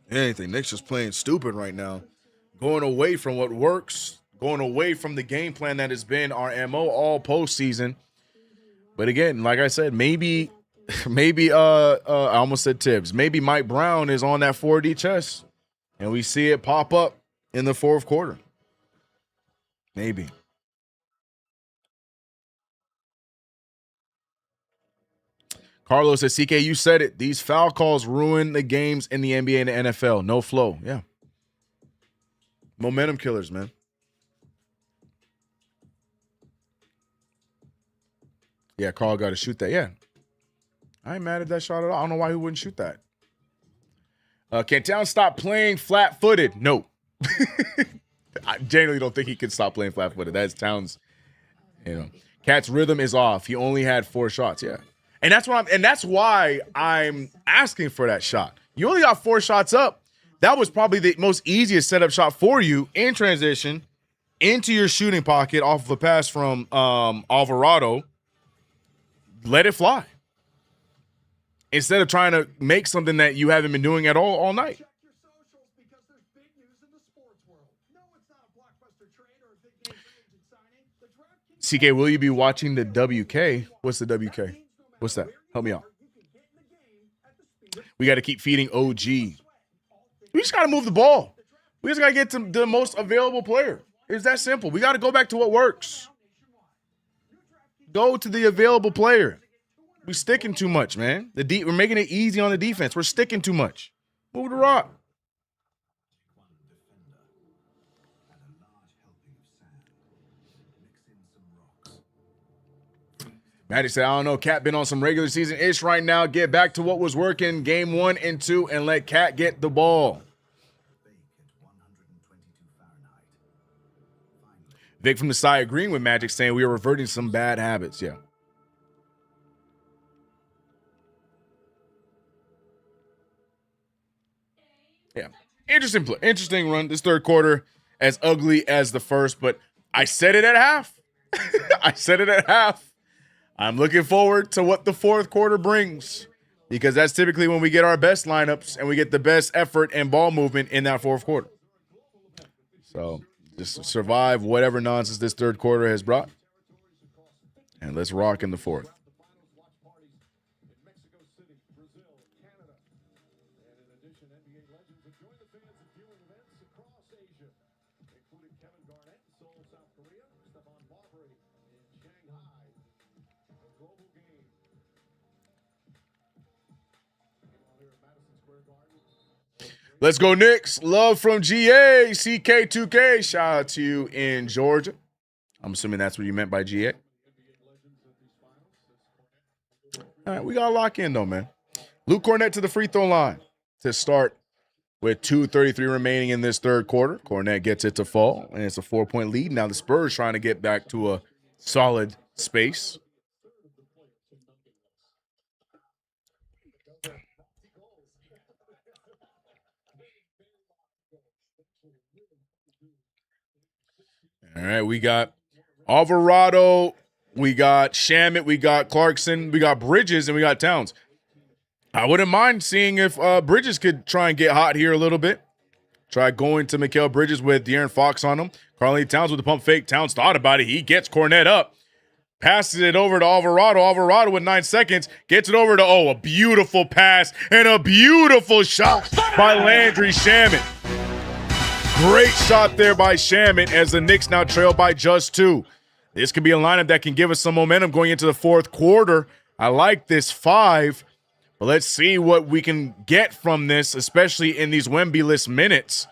Knicks just playing stupid right now. Going away from what works, going away from the game plan that has been our MO all postseason. But again, like I said, maybe I almost said Tibbs. Maybe Mike Brown is on that 4D chess, and we see it pop up in the fourth quarter. Maybe. Carlos says, CK, you said it. These foul calls ruin the games in the NBA and the NFL. No flow. Yeah. Momentum killers, man. Yeah, Carl got to shoot that. Yeah. I ain't mad at that shot at all. I don't know why he wouldn't shoot that. Can Towns stop playing flat-footed? No. I genuinely don't think he can stop playing flat-footed. That's Towns. You know, Cat's rhythm is off. He only had 4 shots. Yeah. And that's why I'm asking for that shot. You only got 4 shots up. That was probably the most easiest setup shot for you in transition into your shooting pocket off of a pass from Alvarado. Let it fly. Instead of trying to make something that you haven't been doing at all night. CK, will you be watching the WK? What's the WK? What's that? Help me out. We got to keep feeding OG. We just got to move the ball. We just got to get to the most available player. It's that simple. We got to go back to what works. Go to the available player. We sticking too much, man. We're making it easy on the defense. We're sticking too much. Move the rock. Magic said, I don't know. Cat been on some regular season-ish right now. Get back to what was working game 1 and 2 and let Cat get the ball. Vic from the side agreeing with Magic, saying we are reverting some bad habits. Yeah. Yeah. Interesting run. This third quarter, as ugly as the first, but I said it at half. I said it at half. I'm looking forward to what the fourth quarter brings because that's typically when we get our best lineups and we get the best effort and ball movement in that fourth quarter. So just survive whatever nonsense this third quarter has brought, and let's rock in the fourth. Let's go, Knicks. Love from GA. CK2K. Shout out to you in Georgia. I'm assuming that's what you meant by GA. All right, we got to lock in, though, man. Luke Cornett to the free throw line to start with 2:33 remaining in this third quarter. Cornett gets it to fall, and it's a 4-point lead. Now the Spurs trying to get back to a solid space. All right, we got Alvarado, we got Shamet, we got Clarkson, we got Bridges, and we got Towns. I wouldn't mind seeing if Bridges could try and get hot here a little bit. Try going to Mikal Bridges with De'Aaron Fox on him. Karl-Anthony Towns with the pump fake. Towns thought about it. He gets Cornett up. Passes it over to Alvarado. Alvarado with 9 seconds. Gets it over to, a beautiful pass and a beautiful shot by Landry Shamet. Great shot there by Shamet as the Knicks now trail by just 2. This could be a lineup that can give us some momentum going into the fourth quarter. I like this 5, but let's see what we can get from this, especially in these Wemby-less minutes.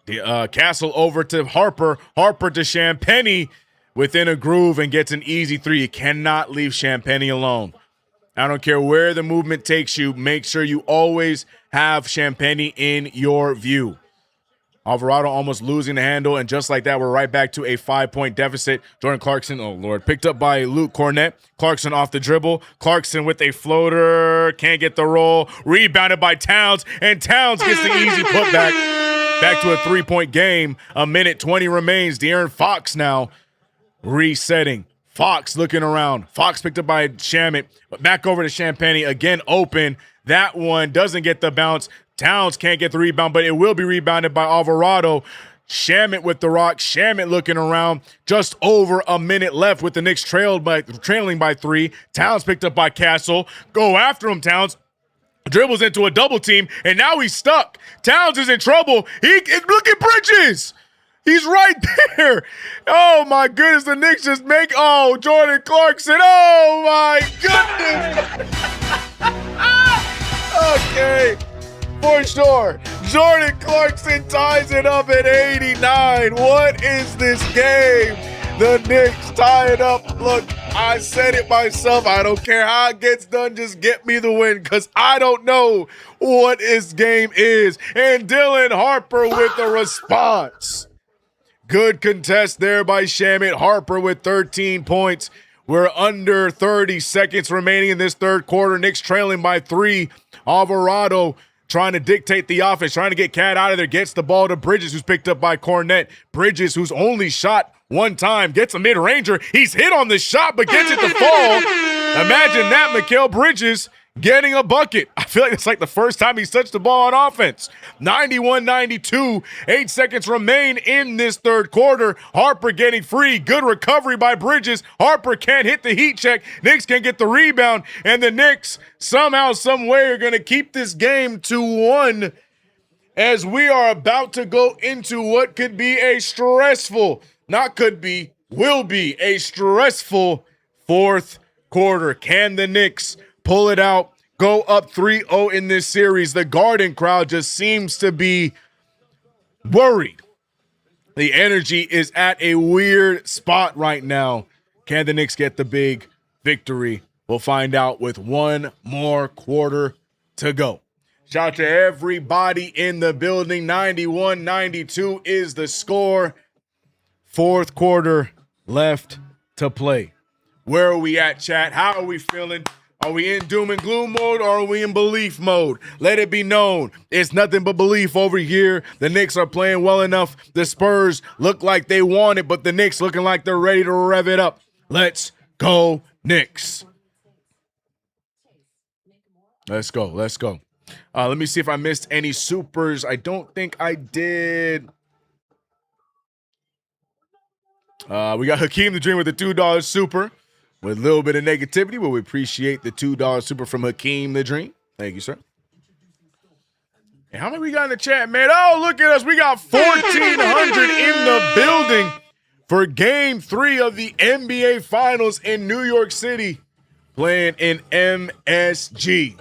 Castle over to Harper. Harper to Champagnie within a groove and gets an easy 3. You cannot leave Champagnie alone. I don't care where the movement takes you. Make sure you always have Champagnie in your view. Alvarado almost losing the handle, and just like that, we're right back to a 5-point deficit. Jordan Clarkson, oh, Lord, picked up by Luke Cornett. Clarkson off the dribble. Clarkson with a floater. Can't get the roll. Rebounded by Towns, and Towns gets the easy putback. Back to a 3-point game. 1:20 remains. De'Aaron Fox now resetting. Fox looking around. Fox picked up by Shamet. Back over to Champagnie. Again open. That one doesn't get the bounce. Towns can't get the rebound, but it will be rebounded by Alvarado. Shamet with the rock. Shamet looking around. Just over a minute left with the Knicks trailing by 3. Towns picked up by Castle. Go after him, Towns. Dribbles into a double team, and now he's stuck. Towns is in trouble. Look at Bridges. He's right there. Oh, my goodness. The Knicks just make, oh, Jordan Clarkson. Oh, my goodness. Okay, for sure. Jordan Clarkson ties it up at 89. What is this game? The Knicks tie it up. Look, I said it myself. I don't care how it gets done. Just get me the win because I don't know what this game is. And Dylan Harper with the response. Good contest there by Shamit. Harper with 13 points. We're under 30 seconds remaining in this third quarter. Knicks trailing by 3. Alvarado trying to dictate the offense, trying to get Cat out of there, gets the ball to Bridges, who's picked up by Cornette. Bridges, who's only shot one time, gets a mid-ranger. He's hit on the shot, but gets it to fall. Imagine that, Mikal Bridges getting a bucket. I feel like it's like the first time he's touched the ball on offense. 91-92, 8 seconds remain in this third quarter. Harper getting free. Good recovery by Bridges. Harper can't hit the heat check. Knicks can get the rebound, and the Knicks somehow, some way are going to keep this game to 1 as we are about to go into what could be a stressful, not could be, will be a stressful fourth quarter. Can the Knicks pull it out, go up 3-0 in this series? The Garden crowd just seems to be worried. The energy is at a weird spot right now. Can the Knicks get the big victory? We'll find out with one more quarter to go. Shout out to everybody in the building. 91-92 is the score. Fourth quarter left to play. Where are we at, chat? How are we feeling? Are we in doom and gloom mode or are we in belief mode? Let it be known, it's nothing but belief over here. The Knicks are playing well enough. The Spurs look like they want it, but the Knicks looking like they're ready to rev it up. Let's go, Knicks. Let's go. Let me see if I missed any supers. I don't think I did. We got Hakeem the Dream with the $2 super. With a little bit of negativity, but we appreciate the $2 super from Hakeem the Dream. Thank you, sir. And how many we got in the chat, man? Oh, look at us. We got 1,400 in the building for Game 3 of the NBA Finals in New York City, playing in MSG.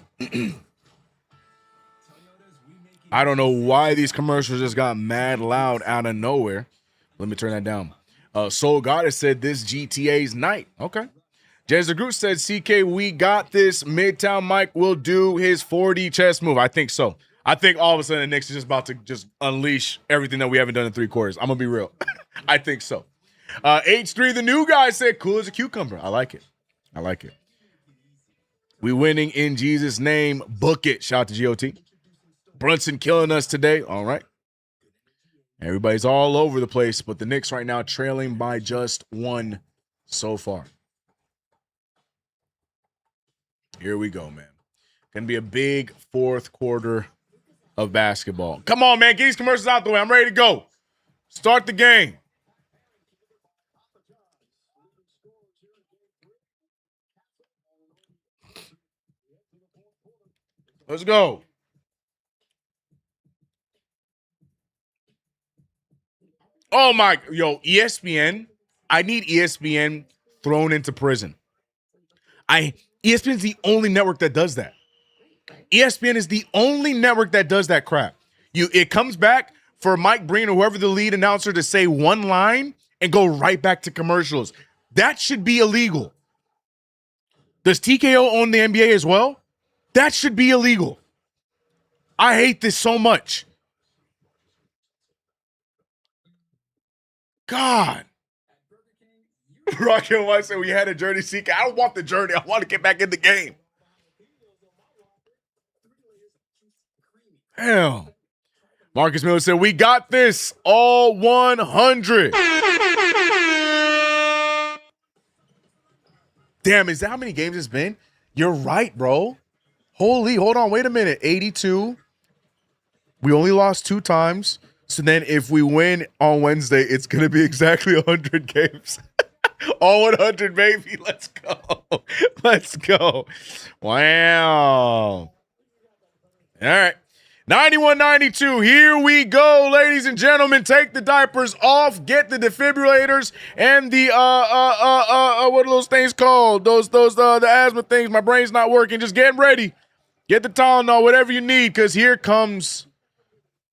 I don't know why these commercials just got mad loud out of nowhere. Let me turn that down. Soul Goddess said this GTA's night. Okay. Jezza Groot said, CK, we got this. Midtown Mike will do his 4D chess move. I think so. I think all of a sudden the Knicks is just about to just unleash everything that we haven't done in 3 quarters. I'm going to be real. I think so. H3, the new guy, said, cool as a cucumber. I like it. We winning in Jesus' name. Book it. Shout out to GOT. Brunson killing us today. All right. Everybody's all over the place, but the Knicks right now trailing by just 1 so far. Here we go, man. Gonna be a big fourth quarter of basketball. Come on, man. Get these commercials out the way. I'm ready to go. Start the game. Let's go. Oh, my. Yo, ESPN. I need ESPN thrown into prison. ESPN is the only network that does that. ESPN is the only network that does that crap. It comes back for Mike Breen or whoever the lead announcer to say one line and go right back to commercials. That should be illegal. Does TKO own the NBA as well? That should be illegal. I hate this so much. God. Rocky and White said we had a journey seeker. I don't want the journey. I want to get back in the game. Hell. Marcus Miller said, we got this all 100. Damn, is that how many games it's been? You're right, bro. Holy, hold on, wait a minute. 82. We only lost 2 times. So then if we win on Wednesday, it's going to be exactly 100 games. All 100, baby. Let's go. Let's go. Wow. All right. 91-92, here we go, ladies and gentlemen. Take the diapers off, get the defibrillators and the what are those things called? The asthma things. My brain's not working. Just get ready. Get the Tylenol, whatever you need, because here comes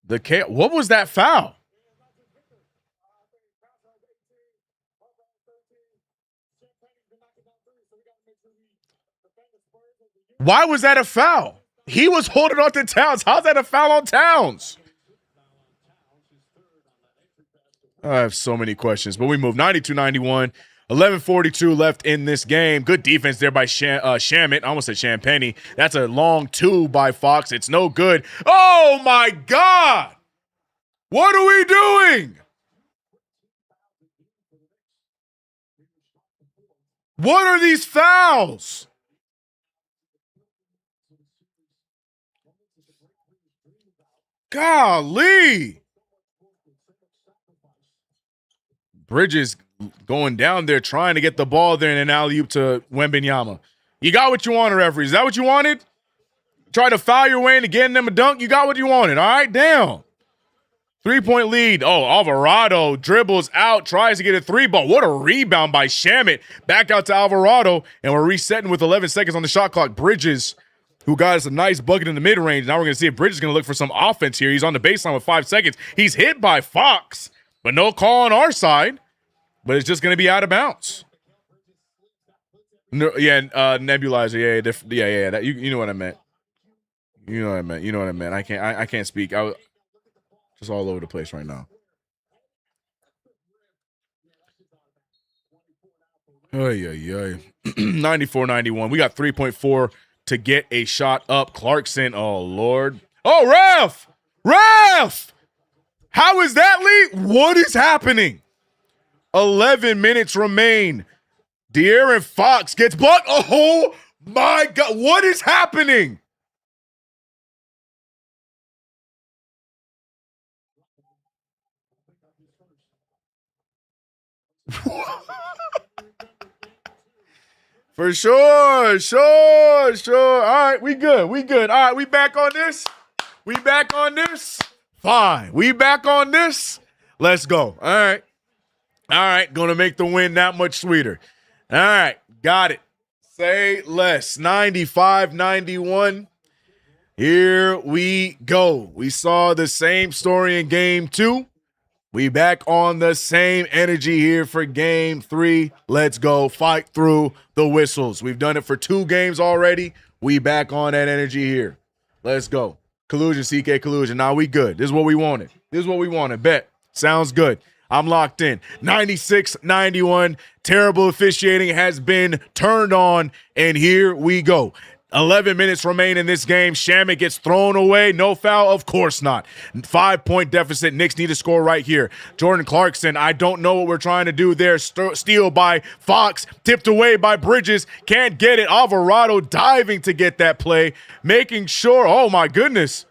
the what was that foul? Why was that a foul? He was holding on to Towns. How's that a foul on Towns? I have so many questions, but we move 92-91. 11:42 left in this game. Good defense there by Shamit. I almost said Champagny. That's a long two by Fox. It's no good. Oh, my God. What are we doing? What are these fouls? Golly. Bridges going down there trying to get the ball there in an alley-oop to Wembanyama. You got what you wanted, referee. Is that what you wanted? Try to foul your way into getting them a dunk. You got what you wanted. All right, down. 3-point lead. Oh, Alvarado dribbles out, tries to get a three ball. What a rebound by Shamit. Back out to Alvarado, and we're resetting with 11 seconds on the shot clock. Bridges, who got us a nice bucket in the mid-range. Now we're going to see if Bridges is going to look for some offense here. He's on the baseline with 5 seconds. He's hit by Fox, but no call on our side. But it's just going to be out of bounds. No, yeah, nebulizer. Yeah. That, you know what I meant. You know what I meant. I can't speak. I was just all over the place right now. Ay. 94-91. We got 3.4 to get a shot up. Clarkson. Oh, Lord. Oh, ref! How is that lead? What is happening? 11 minutes remain. De'Aaron Fox gets blocked. Oh, my God. What is happening? For sure. All right, we good. All right, we back on this? Fine. We back on this? Let's go. All right, gonna make the win that much sweeter. All right, got it. Say less. 95-91. Here we go. We saw the same story in game 2. We back on the same energy here for game 3. Let's go. Fight through the whistles. We've done it for 2 games already. We back on that energy here. Let's go. Collusion, CK collusion. Now we good. This is what we wanted. Bet. Sounds good. I'm locked in. 96-91. Terrible officiating has been turned on, and here we go. 11 minutes remain in this game. Shamit gets thrown away. No foul? Of course not. 5-point deficit. Knicks need to score right here. Jordan Clarkson, I don't know what we're trying to do there. Steal by Fox. Tipped away by Bridges. Can't get it. Alvarado diving to get that play. Making sure. Oh, my goodness.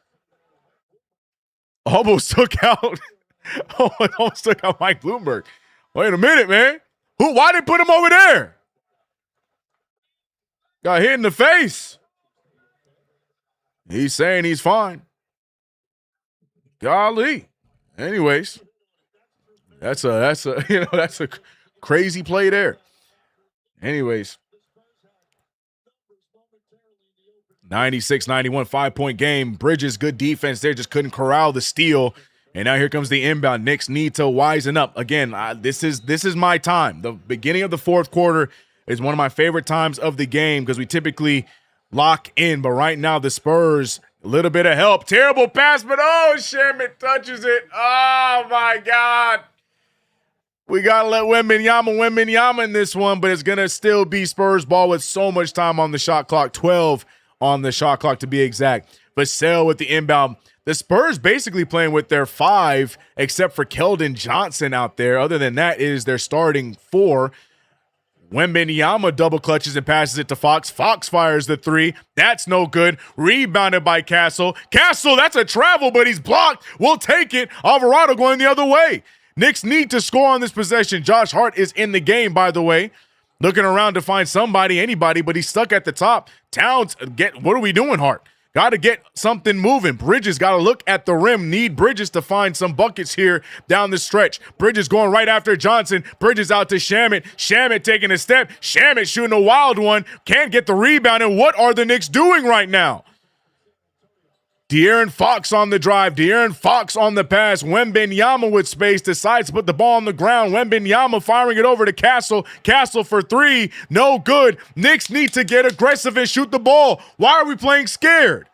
Almost took out. Oh, it almost took out Mike Bloomberg. Wait a minute, man. Why did they put him over there? Got hit in the face. He's saying he's fine. Golly. Anyways, that's a crazy play there. Anyways, 96-91, 5-point game. Bridges, good defense there, just couldn't corral the steal. And now here comes the inbound. Knicks need to wisen up. Again, this is my time. The beginning of the fourth quarter is one of my favorite times of the game because we typically lock in. But right now, the Spurs, a little bit of help. Terrible pass, but Shamit touches it. Oh, my God. We got to let Wembanyama in this one, but it's going to still be Spurs ball with so much time on the shot clock. 12 on the shot clock to be exact. Vassell with the inbound. The Spurs basically playing with their 5, except for Keldon Johnson out there. Other than that, is their starting 4. Wembanyama double clutches and passes it to Fox. Fox fires the 3. That's no good. Rebounded by Castle. Castle, that's a travel, but he's blocked. We'll take it. Alvarado going the other way. Knicks need to score on this possession. Josh Hart is in the game, by the way. Looking around to find somebody, anybody, but he's stuck at the top. Towns, what are we doing, Hart? Got to get something moving. Bridges got to look at the rim. Need Bridges to find some buckets here down the stretch. Bridges going right after Johnson. Bridges out to Shamet. Shamet taking a step. Shamet shooting a wild one. Can't get the rebound. And what are the Knicks doing right now? De'Aaron Fox on the drive. De'Aaron Fox on the pass. Wembanyama with space decides to put the ball on the ground. Wembanyama firing it over to Castle. Castle for three. No good. Knicks need to get aggressive and shoot the ball. Why are we playing scared?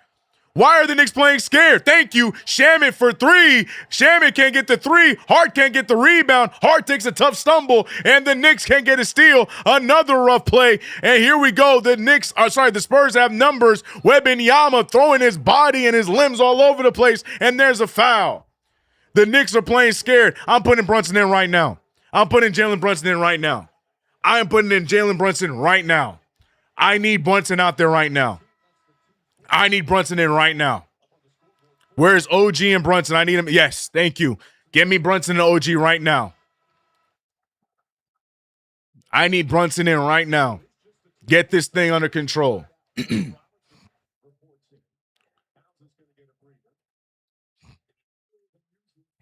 Why are the Knicks playing scared? Thank you. Shamet for three. Shamet can't get the three. Hart can't get the rebound. Hart takes a tough stumble, and the Knicks can't get a steal. Another rough play, and here we go. The Spurs have numbers. Wembanyama throwing his body and his limbs all over the place, and there's a foul. The Knicks are playing scared. I'm putting Brunson in right now. I'm putting Jalen Brunson in right now. I am putting in Jalen Brunson right now. I need Brunson out there right now. I need Brunson in right now. Where's OG and Brunson? I need him. Yes, thank you. Get me Brunson and OG right now. I need Brunson in right now. Get this thing under control.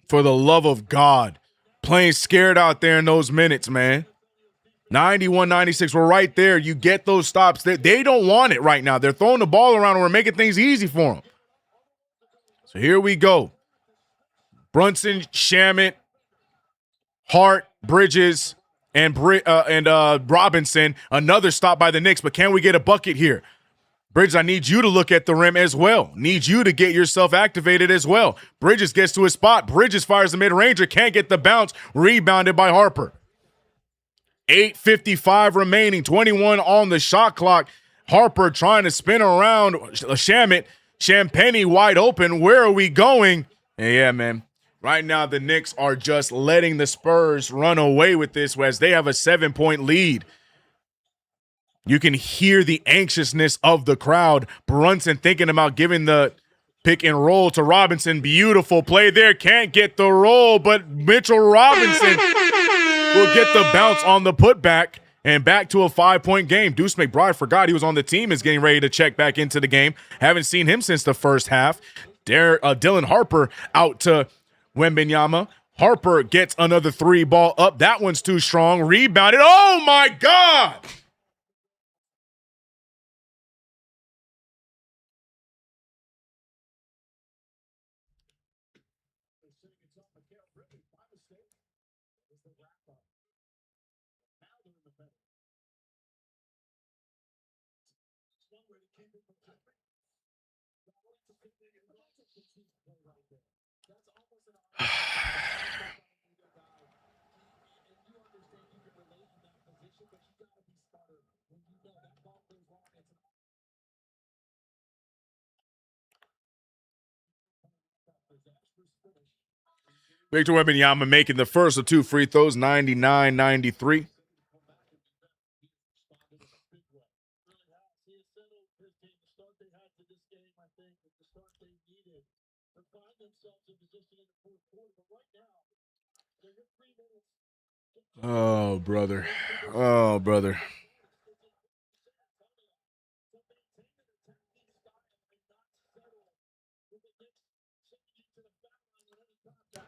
For the love of God. Playing scared out there in those minutes, man. 91-96, we're right there. You get those stops. They don't want it right now. They're throwing the ball around and we're making things easy for them. So here we go. Brunson, Shamet, Hart, Bridges, and Robinson. Another stop by the Knicks, but can we get a bucket here? Bridges, I need you to look at the rim as well. Need you to get yourself activated as well. Bridges gets to his spot. Bridges fires the mid-ranger. Can't get the bounce. Rebounded by Harper. 8:55 remaining, 21 on the shot clock. Harper trying to spin around Shamet. Champagny wide open. Where are we going? Yeah, man. Right now, the Knicks are just letting the Spurs run away with this as they have a 7-point lead. You can hear the anxiousness of the crowd. Brunson thinking about giving the pick and roll to Robinson. Beautiful play there. Can't get the roll, but Mitchell Robinson will get the bounce on the putback and back to a 5-point game. Deuce McBride forgot he was on the team, is getting ready to check back into the game. Haven't seen him since the first half. Dylan Harper out to Wembanyama. Harper gets another three ball up. That one's too strong. Rebounded. Oh, my God. Victor Wembanyama making the first of two free throws, 99-93. Oh, brother. Oh, brother.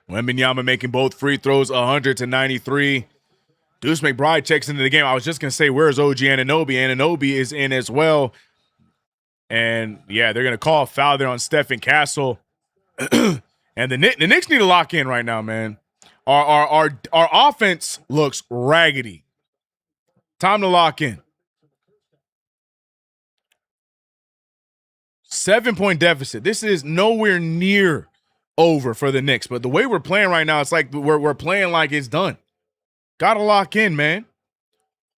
Wembanyama making both free throws, 100-93. Deuce McBride checks into the game. I was just going to say, where's OG Anunoby? Anunoby is in as well. And, yeah, they're going to call a foul there on Stephen Castle. And the Knicks need to lock in right now, man. Our offense looks raggedy. Time to lock in. 7-point deficit. This is nowhere near over for the Knicks. But the way we're playing right now, it's like we're playing like it's done. Got to lock in, man.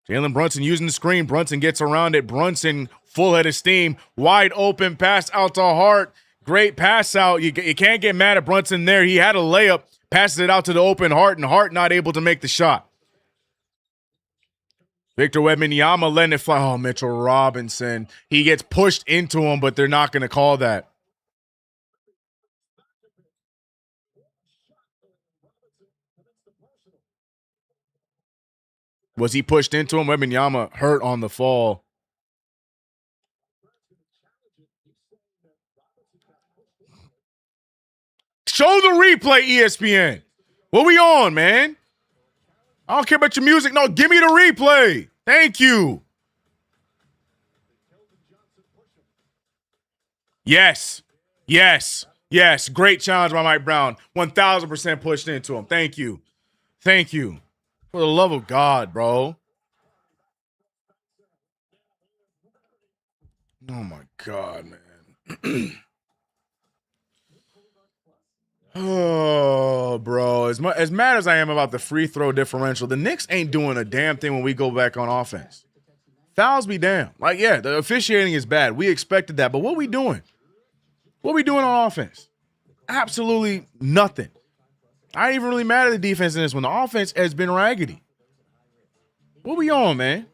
Jalen Brunson using the screen. Brunson gets around it. Brunson full head of steam. Wide open pass out to Hart. Great pass out. You can't get mad at Brunson there. He had a layup. Passes it out to the open Hart, and Hart not able to make the shot. Victor Wembanyama letting it fly. Oh, Mitchell Robinson. He gets pushed into him, but they're not going to call that. Was he pushed into him? Wembanyama hurt on the fall. Show the replay, ESPN. What we on, man? I don't care about your music. No, give me the replay. Thank you. Yes. Yes. Yes. Great challenge by Mike Brown. 1,000% pushed into him. Thank you. Thank you. For the love of God, bro. Oh, my God, man. Oh, bro. As mad as I am about the free throw differential, the Knicks ain't doing a damn thing when we go back on offense. Fouls be damn. Like, yeah, the officiating is bad. We expected that. But what we doing? What we doing on offense? Absolutely nothing. I ain't even really mad at the defense in this one. The offense has been raggedy. What we on, man?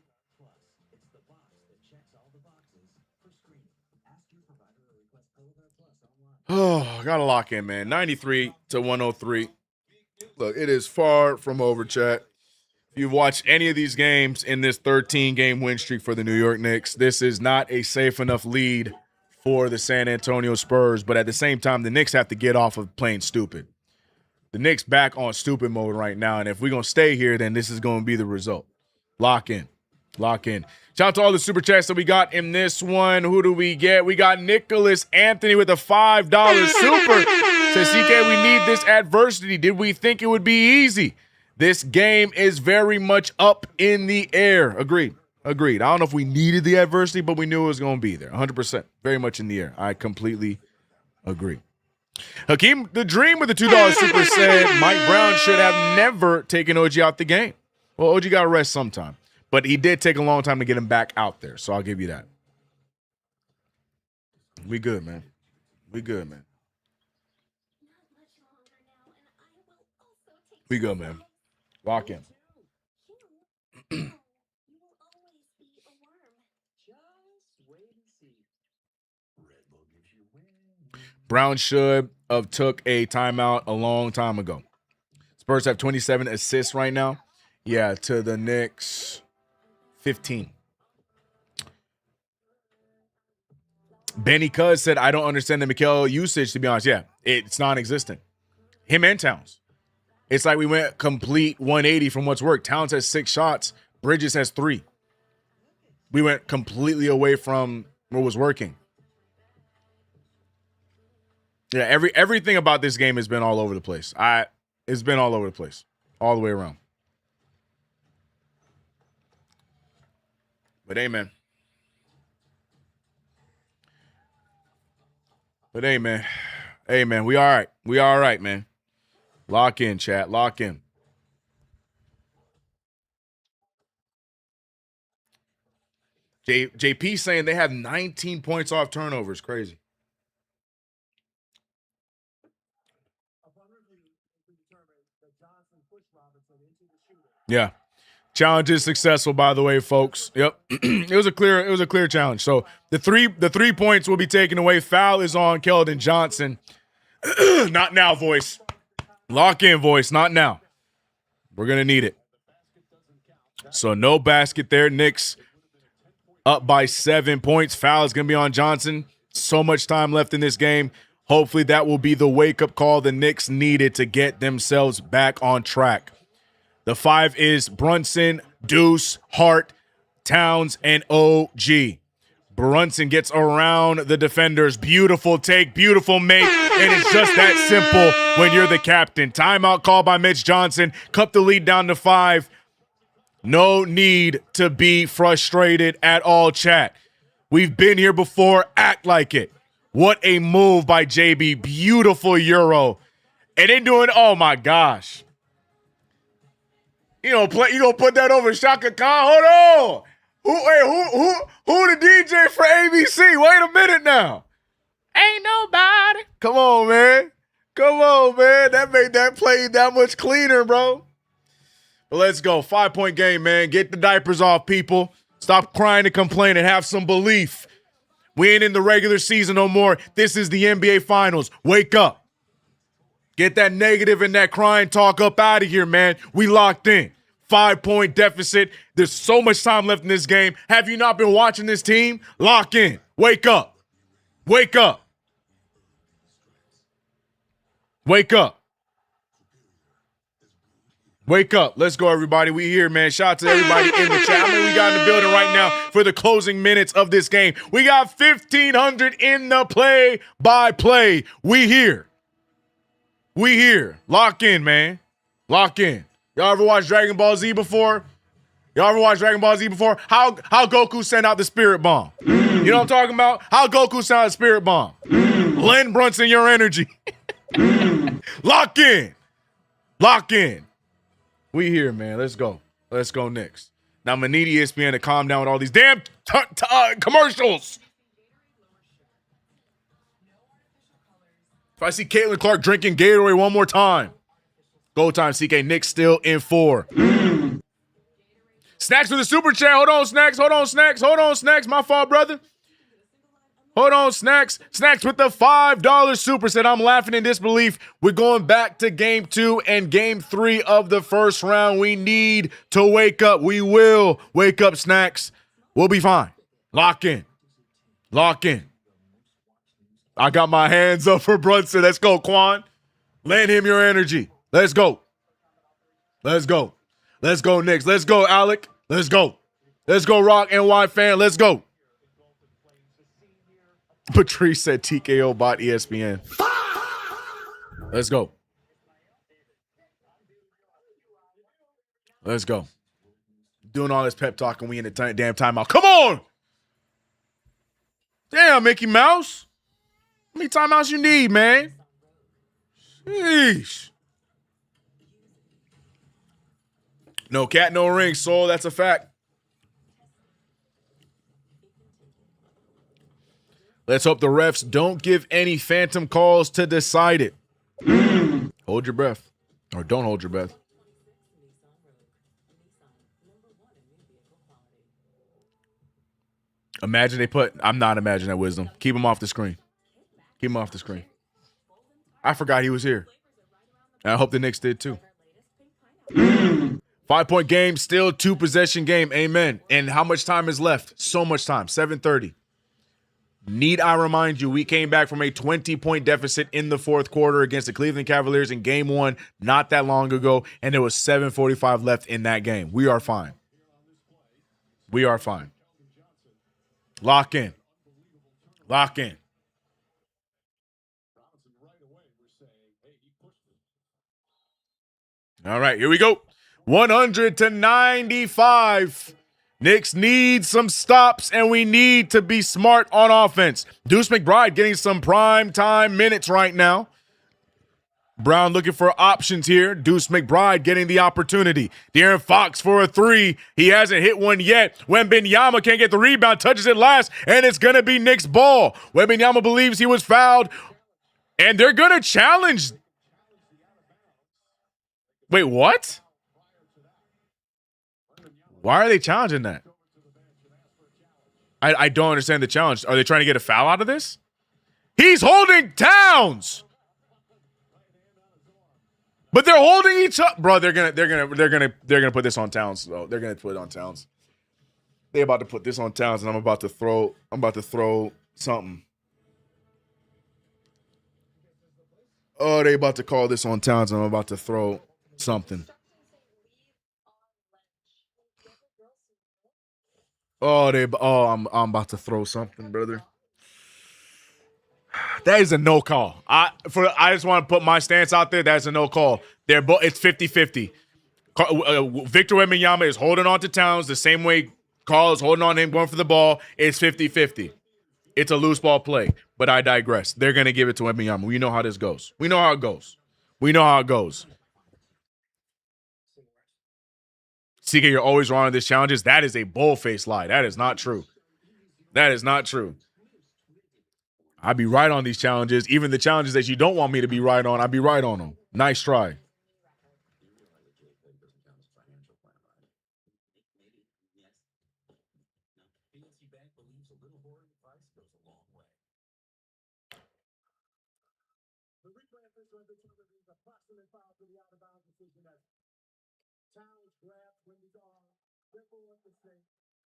Oh, gotta lock in, man. 93 to 103. Look, it is far from over, chat. If you've watched any of these games in this 13-game win streak for the New York Knicks, this is not a safe enough lead for the San Antonio Spurs. But at the same time, the Knicks have to get off of playing stupid. The Knicks back on stupid mode right now, and if we're going to stay here, then this is going to be the result. Lock in. Lock in. Shout out to all the super chats that we got in this one. Who do we get? We got Nicholas Anthony with a $5 super. Says, CK, we need this adversity. Did we think it would be easy? This game is very much up in the air. Agreed. Agreed. I don't know if we needed the adversity, but we knew it was going to be there. 100%. Very much in the air. I completely agree. Hakeem the Dream with the $2 super said Mike Brown should have never taken OG out the game. Well, OG got to rest sometime. But he did take a long time to get him back out there, so I'll give you that. We good, man. We good, man. We good, man. Lock in. Brown should have took a timeout a long time ago. Spurs have 27 assists right now. Yeah, to the Knicks, 15. Benny Cuz said, I don't understand the Mikal usage, to be honest. Yeah, it's non-existent. Him and Towns. It's like we went complete 180 from what's worked. Towns has 6 shots. Bridges has 3. We went completely away from what was working. Yeah, everything about this game has been all over the place. It's been all over the place. All the way around. But amen. But amen. Amen. We all right. We all right, man. Lock in, chat. Lock in. JP saying they have 19 points off turnovers. Crazy. Yeah. Challenge is successful, by the way, folks. Yep. It was a clear challenge. So the three points will be taken away. Foul is on Keldon Johnson. Not now, voice. Lock in, voice. Not now. We're gonna need it. So no basket there. Knicks up by 7 points. Foul is gonna be on Johnson. So much time left in this game. Hopefully that will be the wake-up call the Knicks needed to get themselves back on track. The 5 is Brunson, Deuce, Hart, Towns, and OG. Brunson gets around the defenders. Beautiful take, beautiful make, and it's just that simple when you're the captain. Timeout call by Mitch Johnson. Cut the lead down to 5. No need to be frustrated at all, chat. We've been here before. Act like it. What a move by JB. Beautiful Euro. And then doing, oh my gosh. You gonna put that over Shaka Khan? Hold on. Who the DJ for ABC? Wait a minute now. Ain't nobody. Come on, man. Come on, man. That made that play that much cleaner, bro. But let's go. 5-point game, man. Get the diapers off, people. Stop crying and complaining. Have some belief. We ain't in the regular season no more. This is the NBA Finals. Wake up. Get that negative and that crying talk up out of here, man. We locked in. 5-point deficit. There's so much time left in this game. Have you not been watching this team? Lock in. Wake up. Wake up. Wake up. Wake up. Let's go, everybody. We here, man. Shout out to everybody in the chat. I mean, we got in the building right now for the closing minutes of this game. We got 1,500 in the play-by-play. We here. We here. Lock in, man. Lock in. Y'all ever watch Dragon Ball Z before? Y'all ever watch Dragon Ball Z before? How Goku sent out the Spirit Bomb? You know what I'm talking about? How Goku sent out the Spirit Bomb? Len Brunson, your energy. Lock in. Lock in. We here, man. Let's go. Let's go, Knicks. Now, I'm going to need ESPN to calm down with all these damn commercials. If I see Caitlin Clark drinking Gatorade one more time. Go time, CK. Knicks still in 4. Snacks with the super chat. Hold on, Snacks. Hold on, Snacks. Hold on, Snacks. My fault, brother. Hold on, Snacks. Snacks with the $5 super set. I'm laughing in disbelief. We're going back to game 2 and game 3 of the first round. We need to wake up. We will wake up, Snacks. We'll be fine. Lock in. Lock in. I got my hands up for Brunson. Let's go, Quan. Lend him your energy. Let's go. Let's go. Let's go, Knicks. Let's go, Alec. Let's go. Let's go, Rock NY fan. Let's go. Patrice said TKO bot ESPN. Let's go. Let's go. Doing all this pep talk and we in the damn timeout. Come on. Damn, Mickey Mouse. How many timeouts you need, man? Sheesh. No cat, no ring, Soul. That's a fact. Let's hope the refs don't give any phantom calls to decide it. Hold your breath. Or don't hold your breath. Imagine they put... I'm not imagining that, Wisdom. Keep him off the screen. Keep him off the screen. I forgot he was here. And I hope the Knicks did too. 5-point game, still 2-possession game. Amen. And how much time is left? So much time. 7:30. Need I remind you, we came back from a 20-point deficit in the fourth quarter against the Cleveland Cavaliers in game 1 not that long ago, and there was 7:45 left in that game. We are fine. We are fine. Lock in. Lock in. All right, here we go. 100-95. Knicks need some stops, and we need to be smart on offense. Deuce McBride getting some prime time minutes right now. Brown looking for options here. Deuce McBride getting the opportunity. De'Aaron Fox for a 3. He hasn't hit one yet. Wembanyama can't get the rebound, touches it last, and it's going to be Knicks ball. Wembanyama believes he was fouled, and they're going to challenge. Wait, what? Why are they challenging that? I don't understand the challenge. Are they trying to get a foul out of this? He's holding Towns. But they're holding each other. Bro, they're gonna put this on Towns, though. They're gonna put it on Towns. They're about to put this on Towns, and I'm about to throw something. Oh, they about to call this on Towns, and I'm about to throw something. I'm about to throw something, brother. That is a no call. I just want to put my stance out there. That's a no call. They're both. It's 50-50. Victor Wembanyama is holding on to Towns the same way Carl is holding on to him going for the ball. It's 50-50. It's a loose ball play, but I digress. They're going to give it to Wembanyama. We know how this goes. We know how it goes. CK, you're always wrong on these challenges. That is a bull-faced lie. That is not true. I be right on these challenges. Even the challenges that you don't want me to be right on, I be right on them. Nice try.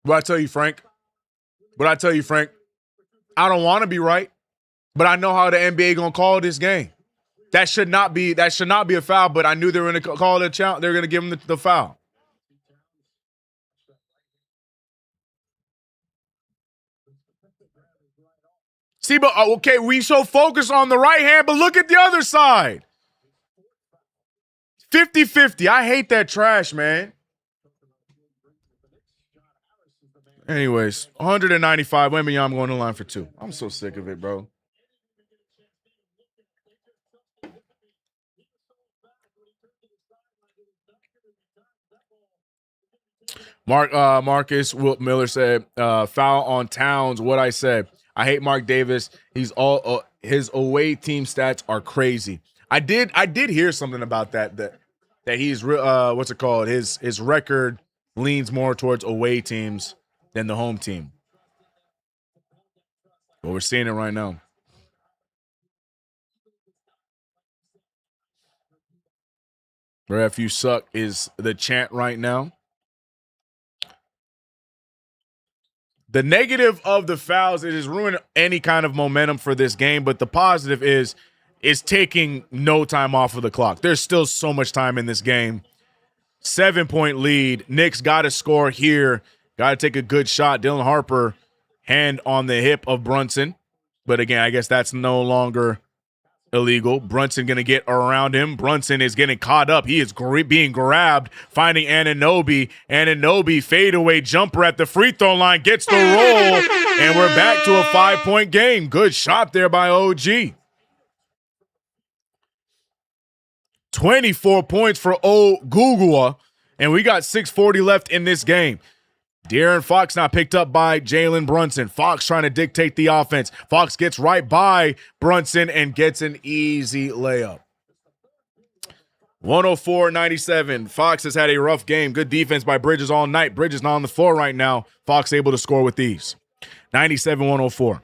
What I tell you, Frank? I don't want to be right, but I know how the NBA gonna call this game. That should not be a foul, but I knew they were going to call it a challenge. They were going to give him the foul. See, but okay, we so focus on the right hand, but look at the other side. 50-50. I hate that trash, man. Anyways, 195. Wembanyama going to line for 2. I'm so sick of it, bro. Marcus Miller said, foul on Towns. What I said. I hate Mark Davis. He's all his away team stats are crazy. I did hear something about that he's what's it called? His record leans more towards away teams than the home team. But we're seeing it right now. Ref, you suck is the chant right now. The negative of the fouls, it has ruined any kind of momentum for this game, but the positive is it's taking no time off of the clock. There's still so much time in this game. 7-point lead. Knicks got to score here. Got to take a good shot. Dylan Harper, hand on the hip of Brunson. But again, I guess that's no longer illegal. Brunson going to get around him. Brunson is getting caught up. He is being grabbed, finding Anunoby. Anunoby fadeaway jumper at the free throw line, gets the roll, and we're back to a 5-point game. Good shot there by OG. 24 points for Gugua, and we got 6:40 left in this game. De'Aaron Fox now picked up by Jalen Brunson. Fox trying to dictate the offense. Fox gets right by Brunson and gets an easy layup. 104-97. Fox has had a rough game. Good defense by Bridges all night. Bridges not on the floor right now. Fox able to score with these. 97-104.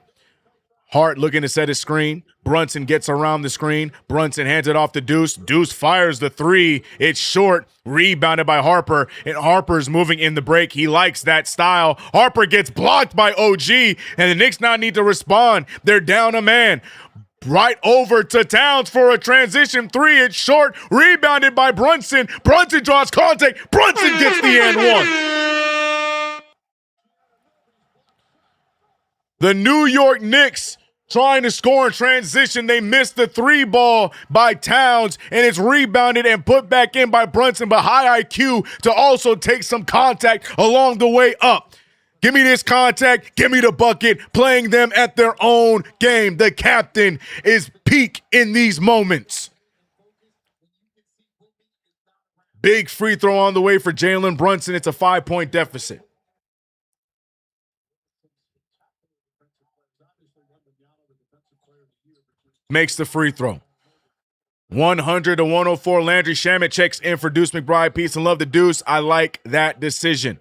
Hart looking to set his screen. Brunson gets around the screen. Brunson hands it off to Deuce. Deuce fires the 3. It's short. Rebounded by Harper. And Harper's moving in the break. He likes that style. Harper gets blocked by OG. And the Knicks now need to respond. They're down a man. Right over to Towns for a transition 3. It's short. Rebounded by Brunson. Brunson draws contact. Brunson gets the and 1. The New York Knicks trying to score in transition. They missed the 3 ball by Towns, and it's rebounded and put back in by Brunson, but high IQ to also take some contact along the way up. Give me this contact. Give me the bucket. Playing them at their own game. The captain is peak in these moments. Big free throw on the way for Jalen Brunson. It's a 5-point deficit. Makes the free throw. 100-104. Landry Shamet checks in for Deuce McBride. Peace and love to Deuce. I like that decision.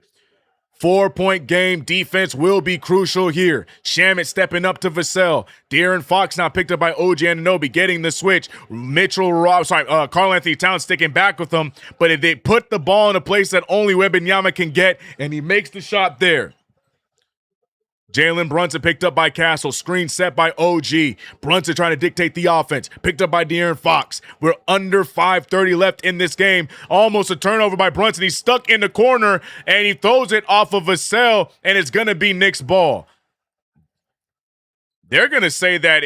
4-point game. Defense will be crucial here. Shamet stepping up to Vassell. De'Aaron Fox now picked up by OG Anunoby, getting the switch. Karl Anthony Towns sticking back with them, but they put the ball in a place that only Wembanyama can get, and he makes the shot there. Jalen Brunson picked up by Castle. Screen set by OG. Brunson trying to dictate the offense. Picked up by De'Aaron Fox. We're under 5:30 left in this game. Almost a turnover by Brunson. He's stuck in the corner, and he throws it off of Vassell, and it's going to be Knicks ball. They're going to say that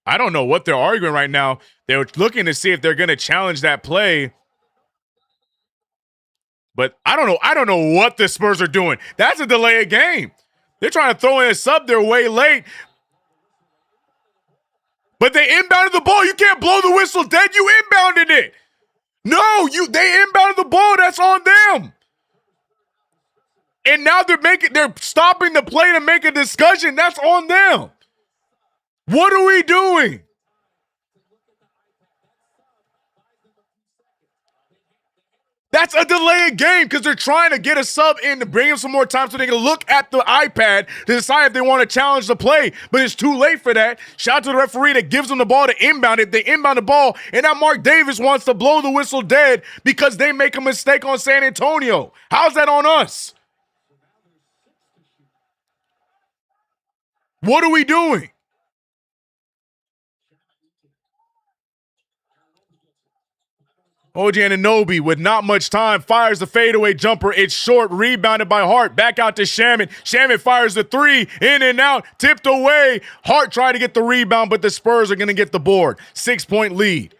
I don't know what they're arguing right now. They're looking to see if they're going to challenge that play. But I don't know what the Spurs are doing. That's a delay of game. They're trying to throw in a sub. They're way late. But they inbounded the ball. You can't blow the whistle dead. You inbounded it. No, they inbounded the ball. That's on them. And now they're stopping the play to make a discussion. That's on them. What are we doing? That's a delay of game because they're trying to get a sub in to bring him some more time so they can look at the iPad to decide if they want to challenge the play. But it's too late for that. Shout out to the referee that gives them the ball to inbound it. They inbound the ball, and now Mark Davis wants to blow the whistle dead because they make a mistake on San Antonio. How's that on us? What are we doing? OG Anunoby with not much time fires the fadeaway jumper. It's short, rebounded by Hart. Back out to Shaman. Shaman fires the three, in and out, tipped away. Hart tried to get the rebound, but the Spurs are going to get the board. 6-point lead.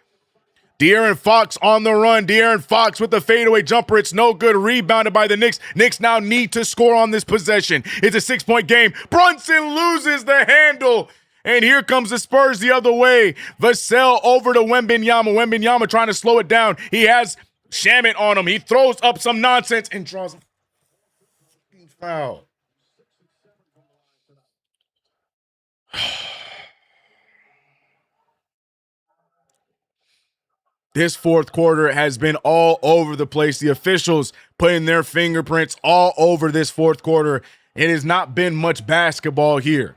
De'Aaron Fox on the run. De'Aaron Fox with the fadeaway jumper. It's no good. Rebounded by the Knicks. Knicks now need to score on this possession. It's a 6-point game. Brunson loses the handle. And here comes the Spurs the other way. Vassell over to Wembanyama. Wembanyama trying to slow it down. He has Shaman on him. He throws up some nonsense and draws a foul. This fourth quarter has been all over the place. The officials putting their fingerprints all over this fourth quarter. It has not been much basketball here.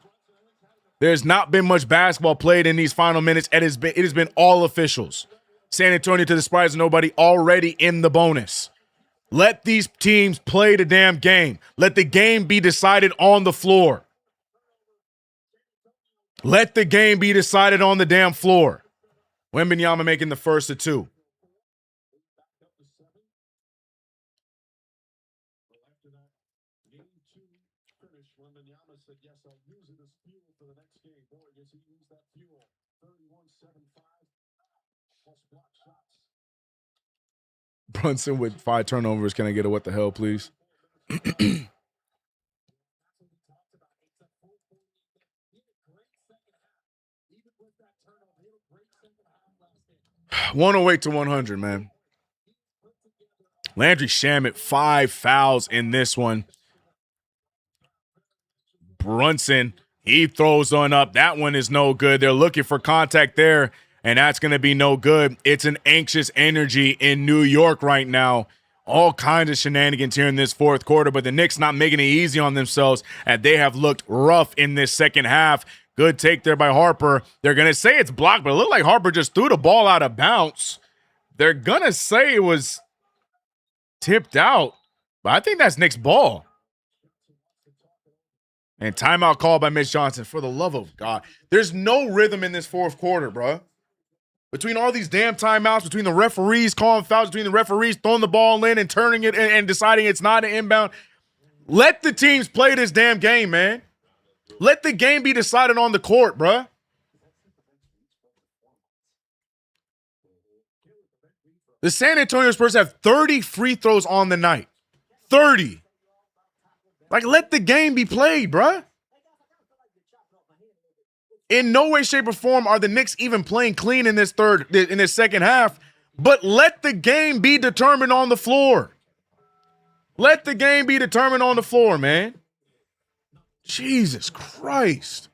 There's not been much basketball played in these final minutes. It has been all officials. San Antonio, to the surprise of nobody, already in the bonus. Let these teams play the damn game. Let the game be decided on the floor. Let the game be decided on the damn floor. Wembanyama making the first of two. Brunson with 5 turnovers. Can I get a what the hell, please? 108 to 100, man. Landry Shamet, 5 fouls in this one. Brunson, he throws one up. That one is no good. They're looking for contact there, and that's going to be no good. It's an anxious energy in New York right now. All kinds of shenanigans here in this fourth quarter, but the Knicks not making it easy on themselves, and they have looked rough in this second half. Good take there by Harper. They're going to say it's blocked, but it looked like Harper just threw the ball out of bounds. They're going to say it was tipped out, but I think that's Knicks' ball. And timeout call by Mitch Johnson. For the love of God. There's no rhythm in this fourth quarter, bro. Between all these damn timeouts, between the referees calling fouls, between the referees throwing the ball in and turning it and deciding it's not an inbound. Let the teams play this damn game, man. Let the game be decided on the court, bruh. The San Antonio Spurs have 30 free throws on the night. 30. Like, let the game be played, bruh. In no way, shape, or form are the Knicks even playing clean in this second half, but let the game be determined on the floor. Let the game be determined on the floor, man. Jesus Christ.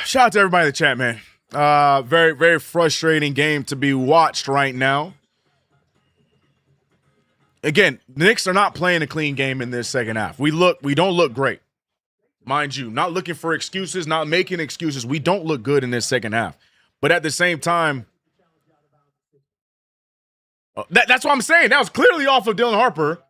Shout out to everybody in the chat, man. Very, very frustrating game to be watched right now. Again, the Knicks are not playing a clean game in this second half. We don't look great. Mind you, not looking for excuses, not making excuses. We don't look good in this second half. But at the same time, that's what I'm saying. That was clearly off of Dylan Harper.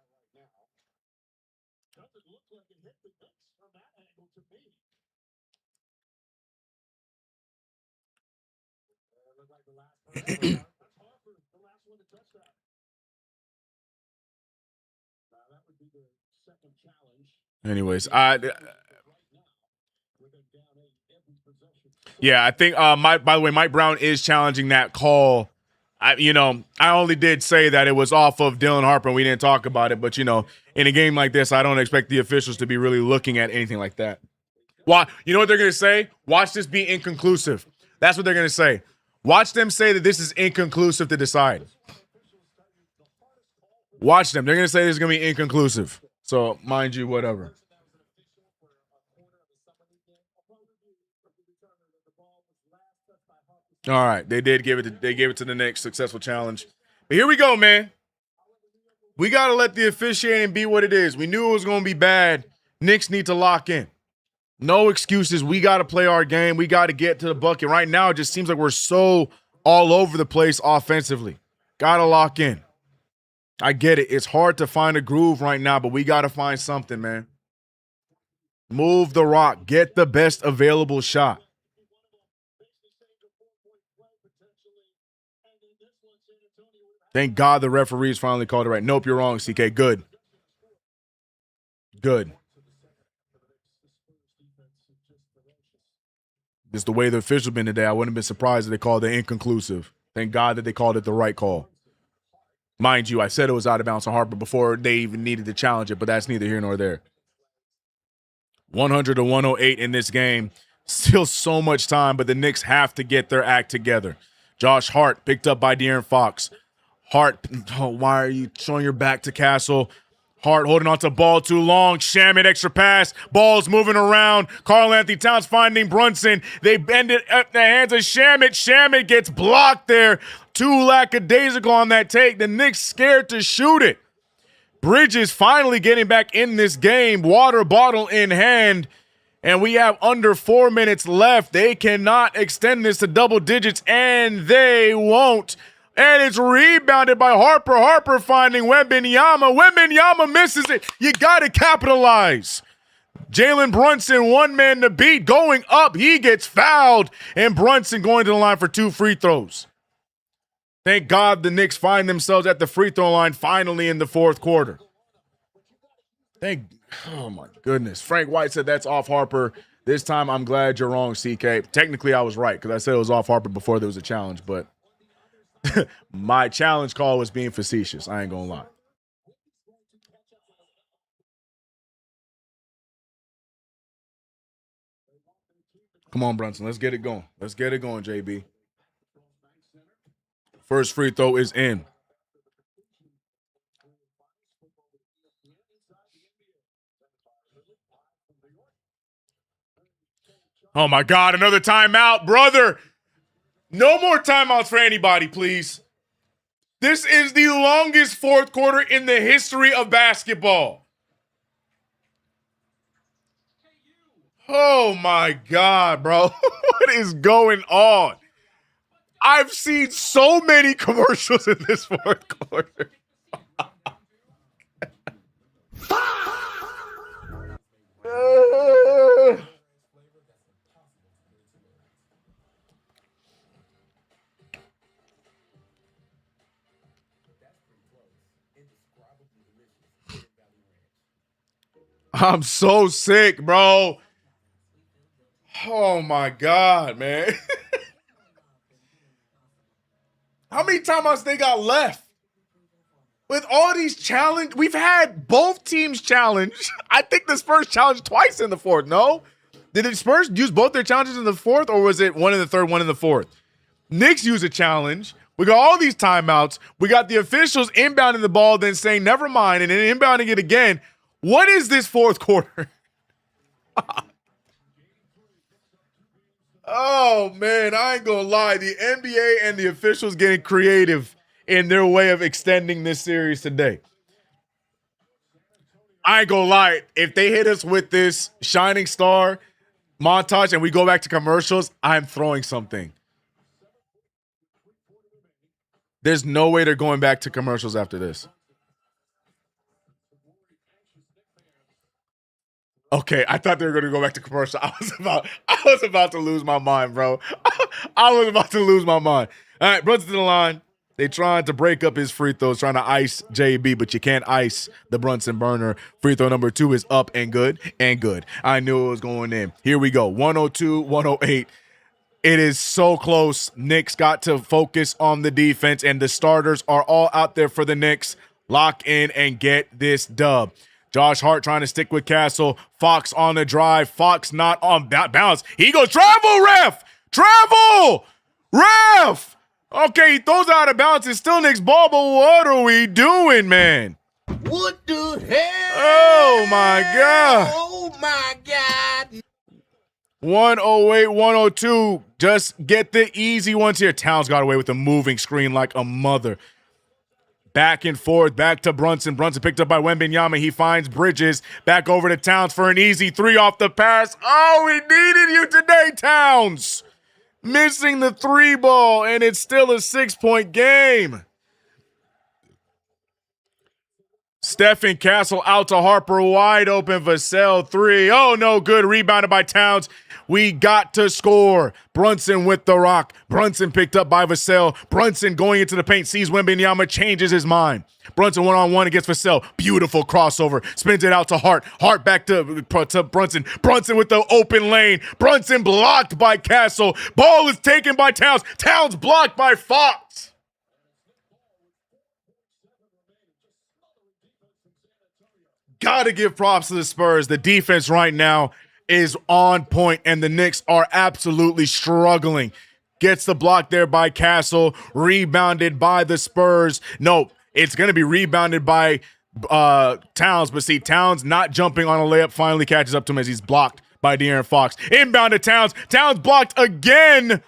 Anyways, I think by the way, Mike Brown is challenging that call. I only did say that it was off of Dylan Harper and we didn't talk about it, but in a game like this, I don't expect the officials to be really looking at anything like that. Why? You know what they're going to say? Watch this be inconclusive. That's what they're going to say. Watch them say that this is inconclusive to decide. Watch them. They're going to say this is going to be inconclusive. So, mind you, whatever. All right, they gave it to the Knicks. Successful challenge. But here we go, man. We got to let the officiating be what it is. We knew it was going to be bad. Knicks need to lock in. No excuses. We got to play our game. We got to get to the bucket. Right now, it just seems like we're so all over the place offensively. Got to lock in. I get it. It's hard to find a groove right now, but we got to find something, man. Move the rock. Get the best available shot. Thank God the referees finally called it right. Nope, you're wrong, CK. Good. Good. Just the way the officials been today, I wouldn't have been surprised if they called it inconclusive. Thank God that they called it the right call. Mind you, I said it was out of bounds on Harper before they even needed to challenge it, but that's neither here nor there. 100 to 108 in this game. Still so much time, but the Knicks have to get their act together. Josh Hart picked up by De'Aaron Fox. Hart, why are you showing your back to Castle? Hart holding on to ball too long. Shamet extra pass. Ball's moving around. Karl-Anthony Towns finding Brunson. They bend it at the hands of Shamet. Shamet gets blocked there. Too lackadaisical on that take. The Knicks scared to shoot it. Bridges finally getting back in this game. Water bottle in hand. And we have under 4 minutes left. They cannot extend this to double digits, and they won't. And it's rebounded by Harper. Harper finding Wembanyama. Wembanyama misses it. You got to capitalize. Jalen Brunson, one man to beat, going up. He gets fouled. And Brunson going to the line for 2 free throws. Thank God the Knicks find themselves at the free throw line finally in the fourth quarter. Oh, my goodness. Frank White said that's off Harper. This time I'm glad you're wrong, CK. Technically, I was right because I said it was off Harper before there was a challenge, but my challenge call was being facetious. I ain't gonna lie. Come on, Brunson. Let's get it going. Let's get it going, JB. First free throw is in. Oh, my God. Another timeout, brother. No more timeouts for anybody, please. This is the longest fourth quarter in the history of basketball. Oh, my God, bro. What is going on? I've seen so many commercials in this fourth quarter. I'm so sick, bro. Oh, my God, man. How many timeouts they got left? With all these challenges, we've had both teams challenge. I think the Spurs challenged twice in the fourth, no? Did the Spurs use both their challenges in the fourth, or was it one in the third, one in the fourth? Knicks use a challenge. We got all these timeouts. We got the officials inbounding the ball, then saying, never mind, and then inbounding it again. What is this fourth quarter? Oh, man, I ain't gonna lie. The NBA and the officials getting creative in their way of extending this series today. I ain't gonna lie. If they hit us with this shining star montage and we go back to commercials, I'm throwing something. There's no way they're going back to commercials after this. Okay, I thought they were going to go back to commercial. I was about to lose my mind, bro. I was about to lose my mind. All right, Brunson to the line. They trying to break up his free throws, trying to ice JB, but you can't ice the Brunson burner. Free throw number 2 is up and good, and good. I knew it was going in. Here we go, 102, 108. It is so close. Knicks got to focus on the defense, and the starters are all out there for the Knicks. Lock in and get this dub. Josh Hart trying to stick with Castle. Fox on the drive. Fox not on balance. He goes, travel, ref! Travel! Ref! Okay, he throws out of bounds. It's still Knicks ball, but what are we doing, man? What the hell? Oh, my God. Oh, my God. 108, 102. Just get the easy ones here. Towns got away with a moving screen like a mother. Back and forth, back to Brunson. Brunson picked up by Wembanyama. He finds Bridges. Back over to Towns for an easy 3 off the pass. Oh, we needed you today, Towns. Missing the 3 ball, and it's still a 6-point game. Stephen Castle out to Harper, wide open. Vassell 3. Oh, no good. Rebounded by Towns. We got to score. Brunson with the rock. Brunson picked up by Vassell. Brunson going into the paint, sees Wembanyama, changes his mind. Brunson one-on-one against Vassell. Beautiful crossover. Spins it out to Hart. Hart back to Brunson. Brunson with the open lane. Brunson blocked by Castle. Ball is taken by Towns. Towns blocked by Fox. Gotta give props to the Spurs. The defense right now is on point, and the Knicks are absolutely struggling. Gets the block there by Castle, rebounded by the Spurs. No, it's going to be rebounded by Towns, but see, Towns not jumping on a layup, finally catches up to him as he's blocked by De'Aaron Fox. Inbound to Towns. Towns blocked again.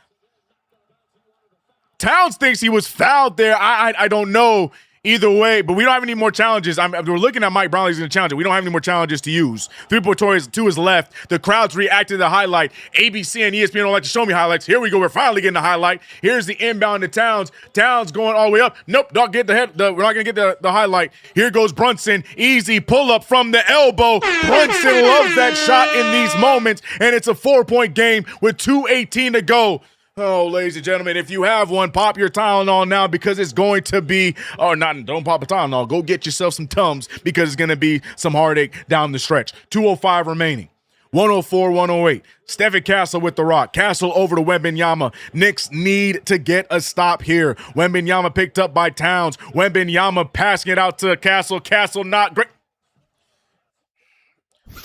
Towns thinks he was fouled there. I don't know. Either way, but we don't have any more challenges. We're looking at Mike Brownlee's going to challenge it. We don't have any more challenges to use. 3.2 is left. The crowd's reacted to the highlight. ABC and ESPN don't like to show me highlights. Here we go. We're finally getting the highlight. Here's the inbound to Towns. Towns going all the way up. Nope, don't get we're not going to get the highlight. Here goes Brunson. Easy pull-up from the elbow. Brunson loves that shot in these moments, and it's a 4-point game with 2:18 to go. Oh, ladies and gentlemen, if you have one, pop your Tylenol now because it's going to be, don't pop a Tylenol. Go get yourself some Tums because it's going to be some heartache down the stretch. 2:05 remaining. 104-108. Stephen Castle with the rock. Castle over to Wembanyama. Knicks need to get a stop here. Wembanyama picked up by Towns. Wembanyama passing it out to Castle. Castle not great.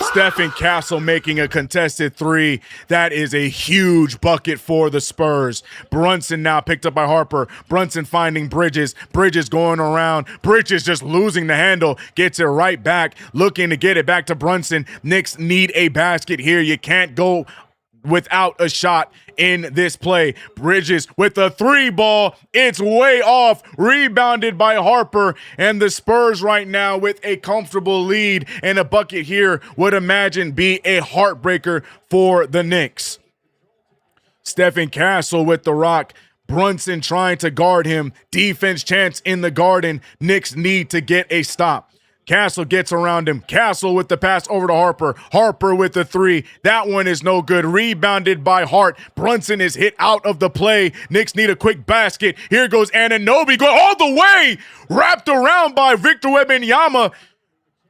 Stephen Castle making a contested 3. That is a huge bucket for the Spurs. Brunson now picked up by Harper. Brunson finding Bridges. Bridges going around. Bridges just losing the handle. Gets it right back. Looking to get it back to Brunson. Knicks need a basket here. You can't go without a shot in this play. Bridges with the 3 ball. It's way off. Rebounded by Harper. And the Spurs right now with a comfortable lead, and a bucket here would imagine be a heartbreaker for the Knicks. Stephen Castle with the rock. Brunson trying to guard him. Defense chance in the Garden. Knicks need to get a stop. Castle gets around him. Castle with the pass over to Harper. Harper with the 3. That one is no good. Rebounded by Hart. Brunson is hit out of the play. Knicks need a quick basket. Here goes Anunoby going all the way. Wrapped around by Victor Wembanyama.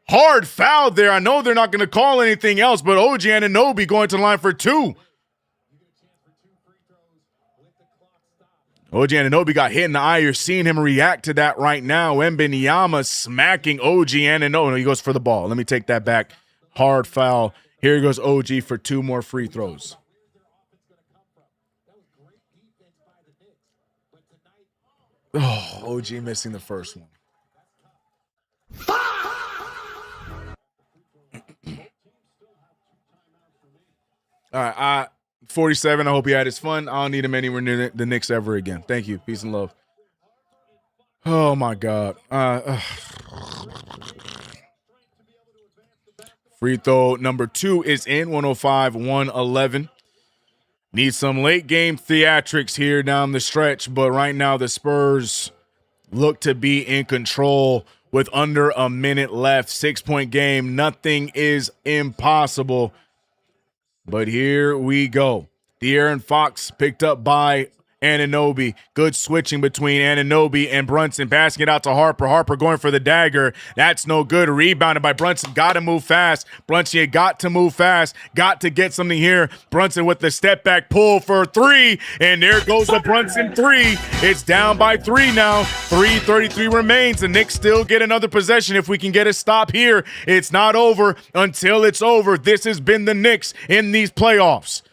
Hard foul there. I know they're not going to call anything else, but OG Anunoby going to the line for 2. OG Anunoby got hit in the eye. You're seeing him react to that right now. Wembanyama smacking OG Anunoby. No, he goes for the ball. Let me take that back. Hard foul. Here goes OG for 2 more free throws. Oh, OG missing the first one. All right, 47. I hope he had his fun. I don't need him anywhere near the Knicks ever again. Thank you. Peace and love. Oh, my God. Free throw number 2 is in. 105-111. Need some late game theatrics here down the stretch, but right now the Spurs look to be in control with under a minute left. 6-point game. Nothing is impossible. But here we go. De'Aaron Fox picked up by Anunoby. Good switching between Anunoby and Brunson. Passing it out to Harper. Harper going for the dagger. That's no good. Rebounded by Brunson. Got to move fast. Brunson, you got to move fast. Got to get something here. Brunson with the step back pull for 3. And there goes the Brunson 3. It's down by 3 now. 3:33 remains. The Knicks still get another possession if we can get a stop here. It's not over until it's over. This has been the Knicks in these playoffs.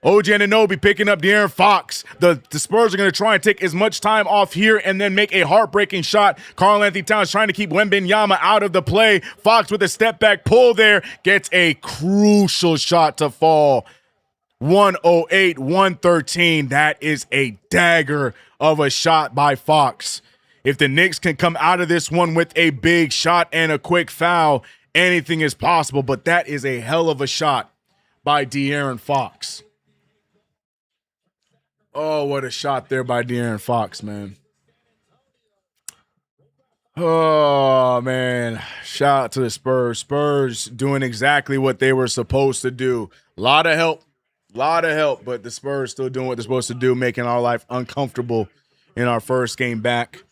OG Anunoby picking up De'Aaron Fox. The Spurs are going to try and take as much time off here and then make a heartbreaking shot. Karl-Anthony Towns trying to keep Wembanyama out of the play. Fox with a step-back pull there. Gets a crucial shot to fall. 108-113. That is a dagger of a shot by Fox. If the Knicks can come out of this one with a big shot and a quick foul, anything is possible. But that is a hell of a shot by De'Aaron Fox. Oh, what a shot there by De'Aaron Fox, man. Oh, man. Shout out to the Spurs. Spurs doing exactly what they were supposed to do. A lot of help. But the Spurs still doing what they're supposed to do, making our life uncomfortable in our first game back.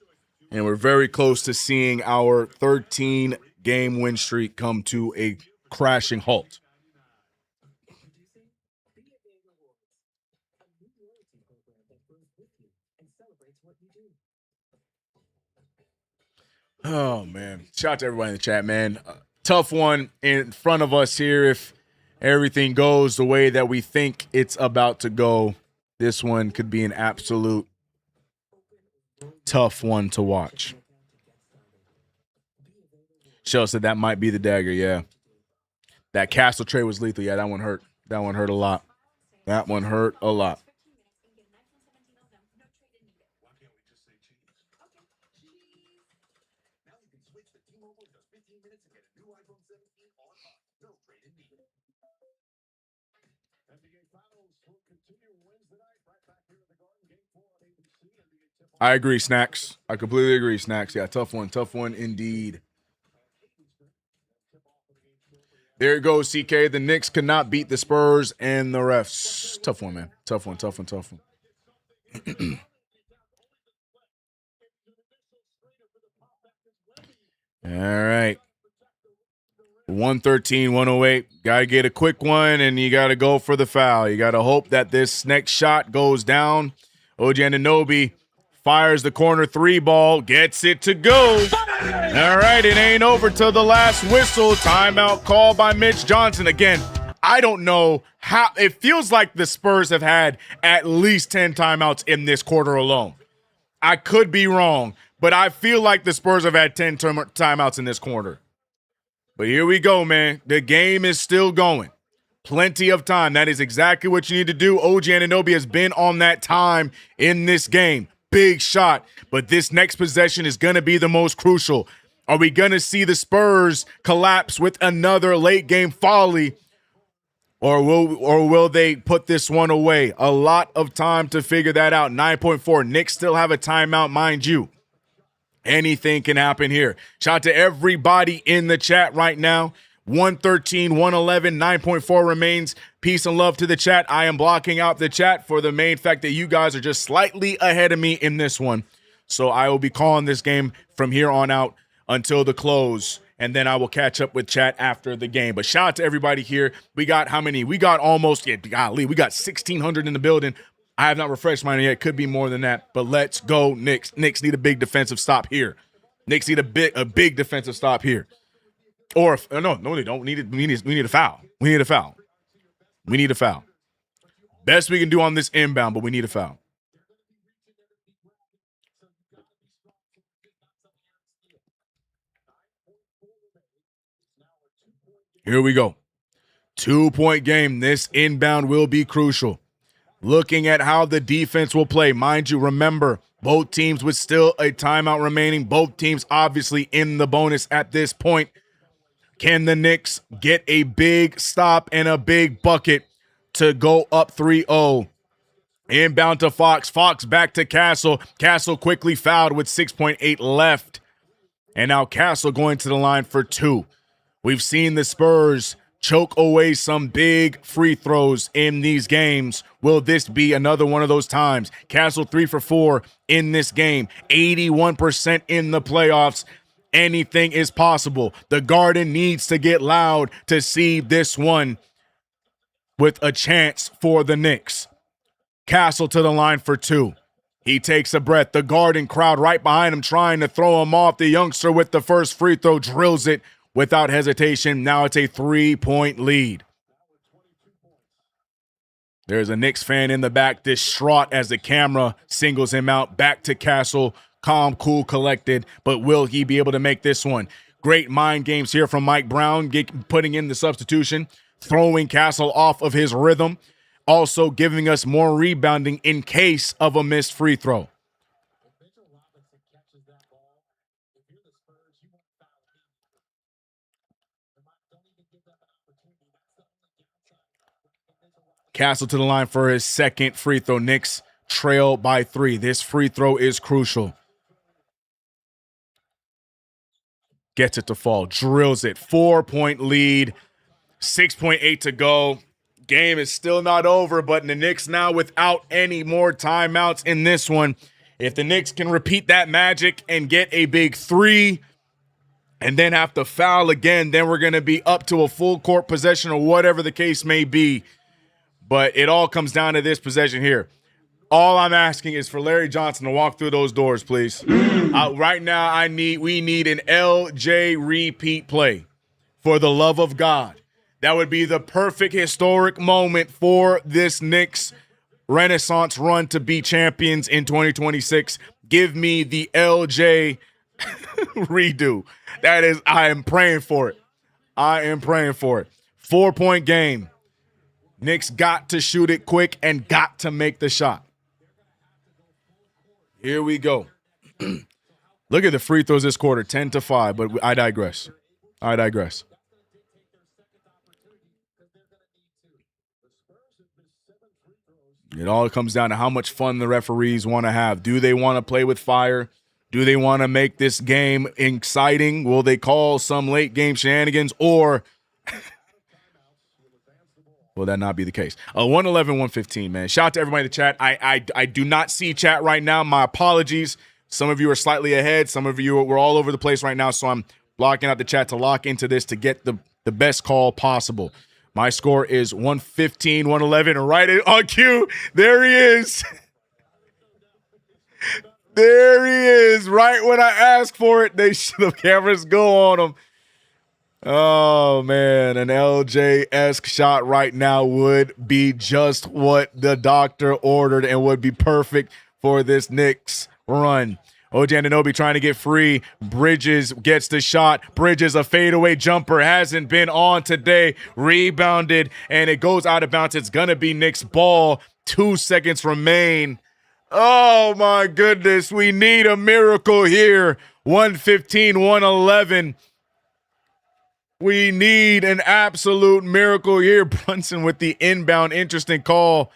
And we're very close to seeing our 13-game win streak come to a crashing halt. Oh, man. Shout out to everybody in the chat, man. Tough one in front of us here. If everything goes the way that we think it's about to go, this one could be an absolute tough one to watch. Shell said that might be the dagger, yeah. That Castle trade was lethal. Yeah, that one hurt. That one hurt a lot. That one hurt a lot. I agree, Snacks. I completely agree, Snacks. Yeah, tough one. Tough one indeed. There it goes, CK. The Knicks cannot beat the Spurs and the refs. Tough one, man. Tough one. All right. 113, 108. Got to get a quick one, and you got to go for the foul. You got to hope that this next shot goes down. OG Anunoby fires the corner three ball, gets it to go. All right, it ain't over till the last whistle. Timeout called by Mitch Johnson. Again, I don't know how. It feels like the Spurs have had at least 10 timeouts in this quarter alone. I could be wrong, but I feel like the Spurs have had 10 timeouts in this quarter. But here we go, man. The game is still going. Plenty of time. That is exactly what you need to do. OG Anunoby has been on that time in this game. Big shot. But this next possession is going to be the most crucial. Are we going to see the Spurs collapse with another late game folly? Or will they put this one away? A lot of time to figure that out. 9.4. Knicks still have a timeout, mind you. Anything can happen here. Shout out to everybody in the chat right now. 113, 111, 9.4 remains. Peace and love to the chat. I am blocking out the chat for the main fact that you guys are just slightly ahead of me in this one. So I will be calling this game from here on out until the close, and then I will catch up with chat after the game. But shout out to everybody here. We got how many? We got almost, we got 1,600 in the building. I have not refreshed mine yet. Could be more than that, but let's go Knicks. Knicks need a big defensive stop here. Knicks need a big defensive stop here. Or no, they don't need it. We need a foul. We need a foul. We need a foul. Best we can do on this inbound, but we need a foul. Here we go. 2-point game. This inbound will be crucial. Looking at how the defense will play. Mind you, remember, both teams with still a timeout remaining. Both teams obviously in the bonus at this point. Can the Knicks get a big stop and a big bucket to go up 3-0? Inbound to Fox. Fox back to Castle. Castle quickly fouled with 6.8 left. And now Castle going to the line for 2. We've seen the Spurs choke away some big free throws in these games. Will this be another one of those times? Castle 3 for 4 in this game. 81% in the playoffs. Anything is possible. The Garden needs to get loud to see this one with a chance for the Knicks. Castle to the line for 2. He takes a breath. The Garden crowd right behind him trying to throw him off. The youngster with the first free throw drills it without hesitation. Now it's a 3-point lead. There's a Knicks fan in the back distraught as the camera singles him out. Back to Castle. Calm, cool, collected. But will he be able to make this one? Great mind games here from Mike Brown, putting in the substitution, throwing Castle off of his rhythm. Also giving us more rebounding in case of a missed free throw. Castle to the line for his second free throw. Knicks trail by 3. This free throw is crucial. Gets it to fall. Drills it. 4-point lead. 6.8 to go. Game is still not over, but the Knicks now without any more timeouts in this one. If the Knicks can repeat that magic and get a big 3 and then have to foul again, then we're going to be up to a full court possession or whatever the case may be. But it all comes down to this possession here. All I'm asking is for Larry Johnson to walk through those doors, please. Right now, we need an LJ repeat play. For the love of God. That would be the perfect historic moment for this Knicks Renaissance run to be champions in 2026. Give me the LJ redo. I am praying for it. I am praying for it. 4-point game. Knicks got to shoot it quick and got to make the shot. Here we go. Look at the free throws this quarter, 10-5, but I digress. It all comes down to how much fun the referees want to have. Do they want to play with fire? Do they want to make this game exciting? Will they call some late game shenanigans, or will that not be the case? 111-115, man. Shout out to everybody in the chat. I do not see chat right now. My apologies. Some of you are slightly ahead. Some of you we're all over the place right now, so I'm blocking out the chat to lock into this to get the best call possible. My score is 115-111, right on cue. There he is. There he is. Right when I ask for it, the cameras go on him. Oh, man, an LJ-esque shot right now would be just what the doctor ordered and would be perfect for this Knicks run. OG Anunoby trying to get free. Bridges gets the shot. Bridges, a fadeaway jumper, hasn't been on today. Rebounded, and it goes out of bounds. It's going to be Knicks ball. 2 seconds remain. Oh, my goodness. We need a miracle here. 115-111. We need an absolute miracle here. Brunson with the inbound. Interesting call.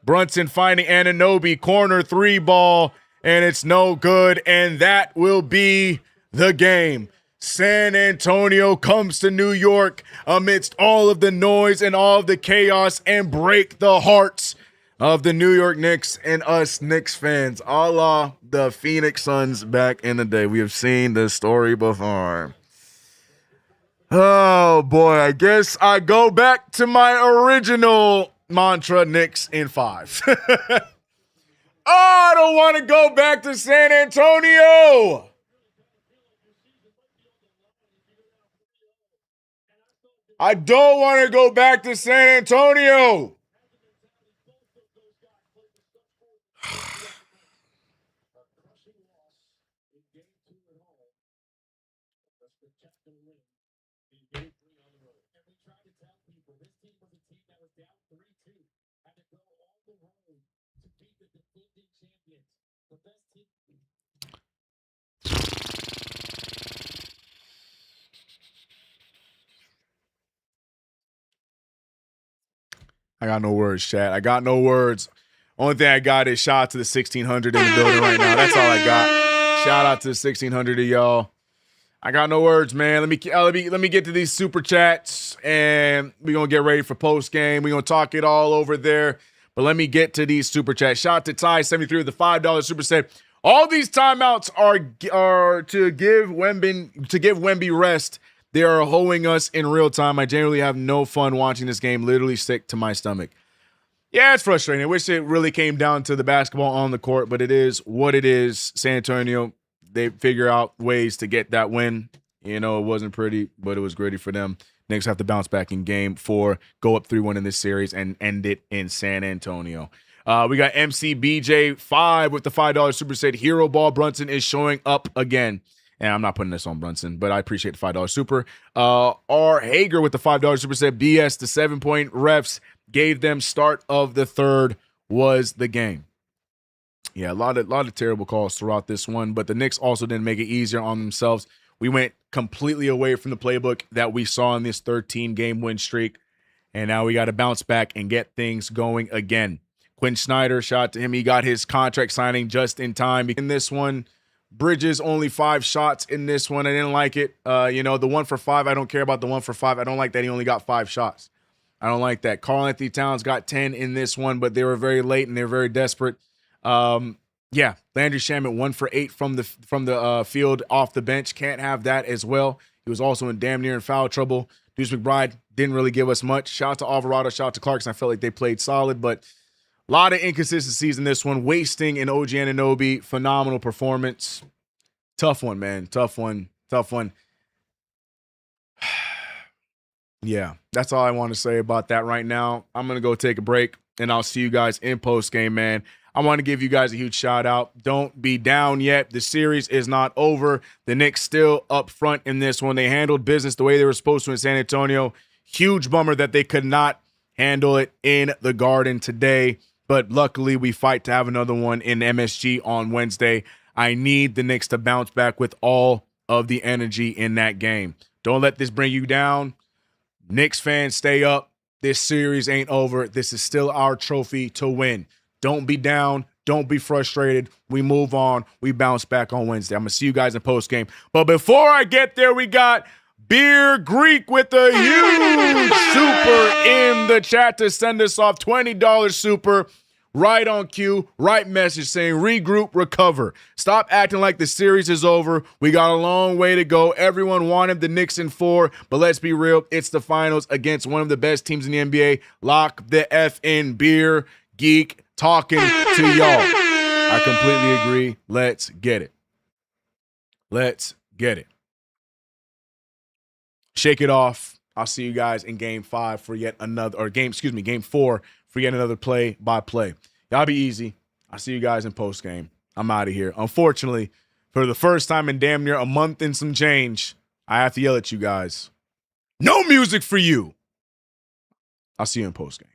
Brunson finding Anunoby. Corner 3 ball. And it's no good, and that will be the game. San Antonio comes to New York amidst all of the noise and all of the chaos and break the hearts of the New York Knicks and us Knicks fans, a la the Phoenix Suns back in the day. We have seen this story before. Oh, boy, I guess I go back to my original mantra, Knicks in 5. Oh, I don't want to go back to San Antonio. I don't want to go back to San Antonio. I got no words, chat. I got no words. Only thing I got is shout out to the 1,600 in the building right now. That's all I got. Shout out to the 1,600 of y'all. I got no words, man. Let me get to these super chats, and we're going to get ready for post game. We're going to talk it all over there. But let me get to these super chats. Shout out to Ty73 with the $5 super set. All these timeouts are to give Wemby rest. They are hoeing us in real time. I generally have no fun watching this game. Literally sick to my stomach. Yeah, it's frustrating. I wish it really came down to the basketball on the court, but it is what it is. San Antonio, they figure out ways to get that win. You know, it wasn't pretty, but it was gritty for them. Knicks have to bounce back in game 4, go up 3-1 in this series, and end it in San Antonio. We got MCBJ5 with the $5 super set. Hero Ball Brunson is showing up again. And I'm not putting this on Brunson, but I appreciate the $5 super. R. Hager with the $5 super set. BS, the 7-point refs gave them start of the third was the game. Yeah, a lot of terrible calls throughout this one, but the Knicks also didn't make it easier on themselves. We went completely away from the playbook that we saw in this 13-game win streak, and now we got to bounce back and get things going again. Quinn Snyder, shout out to him. He got his contract signing just in time in this one. Bridges only 5 shots in this one. I didn't like it. The 1 for 5, I don't care about the 1 for 5. I don't like that he only got 5 shots. I don't like that. Karl-Anthony Towns got 10 in this one, but they were very late and they were very desperate. Landry Shamet 1 for 8 from the field off the bench. Can't have that as well. He was also damn near in foul trouble. Deuce McBride didn't really give us much. Shout out to Alvarado, shout out to Clarkson. I felt like they played solid, but a lot of inconsistencies in this one. Wasting an OG Anunoby. Phenomenal performance. Tough one, man. Tough one. Yeah, that's all I want to say about that right now. I'm going to go take a break, and I'll see you guys in post-game, man. I want to give you guys a huge shout-out. Don't be down yet. The series is not over. The Knicks still up front in this one. They handled business the way they were supposed to in San Antonio. Huge bummer that they could not handle it in the Garden today. But luckily, we fight to have another one in MSG on Wednesday. I need the Knicks to bounce back with all of the energy in that game. Don't let this bring you down. Knicks fans, stay up. This series ain't over. This is still our trophy to win. Don't be down. Don't be frustrated. We move on. We bounce back on Wednesday. I'm going to see you guys in postgame. But before I get there, we got Beer Greek with a huge super in the chat to send us off. $20 super. Right on cue, right message saying regroup, recover. Stop acting like the series is over. We got a long way to go. Everyone wanted the Knicks in 4, but let's be real. It's the finals against one of the best teams in the NBA. Lock the F in. Beer Geek talking to y'all. I completely agree. Let's get it. Let's get it. Shake it off. I'll see you guys in game 5 for yet another, or game 4 for yet another play-by-play. Y'all be easy. I'll see you guys in post-game. I'm out of here. Unfortunately, for the first time in damn near a month and some change, I have to yell at you guys. No music for you. I'll see you in post-game.